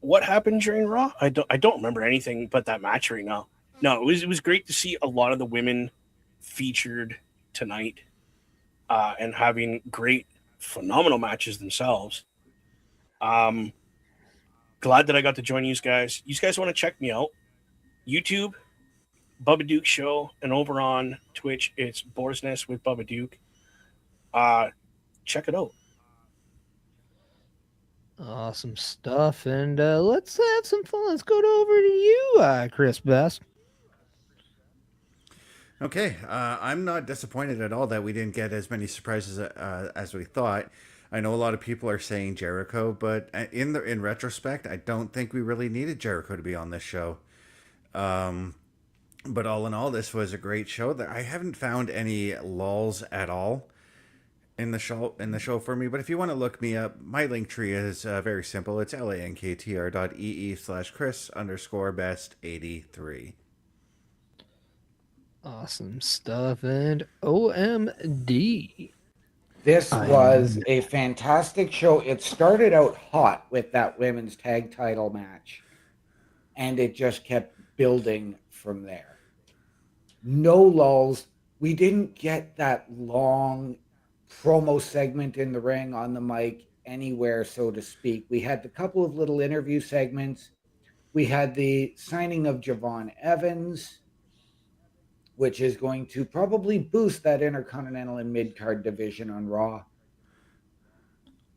What happened during Raw? I don't remember anything but that match right now. No, it was great to see a lot of the women featured tonight, and having great, phenomenal matches themselves. Glad that I got to join you guys. You guys want to check me out? YouTube, Bubba Duke Show, and over on Twitch, it's Boar's Nest with Bubba Duke. Check it out. Awesome stuff. And let's have some fun. Let's go over to you, Chris Best. Okay, I'm not disappointed at all that we didn't get as many surprises as we thought. I know a lot of people are saying Jericho, but in retrospect, I don't think we really needed Jericho to be on this show. But all in all, this was a great show. I haven't found any lulls at all in the show for me. But if you want to look me up, my link tree is very simple. It's lanktr.ee/Chris_best83. Awesome stuff. And OMD. This was a fantastic show. It started out hot with that women's tag title match, and it just kept building from there. No lulls. We didn't get that long promo segment in the ring, on the mic, anywhere, so to speak. We had a couple of little interview segments. We had the signing of Javon Evans, which is going to probably boost that Intercontinental and mid-card division on Raw.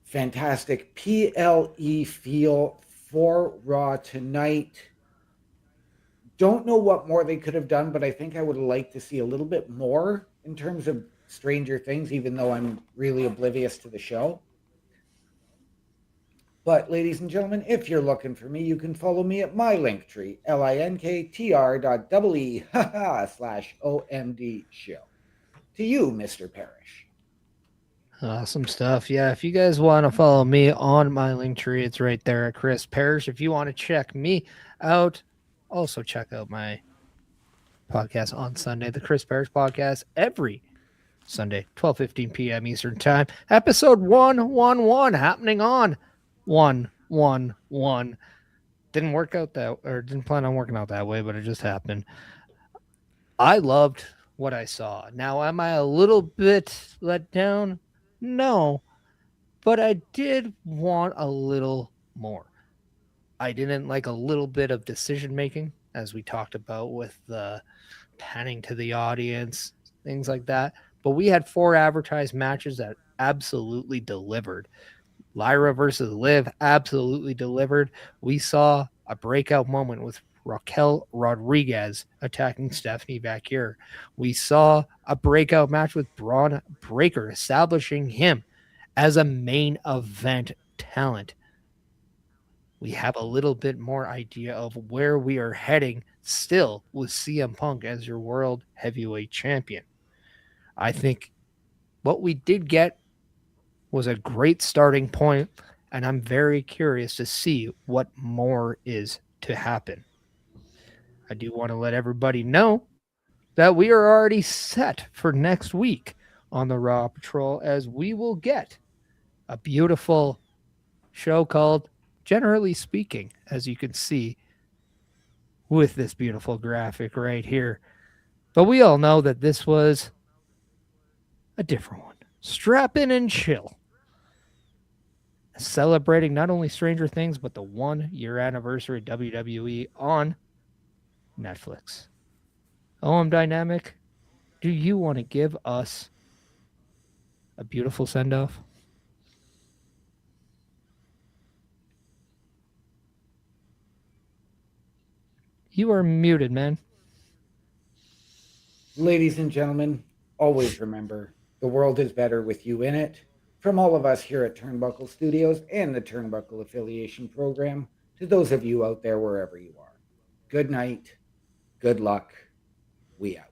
Fantastic PLE feel for Raw tonight. Don't know what more they could have done, but I think I would like to see a little bit more in terms of Stranger Things, even though I'm really oblivious to the show. But ladies and gentlemen, if you're looking for me, you can follow me at my Linktree, linktr.ee/OMD show. To you, Mr. Parrish. Awesome stuff. Yeah, if you guys want to follow me on my Linktree, it's right there at Chris Parrish. If you want to check me out, also check out my podcast on Sunday, the Chris Parrish Podcast, every Sunday, 12:15 p.m. Eastern Time. Episode 111 happening on 111. Didn't work out that, or didn't plan on working out that way, but it just happened. I loved what I saw. Now, am I a little bit let down? No, but I did want a little more. I didn't like a little bit of decision making, as we talked about with the panning to the audience, things like that. But we had 4 advertised matches that absolutely delivered. Lyra versus Liv absolutely delivered. We saw a breakout moment with Raquel Rodriguez attacking Stephanie Valkyria. We saw a breakout match with Bron Breakker, establishing him as a main event talent. We have a little bit more idea of where we are heading still with CM Punk as your world heavyweight champion. I think what we did get was a great starting point, and I'm very curious to see what more is to happen. I do want to let everybody know that we are already set for next week on the Raw Patrol, as we will get a beautiful show called Generally Speaking, as you can see with this beautiful graphic right here. But we all know that this was a different one. Strap in and chill. Celebrating not only Stranger Things, but the 1-year anniversary of WWE on Netflix. OM Dynamic, do you want to give us a beautiful send-off? You are muted, man. Ladies and gentlemen, always remember, the world is better with you in it. From all of us here at Turnbuckle Studios and the Turnbuckle Affiliation Program, to those of you out there wherever you are, good night, good luck, we out.